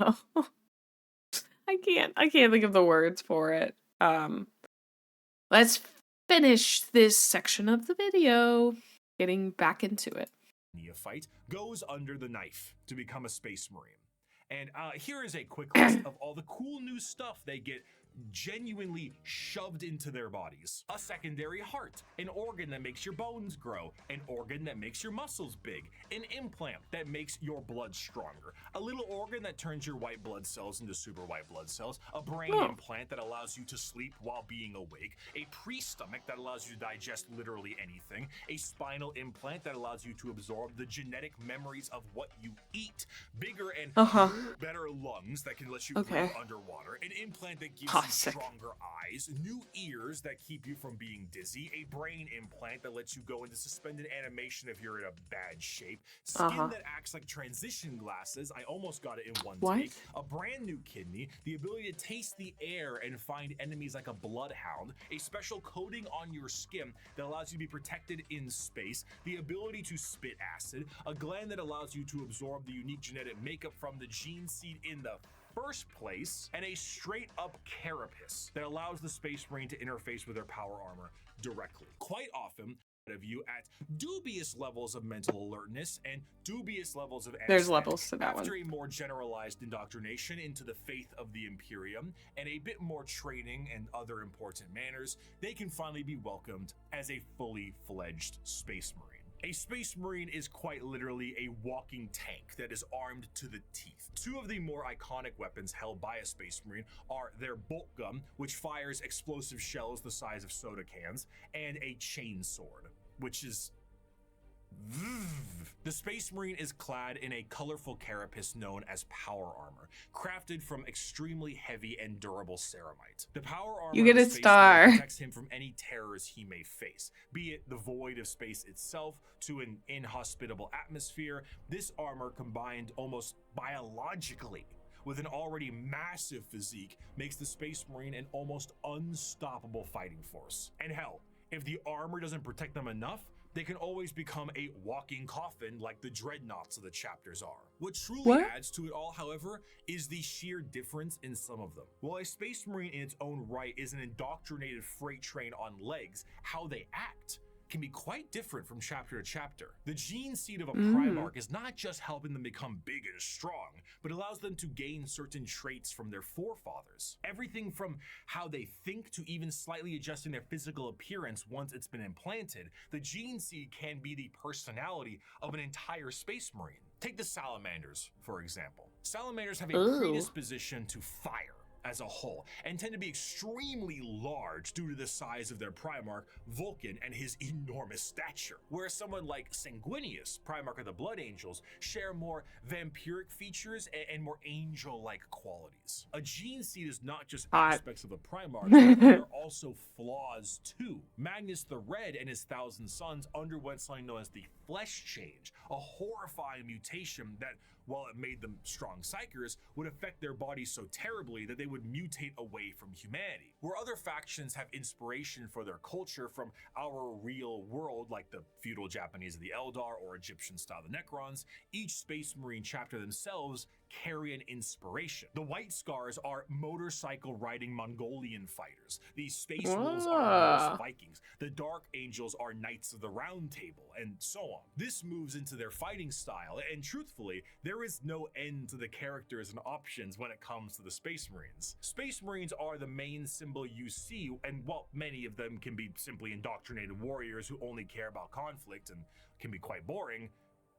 I can't think of the words for it. Let's finish this section of the video, getting back into it. Neophyte goes under the knife to become a Space Marine. And here is a quick list of all the cool new stuff they get genuinely shoved into their bodies. A secondary heart, an organ that makes your bones grow, an organ that makes your muscles big, an implant that makes your blood stronger, a little organ that turns your white blood cells into super white blood cells, a brain implant that allows you to sleep while being awake, a pre-stomach that allows you to digest literally anything, a spinal implant that allows you to absorb the genetic memories of what you eat, bigger and better lungs that can let you breathe underwater, an implant that gives you stronger eyes, new ears that keep you from being dizzy, a brain implant that lets you go into suspended animation if you're in a bad shape, skin that acts like transition glasses, I almost got it in one take, a brand new kidney, the ability to taste the air and find enemies like a bloodhound, a special coating on your skin that allows you to be protected in space, the ability to spit acid, a gland that allows you to absorb the unique genetic makeup from the gene seed in the first place, and a straight up carapace that allows the Space Marine to interface with their power armor directly. Quite often, of you at dubious levels of mental alertness and dubious levels of there's levels to that after one. a more generalized indoctrination into the faith of the Imperium and a bit more training and other important manners, they can finally be welcomed as a fully fledged Space Marine. A Space Marine is quite literally a walking tank that is armed to the teeth. Two of the more iconic weapons held by a Space Marine are their bolt gun, which fires explosive shells the size of soda cans, and a chain sword, which is... The Space Marine is clad in a colorful carapace known as power armor, crafted from extremely heavy and durable ceramite. The power armor you get a star. protects him from any terrors he may face, be it the void of space itself to an inhospitable atmosphere. This armor, combined almost biologically with an already massive physique, makes the Space Marine an almost unstoppable fighting force. And hell, if the armor doesn't protect them enough, they can always become a walking coffin like the dreadnoughts of the chapters are. What truly adds to it all, however, is the sheer difference in some of them. While a Space Marine in its own right is an indoctrinated freight train on legs, how they act can be quite different from chapter to chapter. The gene seed of a Primarch is not just helping them become big and strong, but allows them to gain certain traits from their forefathers. Everything from how they think to even slightly adjusting their physical appearance once it's been implanted, the gene seed can be the personality of an entire Space Marine. Take the Salamanders, for example. Salamanders have a predisposition to fire as a whole, and tend to be extremely large due to the size of their Primarch, Vulcan, and his enormous stature. Whereas someone like Sanguinius, Primarch of the Blood Angels, share more vampiric features and more angel-like qualities. A gene seed is not just aspects of a Primarch, but there are also flaws too. Magnus the Red and his 1,000 Sons underwent something known as the Flesh Change, a horrifying mutation that, while it made them strong psychers, would affect their bodies so terribly that they would mutate away from humanity. Where other factions have inspiration for their culture from our real world, like the feudal Japanese of the Eldar or Egyptian style the Necrons, each Space Marine chapter themselves carry an inspiration. The White Scars are motorcycle riding Mongolian fighters. The Space Wolves are Norse Vikings. The Dark Angels are Knights of the Round Table, and so on. This moves into their fighting style, and truthfully, there is no end to the characters and options when it comes to the Space Marines. Space Marines are the main symbol you see, and while many of them can be simply indoctrinated warriors who only care about conflict and can be quite boring,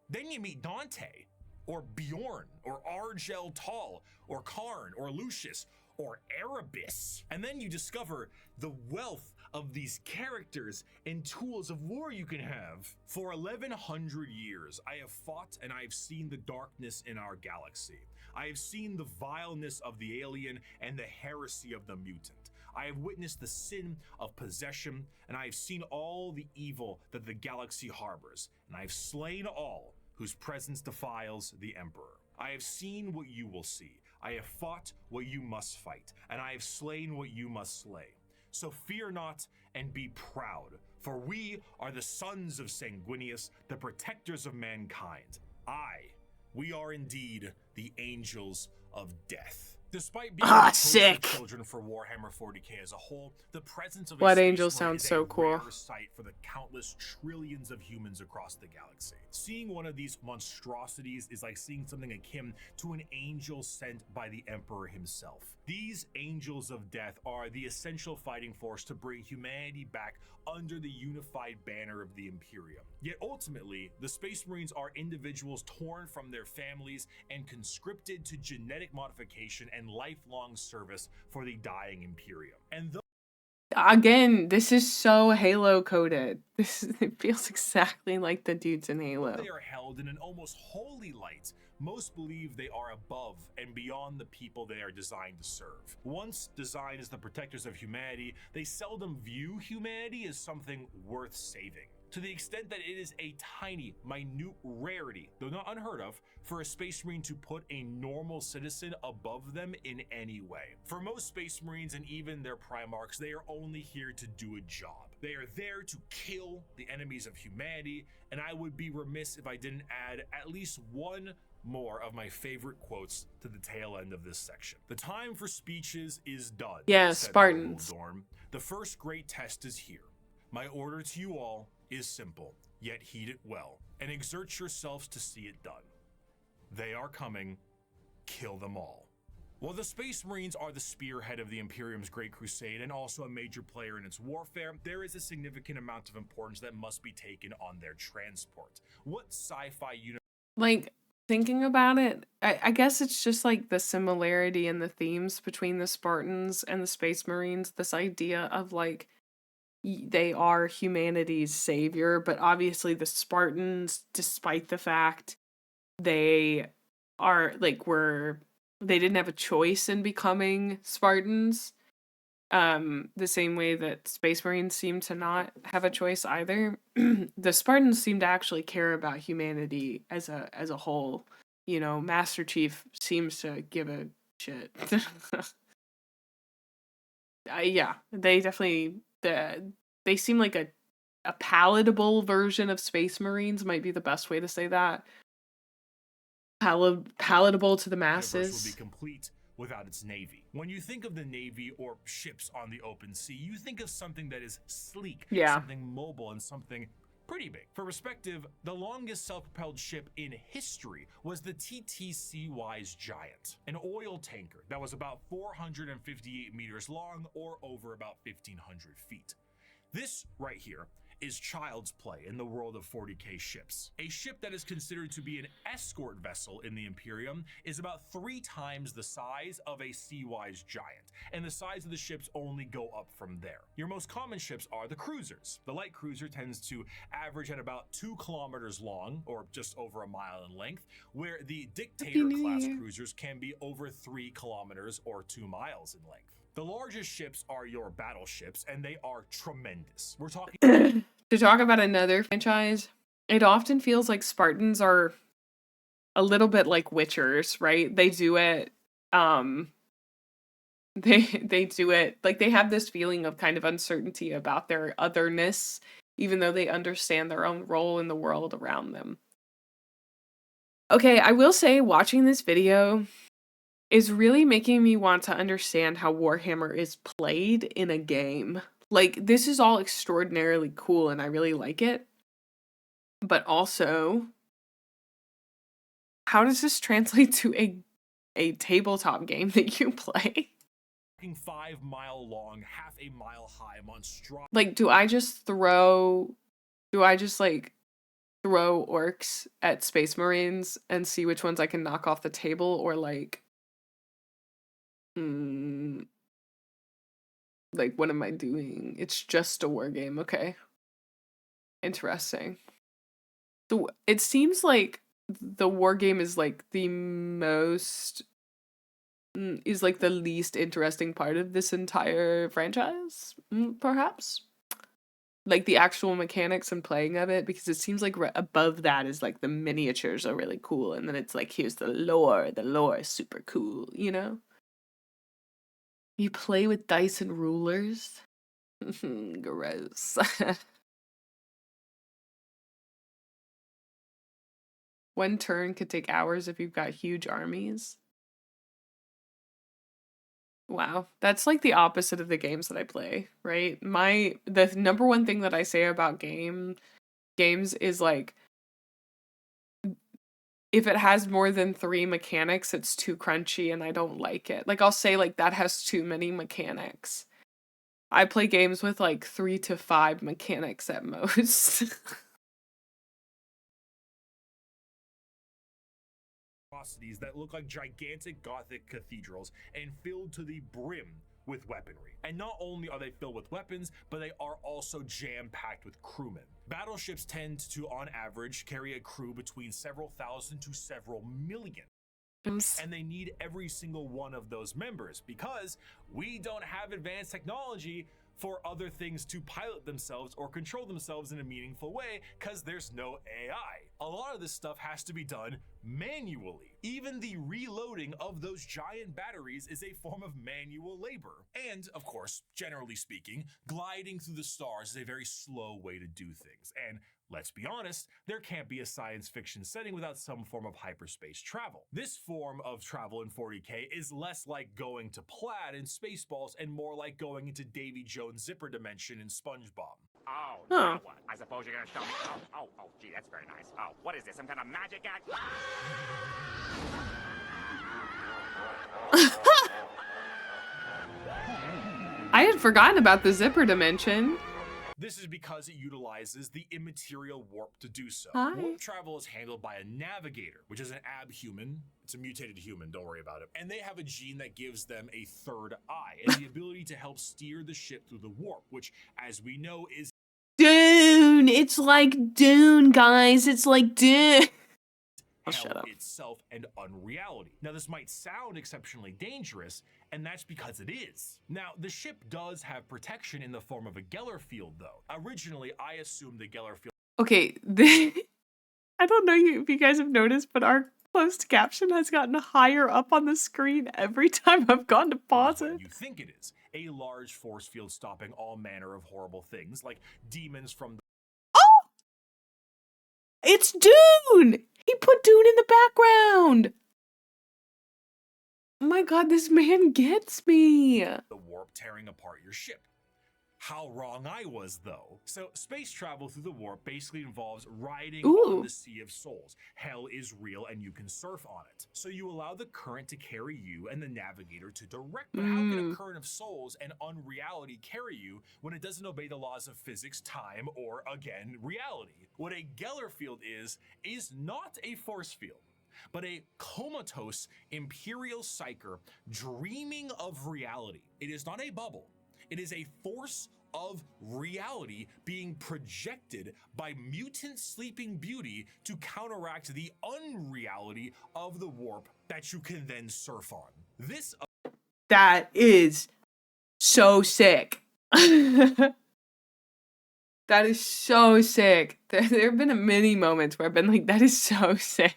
then you meet Dante, or Bjorn, or Argel Tal, or Karn, or Lucius, or Erebus. And then you discover the wealth of these characters and tools of war you can have. For 1100 years, I have fought and I have seen the darkness in our galaxy. I have seen the vileness of the alien and the heresy of the mutant. I have witnessed the sin of possession, and I have seen all the evil that the galaxy harbors, and I have slain all whose presence defiles the Emperor. I have seen what you will see. I have fought what you must fight, and I have slain what you must slay. So fear not and be proud, for we are the sons of Sanguinius, the protectors of mankind. We are indeed the angels of death. Despite being sick children for Warhammer 40k as a whole, the presence of Blood a Angel Space Marine sounds is so a cool. rare sight for the countless trillions of humans across the galaxy. Seeing one of these monstrosities is like seeing something akin to an angel sent by the Emperor himself. These angels of death are the essential fighting force to bring humanity back under the unified banner of the Imperium. Yet ultimately, the Space Marines are individuals torn from their families and conscripted to genetic modification and lifelong service for the dying Imperium. And again, this is so Halo coded. It feels exactly like the dudes in Halo. They are held in an almost holy light. Most believe they are above and beyond the people they are designed to serve. Once designed as the protectors of humanity, they seldom view humanity as something worth saving. To the extent that it is a tiny, minute rarity, though not unheard of, for a Space Marine to put a normal citizen above them in any way. For most Space Marines and even their Primarchs, they are only here to do a job. They are there to kill the enemies of humanity, and I would be remiss if I didn't add at least one more of my favorite quotes to the tail end of this section. The time for speeches is done. Yeah, said Spartans. Dorm. The first great test is here. My order to you all is simple, yet heed it well, and exert yourselves to see it done. They are coming. Kill them all. While the Space Marines are the spearhead of the Imperium's Great Crusade and also a major player in its warfare, there is a significant amount of importance that must be taken on their transport. What sci-fi universe? Like, thinking about it, I guess it's just like the similarity in the themes between the Spartans and the Space Marines. This idea of like, they are humanity's savior, but obviously the Spartans, despite the fact they are like, they didn't have a choice in becoming Spartans, the same way that Space Marines seem to not have a choice either. The Spartans seem to actually care about humanity as a whole. You know, Master Chief seems to give a shit. Yeah, they definitely they seem like a palatable version of Space Marines might be the best way to say that. Palatable to the masses. Would be complete without its navy. When you think of the navy or ships on the open sea, you think of something that is sleek, something mobile, and something pretty big. For perspective, the longest self-propelled ship in history was the TTC-Wise Giant, an oil tanker that was about 458 meters long or over about 1,500 feet. This right here is child's play in the world of 40k ships. A ship that is considered to be an escort vessel in the Imperium is about 3 times the size of a Sea-Wise Giant, and the size of the ships only go up from there. Your most common ships are the cruisers. The light cruiser tends to average at about 2 kilometers long, or just over a mile in length, where the Dictator class cruisers can be over 3 kilometers or 2 miles in length. The largest ships are your battleships, and they are tremendous. We're talking to talk about another franchise, it often feels like Spartans are a little bit like Witchers, right? They do it they do it like they have this feeling of kind of uncertainty about their otherness, even though they understand their own role in the world around them. Okay, I will say watching this video is really making me want to understand how Warhammer is played in a game. Like, this is all extraordinarily cool and I really like it. But also, how does this translate to a tabletop game that you play? 5 mile long, half a mile high monstrosity. Like, do I just like throw orcs at Space Marines and see which ones I can knock off the table, or like like, what am I doing? It's just a war game. Okay. Interesting. So it seems like the war game is like the least interesting part of this entire franchise, perhaps. Like the actual mechanics and playing of it, because it seems like above that is like the miniatures are really cool, and then it's like, here's the lore. The lore is super cool, you know? You play with dice and rulers? Gross. One turn could take hours if you've got huge armies. Wow, that's like the opposite of the games that I play, right? The number one thing that I say about games is like, if it has more than 3 mechanics, it's too crunchy and I don't like it. Like, I'll say, like, that has too many mechanics. I play games with, like, 3 to 5 mechanics at most. That look like gigantic Gothic cathedrals and filled to the brim with weaponry. And not only are they filled with weapons, but they are also jam-packed with crewmen. Battleships tend to, on average, carry a crew between several thousand to several million. And they need every single one of those members because we don't have advanced technology for other things to pilot themselves or control themselves in a meaningful way because there's no AI. A lot of this stuff has to be done manually. Even the reloading of those giant batteries is a form of manual labor. And, of course, generally speaking, gliding through the stars is a very slow way to do things. And let's be honest, there can't be a science fiction setting without some form of hyperspace travel. This form of travel in 40k is less like going to Plaid in Spaceballs and more like going into Davy Jones' zipper dimension in SpongeBob. Oh, now what? I suppose you're gonna show me. Oh, gee, that's very nice. Oh, what is this? Some kind of magic act? I had forgotten about the zipper dimension. This is because it utilizes the immaterial warp to do so. Hi. Warp travel is handled by a navigator, which is an abhuman. It's a mutated human, don't worry about it. And they have a gene that gives them a third eye and the ability to help steer the ship through the warp, which, as we know, is Dune! It's like Dune, guys. It's like Dune. Oh, shut up. Itself and unreality. Now, this might sound exceptionally dangerous, and that's because it is. Now, the ship does have protection in the form of a Geller field, though. Originally, I assumed the Geller field. Okay, I don't know if you guys have noticed, but our closed caption has gotten higher up on the screen every time I've gone to pause it. You think it is a large force field stopping all manner of horrible things, like demons from the. Oh! It's Dune! He put Dune in the background! Oh my god, this man gets me! The warp tearing apart your ship. How wrong I was, though. So, space travel through the warp basically involves riding on the Sea of Souls. Hell is real and you can surf on it. So you allow the current to carry you and the navigator to direct. But how can a current of souls and unreality carry you when it doesn't obey the laws of physics, time, or, again, reality? What a Geller field is not a force field, but a comatose imperial psyker dreaming of reality. It is not a bubble. It is a force of reality being projected by mutant sleeping beauty to counteract the unreality of the warp that you can then surf on. That is so sick. That is so sick. There have been many moments where I've been like, that is so sick.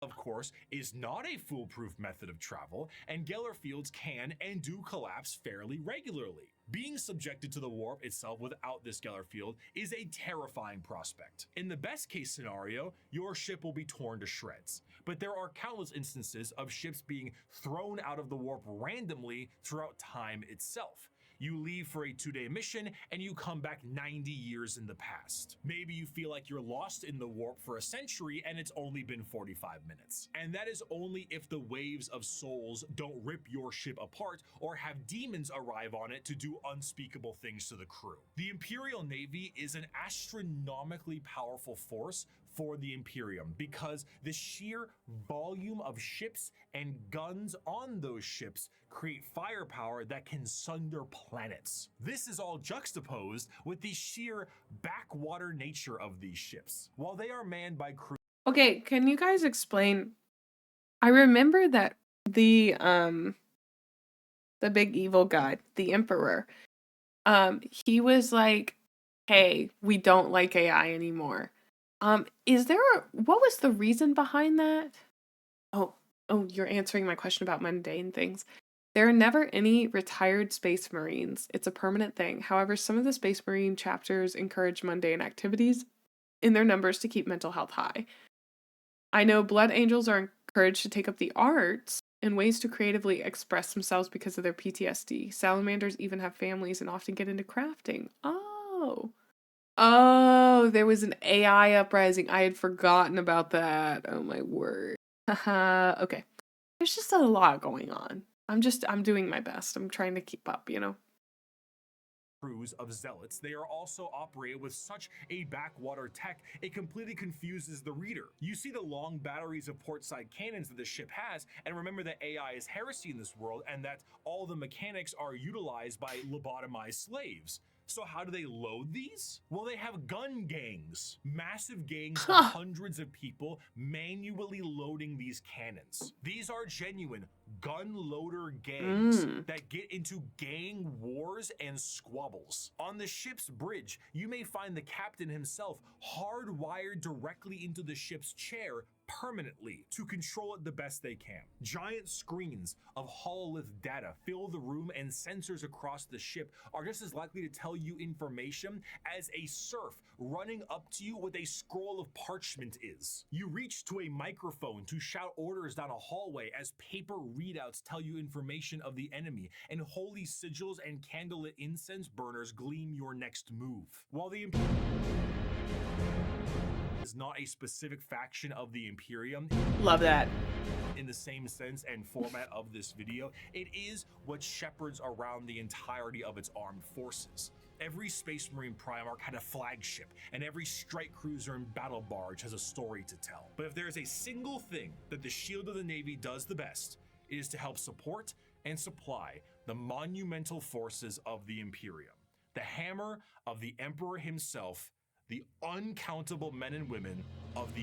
Of course, is not a foolproof method of travel, and Geller fields can and do collapse fairly regularly. Being subjected to the warp itself without this Geller field is a terrifying prospect. In the best case scenario, your ship will be torn to shreds, but there are countless instances of ships being thrown out of the warp randomly throughout time itself. You leave for a 2-day mission and you come back 90 years in the past. Maybe you feel like you're lost in the warp for a century and it's only been 45 minutes. And that is only if the waves of souls don't rip your ship apart or have demons arrive on it to do unspeakable things to the crew. The Imperial Navy is an astronomically powerful force for the Imperium because the sheer volume of ships and guns on those ships create firepower that can sunder planets. This is all juxtaposed with the sheer backwater nature of these ships. While they are manned by crew. Okay, can you guys explain? I remember that the big evil guy, the Emperor, he was like, hey, we don't like AI anymore. What was the reason behind that? Oh, you're answering my question about mundane things. There are never any retired Space Marines. It's a permanent thing. However, some of the Space Marine chapters encourage mundane activities in their numbers to keep mental health high. I know Blood Angels are encouraged to take up the arts and ways to creatively express themselves because of their PTSD. Salamanders even have families and often get into crafting. Oh, Oh, there was an AI uprising. I had forgotten about that. Oh my word. Haha. Okay. There's just a lot going on. I'm doing my best. I'm trying to keep up, you know? Crews of zealots, they are also operated with such a backwater tech, it completely confuses the reader. You see the long batteries of portside cannons that the ship has, and remember that AI is heresy in this world, and that all the mechanics are utilized by lobotomized slaves. So how do they load these? Well, they have gun gangs, massive gangs of hundreds of people manually loading these cannons. These are genuine gun loader gangs that get into gang wars and squabbles. On the ship's bridge, you may find the captain himself hardwired directly into the ship's chair permanently to control it the best they can. Giant screens of hololith data fill the room, and sensors across the ship are just as likely to tell you information as a serf running up to you with a scroll of parchment is. You reach to a microphone to shout orders down a hallway as paper readouts tell you information of the enemy, and holy sigils and candlelit incense burners gleam your next move. While the is not a specific faction of the Imperium. Love that. In the same sense and format of this video, it is what shepherds around the entirety of its armed forces. Every Space Marine Primarch had a flagship, and every strike cruiser and battle barge has a story to tell. But if there is a single thing that the Shield of the Navy does the best, it is to help support and supply the monumental forces of the Imperium. The hammer of the Emperor himself, the uncountable men and women of the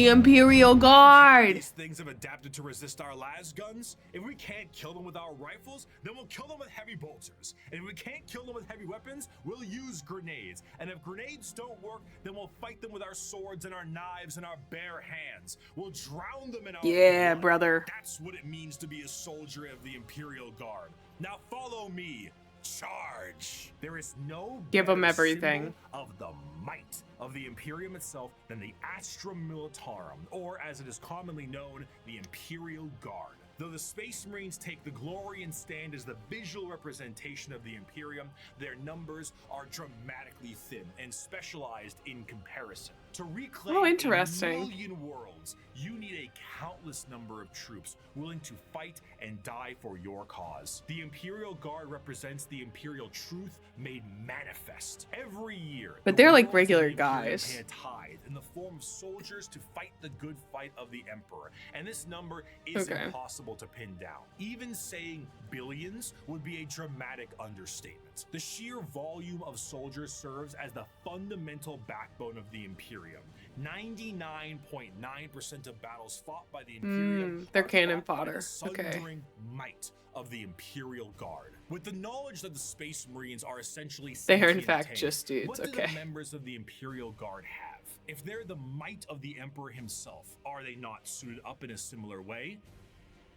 Imperial Guard. These things have adapted to resist our las guns. If we can't kill them with our rifles, then we'll kill them with heavy bolters. And if we can't kill them with heavy weapons, we'll use grenades. And if grenades don't work, then we'll fight them with our swords and our knives and our bare hands. We'll drown them in our blood. Brother. That's what it means to be a soldier of the Imperial Guard. Now follow me. Charge! There is no give them better everything symbol of the might of the Imperium itself than the Astra Militarum, or as it is commonly known, the Imperial Guard. Though the Space Marines take the glory and stand as the visual representation of the Imperium, their numbers are dramatically thin and specialized in comparison. To reclaim a million worlds, you need a countless number of troops willing to fight and die for your cause. The Imperial Guard represents the Imperial truth made manifest. Every year, but they're like regular guys. Pay a tithe in the form of soldiers to fight the good fight of the Emperor, and this number is impossible to pin down. Even saying billions would be a dramatic understatement. The sheer volume of soldiers serves as the fundamental backbone of the Imperium. 99.9% of battles fought by the Imperium they're cannon fodder. Sundering might of the Imperial Guard. With the knowledge that the Space Marines are essentially they're in fact just dudes. What do the members of the Imperial Guard have? If they're the might of the Emperor himself, are they not suited up in a similar way?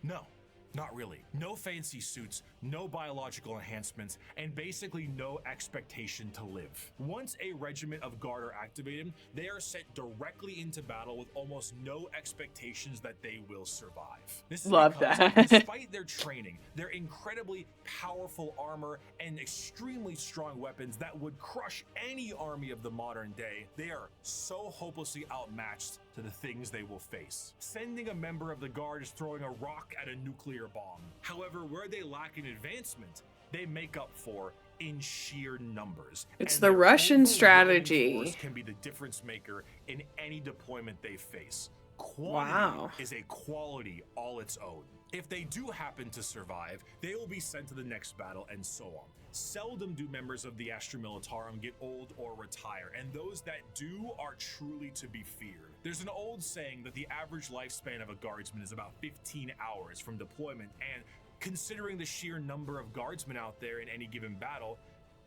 No. Not really. No fancy suits, no biological enhancements, and basically no expectation to live. Once a regiment of guard are activated, they are sent directly into battle with almost no expectations that they will survive. This is because, despite their training, their incredibly powerful armor, and extremely strong weapons that would crush any army of the modern day, they are so hopelessly outmatched to the things they will face. Sending a member of the guard is throwing a rock at a nuclear bomb. However, where they lack in advancement, they make up for in sheer numbers. It's the Russian strategy. Force can be the difference maker in any deployment they face. Quantity is a quality all its own. If they do happen to survive, they will be sent to the next battle, and so on. Seldom do members of the Astra Militarum get old or retire, and those that do are truly to be feared. There's an old saying that the average lifespan of a guardsman is about 15 hours from deployment, and considering the sheer number of guardsmen out there in any given battle,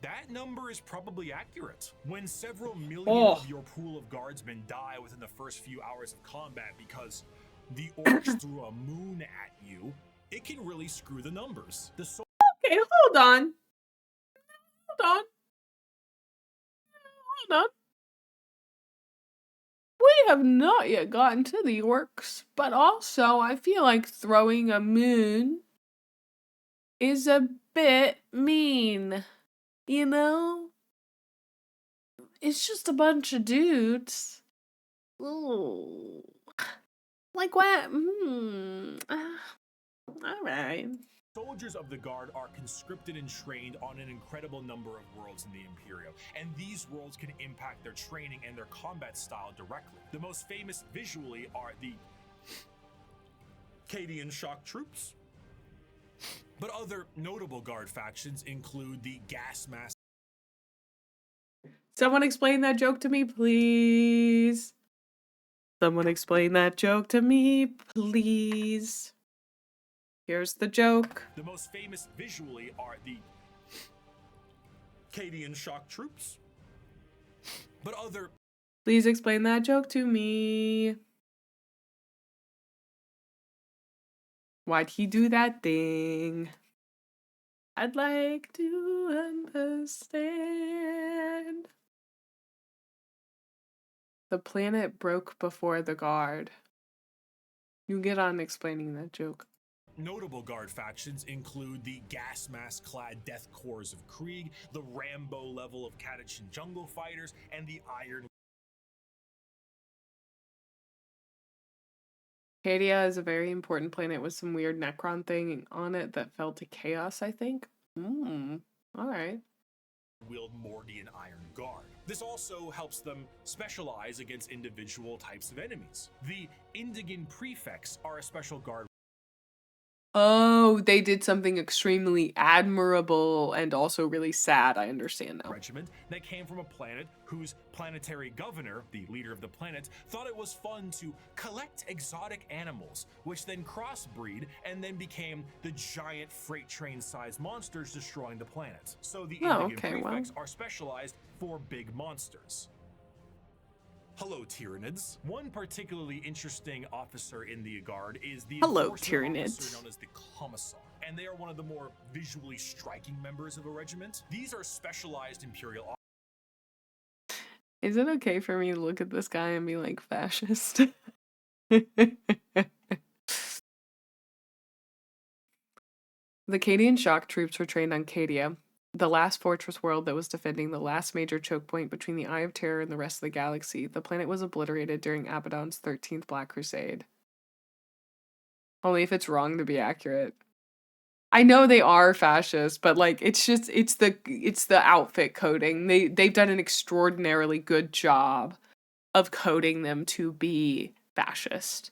that number is probably accurate. When several million of your pool of guardsmen die within the first few hours of combat because the orcs threw a moon at you, it can really screw the numbers. Okay, hold on. Hold on. We have not yet gotten to the orcs, but also I feel like throwing a moon is a bit mean. You know? it's just a bunch of dudes. Ooh. Like what? All right. Soldiers of the Guard are conscripted and trained on an incredible number of worlds in the Imperium, and these worlds can impact their training and their combat style directly. The most famous visually are the Cadian shock troops, but other notable Guard factions include the gas mask. Someone explain that joke to me, please. Someone explain that joke to me, please. Here's the joke. The most famous visually are the Cadian shock troops, but other... Please explain that joke to me. Why'd he do that thing? I'd like to understand. The planet broke before the Guard. You get on explaining that joke. Notable Guard factions include the gas mask clad Death Corps of Krieg, the Rambo level of Catachan jungle fighters, and the Iron. Cadia is a very important planet with some weird Necron thing on it that fell to chaos, I think. Alright. Wield Mordian Iron Guard. This also helps them specialize against individual types of enemies. The Indigan Prefects are a special guard Oh, they did something extremely admirable and also really sad. I understand now. regiment that came from a planet whose planetary governor, the leader of the planet, thought it was fun to collect exotic animals, which then crossbreed and then became the giant freight train-sized monsters destroying the planet. So the Indigan Prefects are specialized for big monsters. Hello, Tyranids. One particularly interesting officer in the Guard is the enforcement officer known as the Commissar, and they are one of the more visually striking members of a regiment. These are specialized Imperial officers. Is it okay for me to look at this guy and be like, fascist? The Cadian shock troops were trained on Cadia, the last fortress world that was defending the last major choke point between the Eye of Terror and the rest of the galaxy. The planet was obliterated during Abaddon's 13th Black Crusade. Only if it's wrong to be accurate. I know they are fascist, but like it's the outfit coding. They've done an extraordinarily good job of coding them to be fascist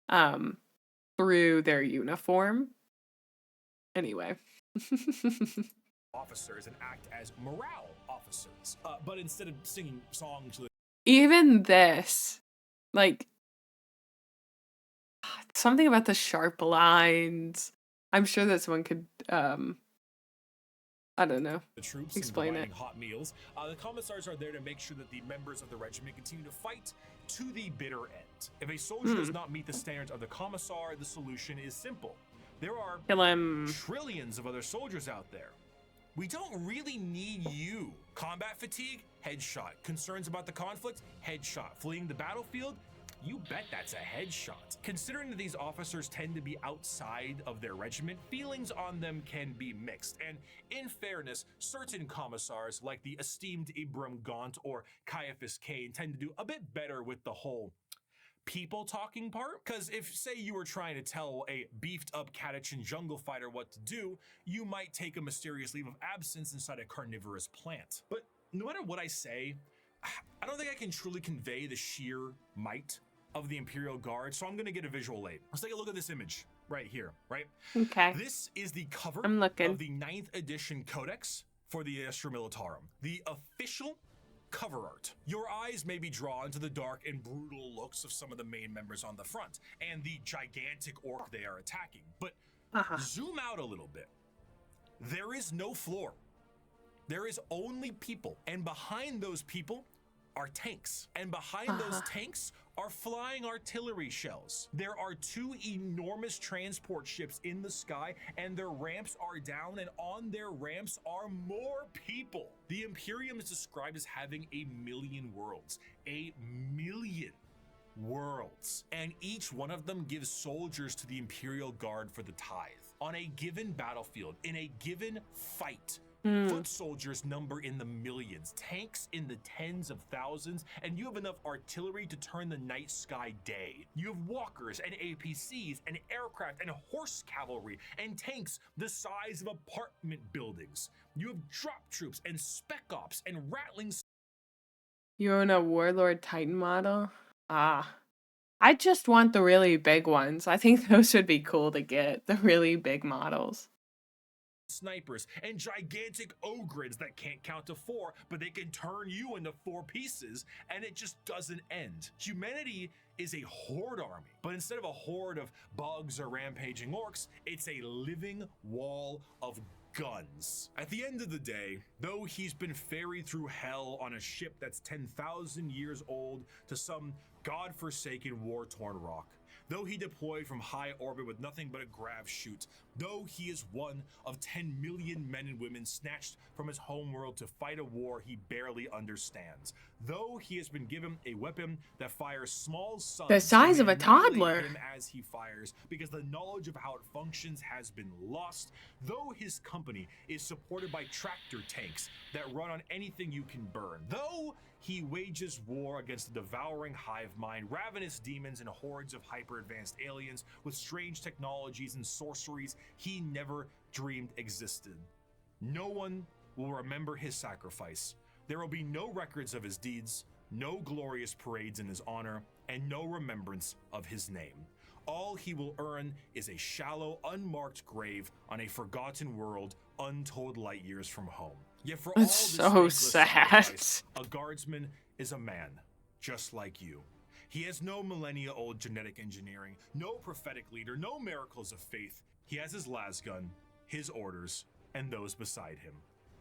through their uniform. Anyway. Officers and act as morale officers, but instead of singing songs, even this, like, something about the sharp lines. I'm sure that someone could, I don't know, the troops explain it. Hot meals. The commissars are there to make sure that the members of the regiment continue to fight to the bitter end. If a soldier does not meet the standards of the commissar, the solution is simple. There are trillions of other soldiers out there. We don't really need you. Combat fatigue? Headshot. Concerns about the conflict? Headshot. Fleeing the battlefield? You bet that's a headshot. Considering that these officers tend to be outside of their regiment, feelings on them can be mixed. And in fairness, certain commissars, like the esteemed Ibram Gaunt or Caiaphas Cain, tend to do a bit better with the whole people talking part, because if, say, you were trying to tell a beefed up Catachan jungle fighter what to do, you might take a mysterious leave of absence inside a carnivorous plant. But no matter what I say, I don't think I can truly convey the sheer might of the Imperial Guard, so I'm gonna get a visual aid. Let's take a look at this image right here, right? Okay. This is the cover I'm looking. of the 9th edition Codex for the Astra Militarum, the official cover art. Your eyes may be drawn to the dark and brutal looks of some of the main members on the front and the gigantic orc they are attacking, but zoom out a little bit. There is no floor. There is only people, and behind those people are tanks, and behind those tanks are flying artillery shells. There are 2 enormous transport ships in the sky, and their ramps are down, and on their ramps are more people. The Imperium is described as having 1,000,000 worlds. 1,000,000 worlds. And each one of them gives soldiers to the Imperial Guard for the tithe. On a given battlefield, in a given fight, Foot soldiers number in the millions, tanks in the tens of thousands, and you have enough artillery to turn the night sky day. You have walkers and APCs and aircraft and horse cavalry and tanks the size of apartment buildings. You have drop troops and spec ops and rattling. You own a Warlord Titan model? Ah. I just want the really big ones. I think those would be cool to get, the really big models. Snipers and gigantic ogres that can't count to 4, but they can turn you into 4 pieces, and it just doesn't end. Humanity is a horde army, but instead of a horde of bugs or rampaging orcs, it's a living wall of guns. At the end of the day, though he's been ferried through hell on a ship that's 10,000 years old to some godforsaken war-torn rock, though he deployed from high orbit with nothing but a grav chute, though he is one of 10 million men and women snatched from his homeworld to fight a war he barely understands, though he has been given a weapon that fires small suns the size of a toddler him as he fires because the knowledge of how it functions has been lost, though his company is supported by tractor tanks that run on anything you can burn, though he wages war against the devouring hive mind, ravenous demons and hordes of hyper-advanced aliens with strange technologies and sorceries he never dreamed existed. No one will remember his sacrifice. There will be no records of his deeds, no glorious parades in his honor, and no remembrance of his name. All he will earn is a shallow, unmarked grave on a forgotten world untold light years from home. Yet for all It's this so sacrifice, sad. a guardsman is a man, just like you. He has no millennia-old genetic engineering, no prophetic leader, no miracles of faith. He has his lasgun, his orders, and those beside him.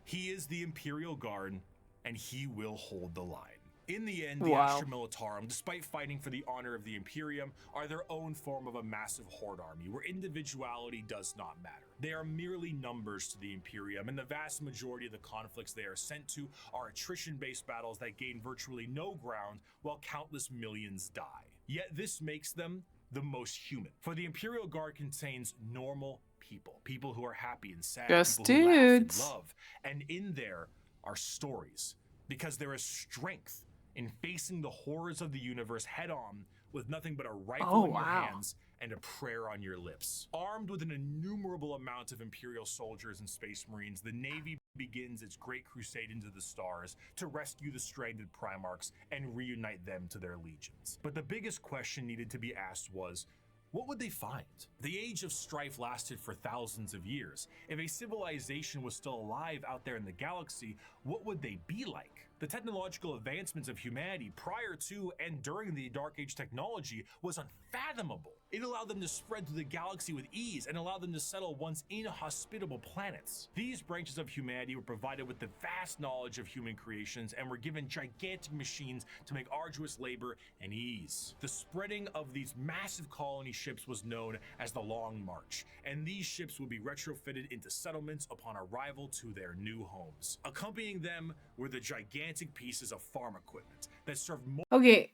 He is the Imperial Guard, and he will hold the line. In the end, the Astra Militarum, despite fighting for the honor of the Imperium, are their own form of a massive horde army where individuality does not matter. They are merely numbers to the Imperium, and the vast majority of the conflicts they are sent to are attrition-based battles that gain virtually no ground while countless millions die. Yet this makes them the most human. For the Imperial Guard contains normal people, people who are happy and sad, just people who laugh and dudes. love, and in there are stories, because there is strength in facing the horrors of the universe head on with nothing but a rifle in your hands and a prayer on your lips. Armed with an innumerable amount of Imperial soldiers and Space Marines, the Navy begins its great crusade into the stars to rescue the stranded Primarchs and reunite them to their legions. But the biggest question needed to be asked was, what would they find? The age of strife lasted for thousands of years. If a civilization was still alive out there in the galaxy, what would they be like? The technological advancements of humanity prior to and during the Dark Age technology was unfathomable. It allowed them to spread through the galaxy with ease and allowed them to settle once inhospitable planets. These branches of humanity were provided with the vast knowledge of human creations and were given gigantic machines to make arduous labor and ease. The spreading of these massive colony ships was known as the Long March, and these ships would be retrofitted into settlements upon arrival to their new homes. Accompanying them were the gigantic pieces of farm equipment that served Okay.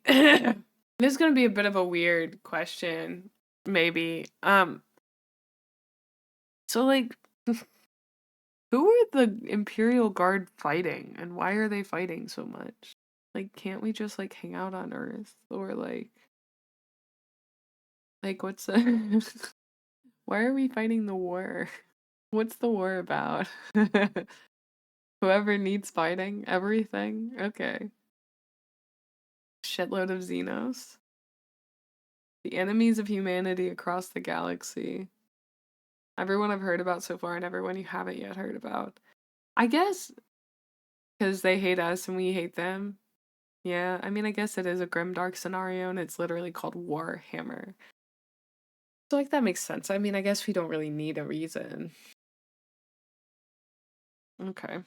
This is gonna be a bit of a weird question, maybe. So like, who are the Imperial Guard fighting, and why are they fighting so much? Like, can't we just like hang out on Earth, or like what's the why are we fighting the war? What's the war about? Whoever needs fighting, everything. Okay. Shitload of Xenos. The enemies of humanity across the galaxy. Everyone I've heard about so far and everyone you haven't yet heard about. I guess because they hate us and we hate them. Yeah, I mean, I guess it is a grimdark scenario and it's literally called Warhammer. So like that makes sense. I mean, I guess we don't really need a reason. Okay.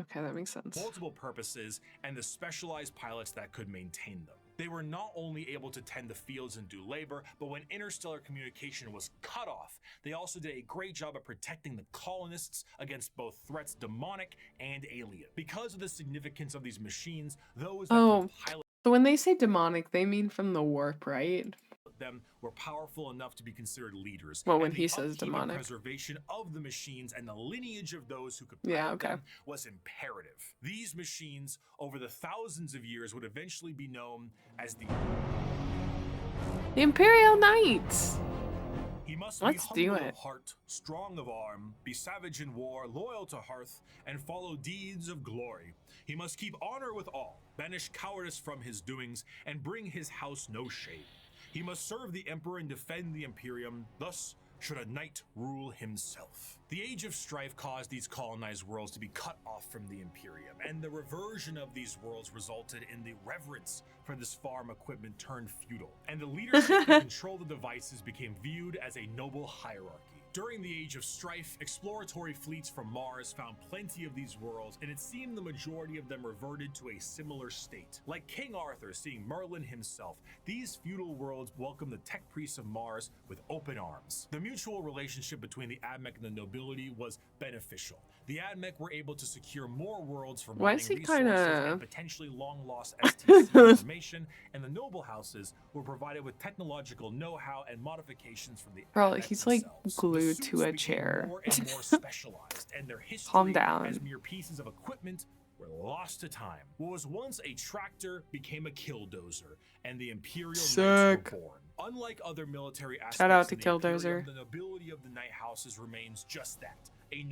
Okay, that makes sense. Multiple purposes and the specialized pilots that could maintain them. They were not only able to tend the fields and do labor, but when interstellar communication was cut off, they also did a great job of protecting the colonists against both threats demonic and alien. Because of the significance of these machines, those that So when they say demonic, they mean from the warp, right? them were powerful enough to be considered leaders. Well, when and he the says upkeep and demonic. preservation of the machines and the lineage of those who could Yeah, pilot okay. them was imperative. These machines, over the thousands of years, would eventually be known as the Imperial Knights. He must Let's be do humble it. of heart, strong of arm, be savage in war, loyal to hearth, and follow deeds of glory. He must keep honor with all, banish cowardice from his doings, and bring his house no shame. He must serve the emperor and defend the Imperium, thus should a knight rule himself. The Age of Strife caused these colonized worlds to be cut off from the Imperium, and the reversion of these worlds resulted in the reverence for this farm equipment turned feudal, and the leadership that controlled the devices became viewed as a noble hierarchy. During the Age of Strife, exploratory fleets from Mars found plenty of these worlds, and it seemed the majority of them reverted to a similar state. Like King Arthur seeing Merlin himself, these feudal worlds welcomed the tech priests of Mars with open arms. The mutual relationship between the Admech and the nobility was beneficial. The Admech were able to secure more worlds for Why mining is he resources kinda- and potentially long-lost STC information, and the noble houses were provided with technological know-how and modifications from the Bro, Admech he's like themselves. The glued suits to a became chair. more and more specialized, and their history Calm down. as mere pieces of equipment were lost to time. What was once a tractor became a killdozer, and the Imperial Knights Sick. were born. Unlike other military aspects Shout out of to the Killdozer. Imperium, the nobility of the Knight houses remains just that, a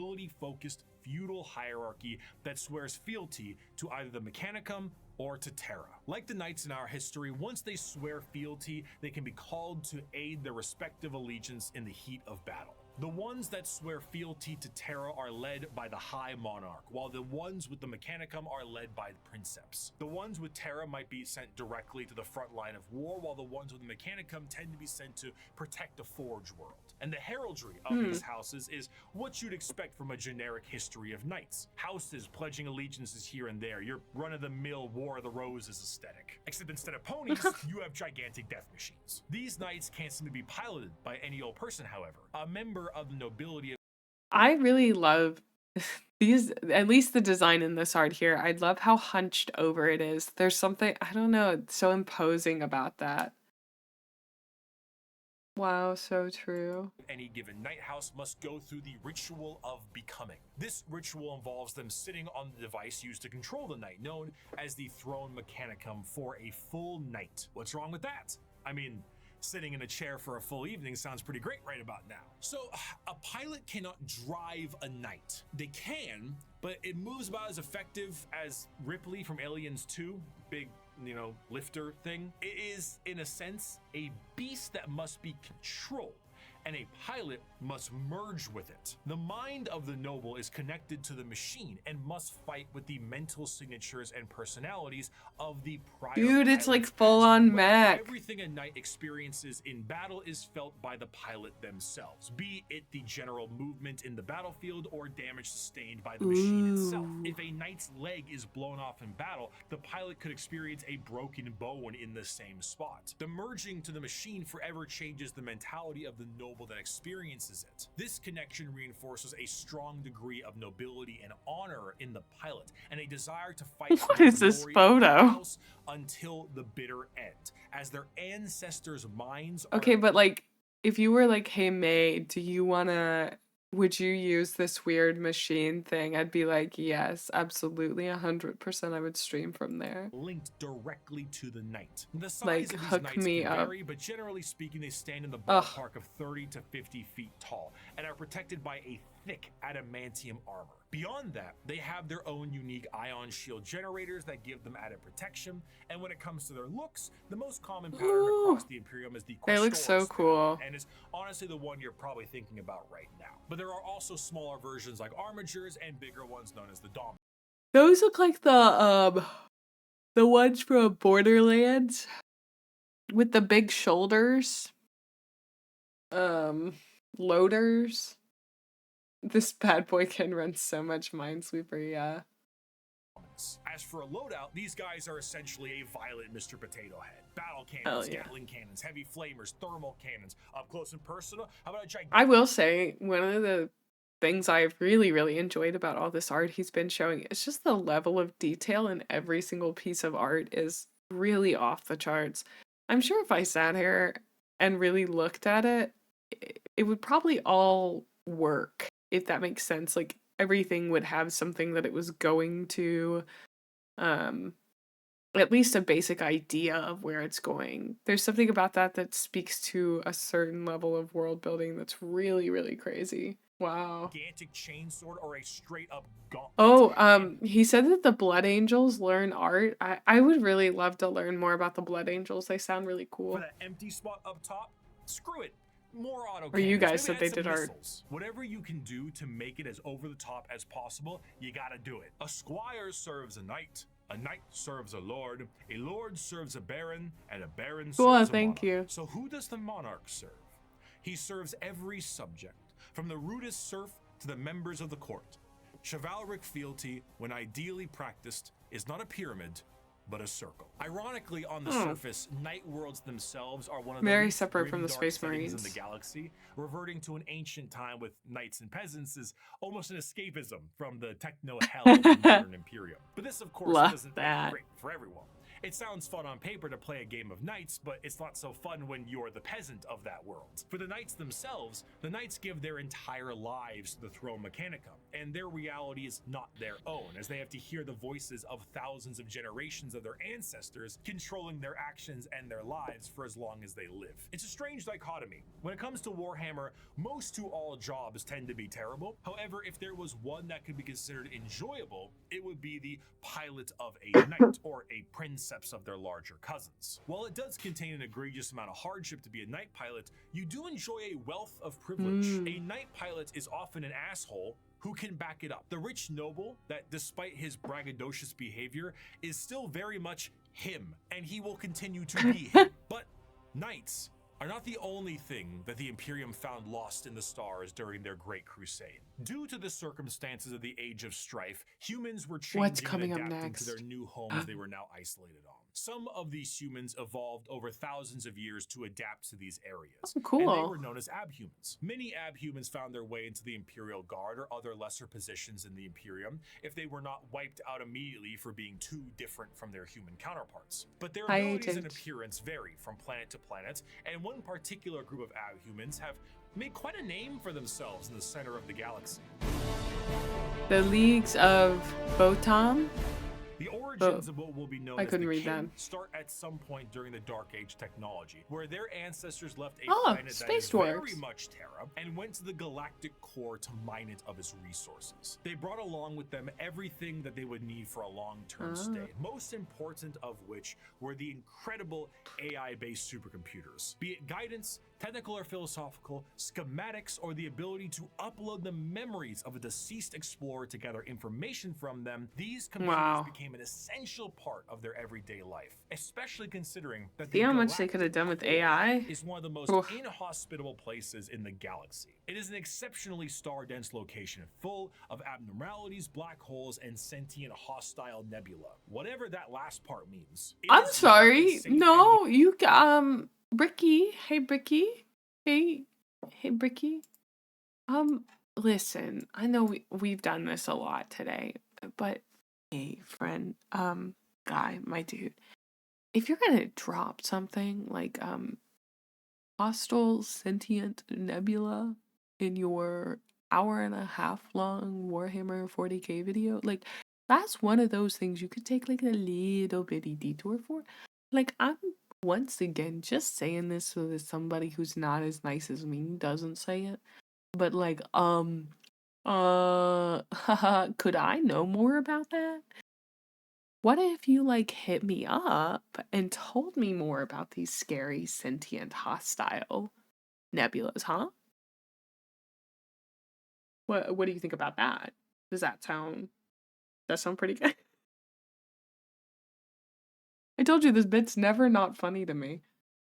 nobility-focused feudal hierarchy that swears fealty to either the Mechanicum or to Terra. Like the knights in our history, once they swear fealty, they can be called to aid their respective allegiance in the heat of battle. The ones that swear fealty to Terra are led by the High Monarch, while the ones with the Mechanicum are led by the Princeps. The ones with Terra might be sent directly to the front line of war, while the ones with the Mechanicum tend to be sent to protect the Forge world. And the heraldry of these houses is what you'd expect from a generic history of knights. Houses pledging allegiances here and there, your run-of-the-mill War of the Roses aesthetic. Except instead of ponies, you have gigantic death machines. These knights can't seem to be piloted by any old person, however. A member of the nobility of I really love these, at least the design in this art here. I love how hunched over it is. There's something, I don't know, it's so imposing about that. Wow, so true. any given knight house must go through the ritual of becoming. This ritual involves them sitting on the device used to control the knight, known as the Throne Mechanicum, for a full night. What's wrong with that? I mean, sitting in a chair for a full evening sounds pretty great right about now. So, a pilot cannot drive a knight. They can, but it moves about as effective as Ripley from Aliens 2, big, lifter thing. It is, in a sense, a beast that must be controlled, and a pilot must merge with it. The mind of the noble is connected to the machine and must fight with the mental signatures and personalities of the prior Dude, it's like pilots full as on well. mech. Everything a knight experiences in battle is felt by the pilot themselves, be it the general movement in the battlefield or damage sustained by the machine itself. If a knight's leg is blown off in battle, the pilot could experience a broken bone in the same spot. The merging to the machine forever changes the mentality of the noble that experiences it. This connection reinforces a strong degree of nobility and honor in the pilot, and a desire to fight What for the is this glory of the photo? house until the bitter end, as their ancestors' minds are Okay, but like, if you were like, hey May, would you use this weird machine thing? I'd be like, yes, absolutely, 100% I would stream from there. linked directly to the knight. The size Like, of these hook knights me can up. vary, but generally speaking, they stand in the Ugh. ballpark of 30 to 50 feet tall and are protected by a thick adamantium armor. Beyond that, they have their own unique ion shield generators that give them added protection, and when it comes to their looks, the most common pattern Ooh. across the Imperium is the They look Questoris so pattern, cool. and is honestly the one you're probably thinking about right now. But there are also smaller versions like armigers and bigger ones known as the Dom. Those look like the ones from Borderlands with the big shoulders. Loaders. This bad boy can run so much Minesweeper, yeah. As for a loadout, these guys are essentially a violent Mr. Potato Head. Battle Hell cannons, yeah. Gatling cannons, heavy flamers, thermal cannons, up close and personal. How about a gigantic I will say, one of the things I've really, really enjoyed about all this art he's been showing is just the level of detail in every single piece of art is really off the charts. I'm sure if I sat here and really looked at it, it would probably all work, if that makes sense. Like everything would have something that it was going to, at least a basic idea of where it's going. There's something about that speaks to a certain level of world building that's really, really crazy. Wow. Gigantic chainsword or a straight up gauntlet. Oh, he said that the Blood Angels learn art. I would really love to learn more about the Blood Angels. They sound really cool. For that empty spot up top, screw it. More auto. Or you guys said they did art. Whatever you can do to make it as over the top as possible, you gotta do it. A squire serves a knight serves a lord serves a baron, and a baron serves a monarch. Thank you. So who does the monarch serve? He serves every subject, from the rudest serf to the members of the court. Chivalric fealty, when ideally practiced, is not a pyramid, but a circle. Ironically, on the surface, night worlds themselves are one of the very separate from the Space in Marines the galaxy. Reverting to an ancient time with knights and peasants is almost an escapism from the techno hell of the modern Imperium. But this, of course, doesn't make it great for everyone. It sounds fun on paper to play a game of knights, but it's not so fun when you're the peasant of that world. For the knights themselves, the knights give their entire lives to the throne mechanicum, and their reality is not their own, as they have to hear the voices of thousands of generations of their ancestors controlling their actions and their lives for as long as they live. It's a strange dichotomy. When it comes to Warhammer, most to all jobs tend to be terrible. However, if there was one that could be considered enjoyable, it would be the pilot of a knight, or a princeps of their larger cousins. While it does contain an egregious amount of hardship to be a knight pilot, you do enjoy a wealth of privilege. A knight pilot is often an asshole who can back it up. The rich noble that, despite his braggadocious behavior, is still very much him, and he will continue to be him. But knights are not the only thing that the Imperium found lost in the stars during their Great Crusade. Due to the circumstances of the Age of Strife, humans were changing and adapting to their new homes they were now isolated on. Some of these humans evolved over thousands of years to adapt to these areas. Oh, cool. And they were known as abhumans. Many abhumans found their way into the Imperial Guard or other lesser positions in the Imperium if they were not wiped out immediately for being too different from their human counterparts. But their abilities and appearance vary from planet to planet, and one particular group of abhumans have made quite a name for themselves in the center of the galaxy. The Leagues of Votam? The origins of what will be known as the King start at some point during the Dark Age technology, where their ancestors left a planet that is very much Terra and went to the galactic core to mine it of its resources. They brought along with them everything that they would need for a long-term stay, most important of which were the incredible AI-based supercomputers. Be it guidance, technical or philosophical, schematics, or the ability to upload the memories of a deceased explorer to gather information from them, these computers became an essential part of their everyday life, especially considering that see how much they could have done with AI is one of the most inhospitable places in the galaxy. It is an exceptionally star-dense location full of abnormalities, black holes, and sentient hostile nebula. Whatever that last part means. I'm sorry. No, you Bricky. Hey Bricky. Hey Bricky. Listen, I know we've done this a lot today, but hey friend, guy, my dude, if you're gonna drop something like hostile sentient nebula in your hour-and-a-half long Warhammer 40k video, like that's one of those things you could take like a little bitty detour for. Like, I'm once again just saying this so that somebody who's not as nice as me doesn't say it, but like could I know more about that? What if you like hit me up and told me more about these scary sentient hostile nebulas, huh? What do you think about that? Does that sound pretty good? I told you this bit's never not funny to me.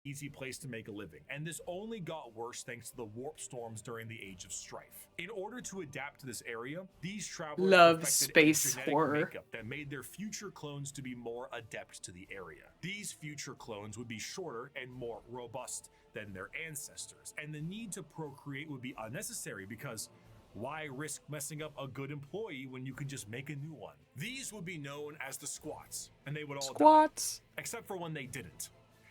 Easy place to make a living, and this only got worse thanks to the warp storms during the Age of Strife. In order to adapt to this area, these travelers love space horror makeup that made their future clones to be more adept to the area. These future clones would be shorter and more robust than their ancestors, and the need to procreate would be unnecessary because why risk messing up a good employee when you can just make a new one? These would be known as the squats, and they would all die, except for when they didn't.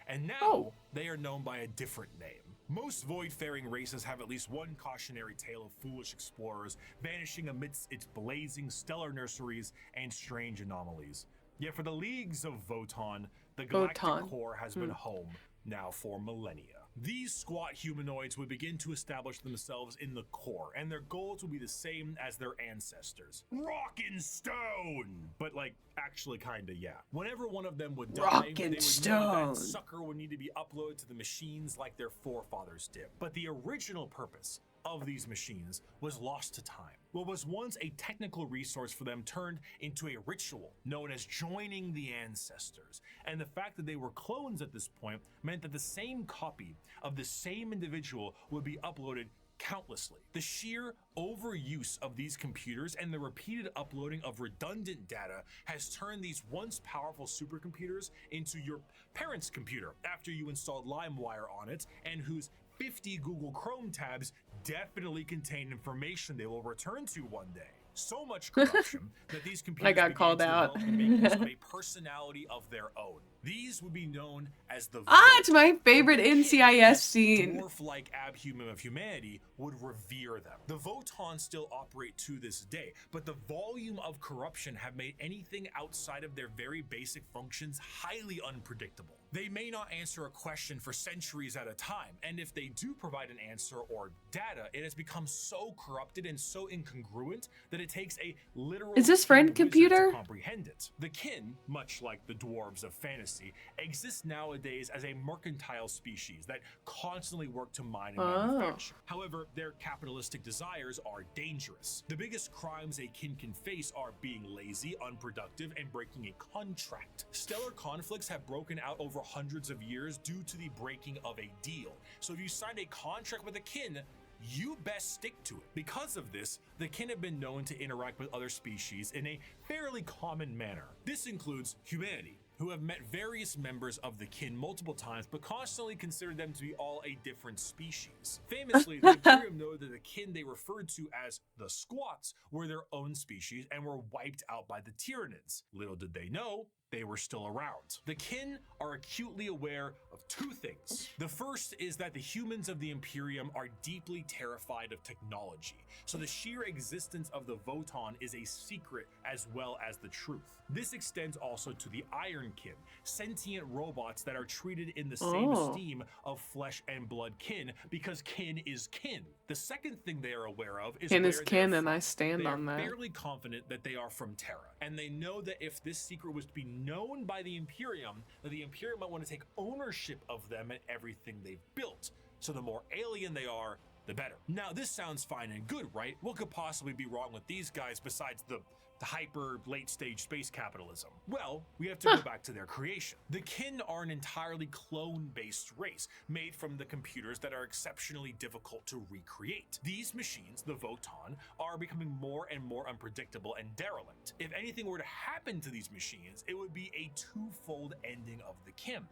and now Oh. they are known by a different name. Most void-faring races have at least one cautionary tale of foolish explorers vanishing amidst its blazing stellar nurseries and strange anomalies. Yet for the leagues of Voton, the galactic Voton. core has been home now for millennia. These squat humanoids would begin to establish themselves in the core, and their goals would be the same as their ancestors. Rock and stone! But like, actually kinda, yeah. Whenever one of them would die, Rock they and would know stone. that sucker would need to be uploaded to the machines like their forefathers did. But the original purpose of these machines was lost to time. What was once a technical resource for them turned into a ritual known as joining the ancestors. And the fact that they were clones at this point meant that the same copy of the same individual would be uploaded countlessly. The sheer overuse of these computers and the repeated uploading of redundant data has turned these once powerful supercomputers into your parents' computer after you installed LimeWire on it, and whose 50 Google Chrome tabs definitely contain information they will return to one day. So much corruption that these computers I got began called to out. develop and make use of a personality of their own. These would be known as the It's my favorite NCIS scene. dwarf-like abhuman of humanity would revere them. The Votons still operate to this day, but the volume of corruption have made anything outside of their very basic functions highly unpredictable. They may not answer a question for centuries at a time, and if they do provide an answer or data, it has become so corrupted and so incongruent that it takes a literal Is this friend wizard computer? to comprehend it. The kin, much like the dwarves of fantasy, exist nowadays as a mercantile species that constantly work to mine and manufacture. However, their capitalistic desires are dangerous. The biggest crimes a kin can face are being lazy, unproductive, and breaking a contract. Stellar conflicts have broken out over hundreds of years due to the breaking of a deal. So if you signed a contract with a kin, you best stick to it. Because of this, the kin have been known to interact with other species in a fairly common manner. This includes humanity, who have met various members of the kin multiple times, but constantly considered them to be all a different species. Famously, the Imperium know that the kin they referred to as the Squats were their own species and were wiped out by the Tyranids. Little did they know, they were still around. The kin are acutely aware of two things. The first is that the humans of the Imperium are deeply terrified of technology, so the sheer existence of the Voton is a secret as well as the truth. This extends also to the Iron Kin, sentient robots that are treated in the same esteem of flesh and blood kin, because kin is kin. The second thing they are aware of is Kin where is kin, they're and from. I stand They on are that. fairly confident that they are from Terra, and they know that if this secret was to be known by the Imperium, that the Imperium might want to take ownership of them and everything they've built. So the more alien they are, the better. Now, this sounds fine and good, right? What could possibly be wrong with these guys besides the hyper late stage space capitalism? Well, we have to go back to their creation. The kin are an entirely clone-based race made from the computers that are exceptionally difficult to recreate. These machines, the Voton, are becoming more and more unpredictable and derelict. If anything were to happen to these machines, it would be a twofold ending of the kin.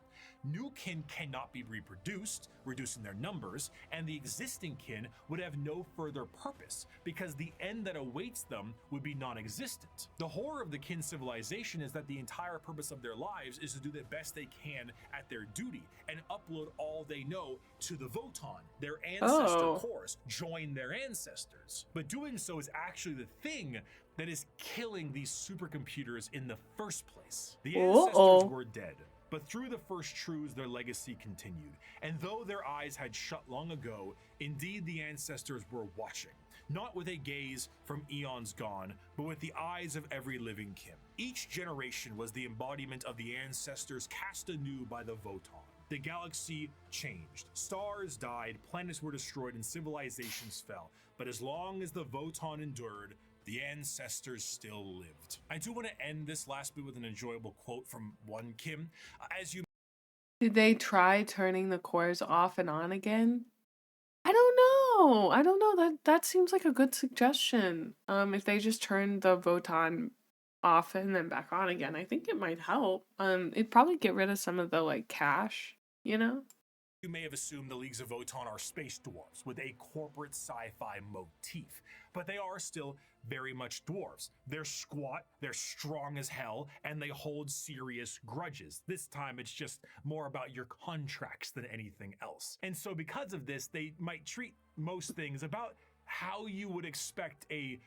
New kin cannot be reproduced, reducing their numbers, and the existing kin would have no further purpose because the end that awaits them would be non-existent. The horror of the kin civilization is that the entire purpose of their lives is to do the best they can at their duty and upload all they know to the Voton, their ancestor cores, join their ancestors. But doing so is actually the thing that is killing these supercomputers in the first place. The ancestors were dead, but through the first truths, their legacy continued. And though their eyes had shut long ago, indeed the ancestors were watching, not with a gaze from eons gone, but with the eyes of every living kin. Each generation was the embodiment of the ancestors cast anew by the Voton. The galaxy changed. Stars died, planets were destroyed, and civilizations fell. But as long as the Voton endured, the ancestors still lived. I do want to end this last bit with an enjoyable quote from one Kim. As you Did they try turning the cores off and on again? I don't know. That seems like a good suggestion. If they just turn the Voton off and then back on again, I think it might help. It'd probably get rid of some of the like cache, you know? You may have assumed the Leagues of Voton are space dwarfs with a corporate sci-fi motif, but they are still very much dwarves. They're squat, they're strong as hell, and they hold serious grudges. This time it's just more about your contracts than anything else. And so because of this, they might treat most things about how you would expect a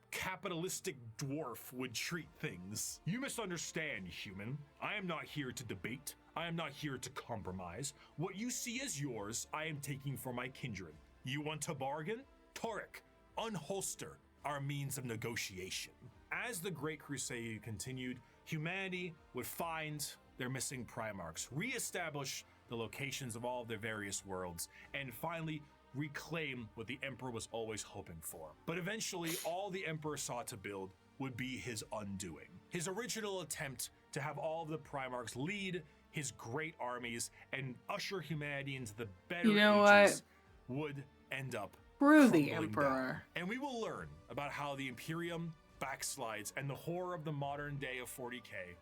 capitalistic dwarf would treat things. You misunderstand, human. I am not here to debate. I am not here to compromise. What you see as yours, I am taking for my kindred. You want to bargain? Torek, unholster our means of negotiation. As the Great Crusade continued, humanity would find their missing Primarchs, reestablish the locations of all of their various worlds, and finally reclaim what the Emperor was always hoping for. But eventually, all the Emperor sought to build would be his undoing. His original attempt to have all of the Primarchs lead his great armies and usher humanity into the better ages would end up Screw the crumbling Emperor. down. And we will learn about how the Imperium backslides and the horror of the modern day of 40k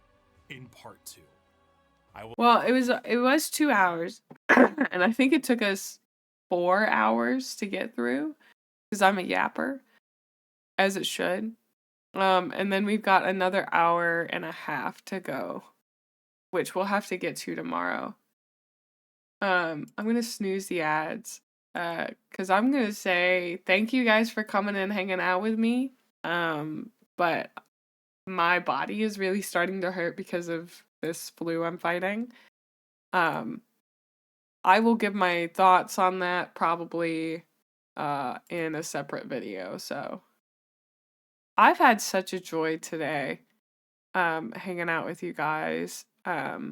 in part 2. Well, it was 2 hours, and I think it took us 4 hours to get through because I'm a yapper, as it should. And then we've got another hour and a half to go, which we'll have to get to tomorrow. I'm gonna snooze the ads. Because I'm going to say thank you guys for coming and hanging out with me. But my body is really starting to hurt because of this flu I'm fighting. I will give my thoughts on that probably in a separate video. So I've had such a joy today hanging out with you guys. I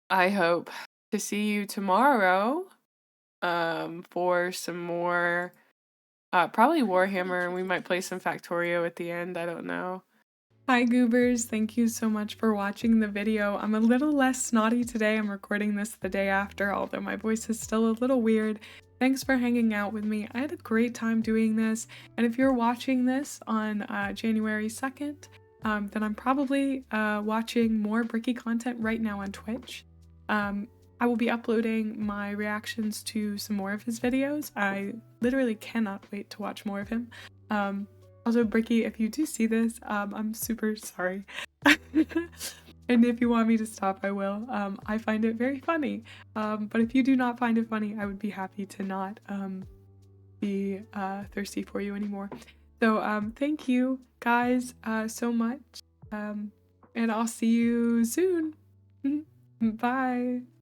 hope to see you tomorrow for some more probably Warhammer, and we might play some Factorio at the end. I don't know. Hi goobers, thank you so much for watching the video. I'm a little less snotty today. I'm recording this the day after, although my voice is still a little weird. Thanks for hanging out with me. I had a great time doing this, and if you're watching this on January 2nd, then I'm probably watching more Bricky content right now on Twitch. I will be uploading my reactions to some more of his videos. I literally cannot wait to watch more of him. Also, Bricky, if you do see this, I'm super sorry. And if you want me to stop, I will. I find it very funny. But if you do not find it funny, I would be happy to not be thirsty for you anymore. So thank you guys so much. And I'll see you soon. Bye.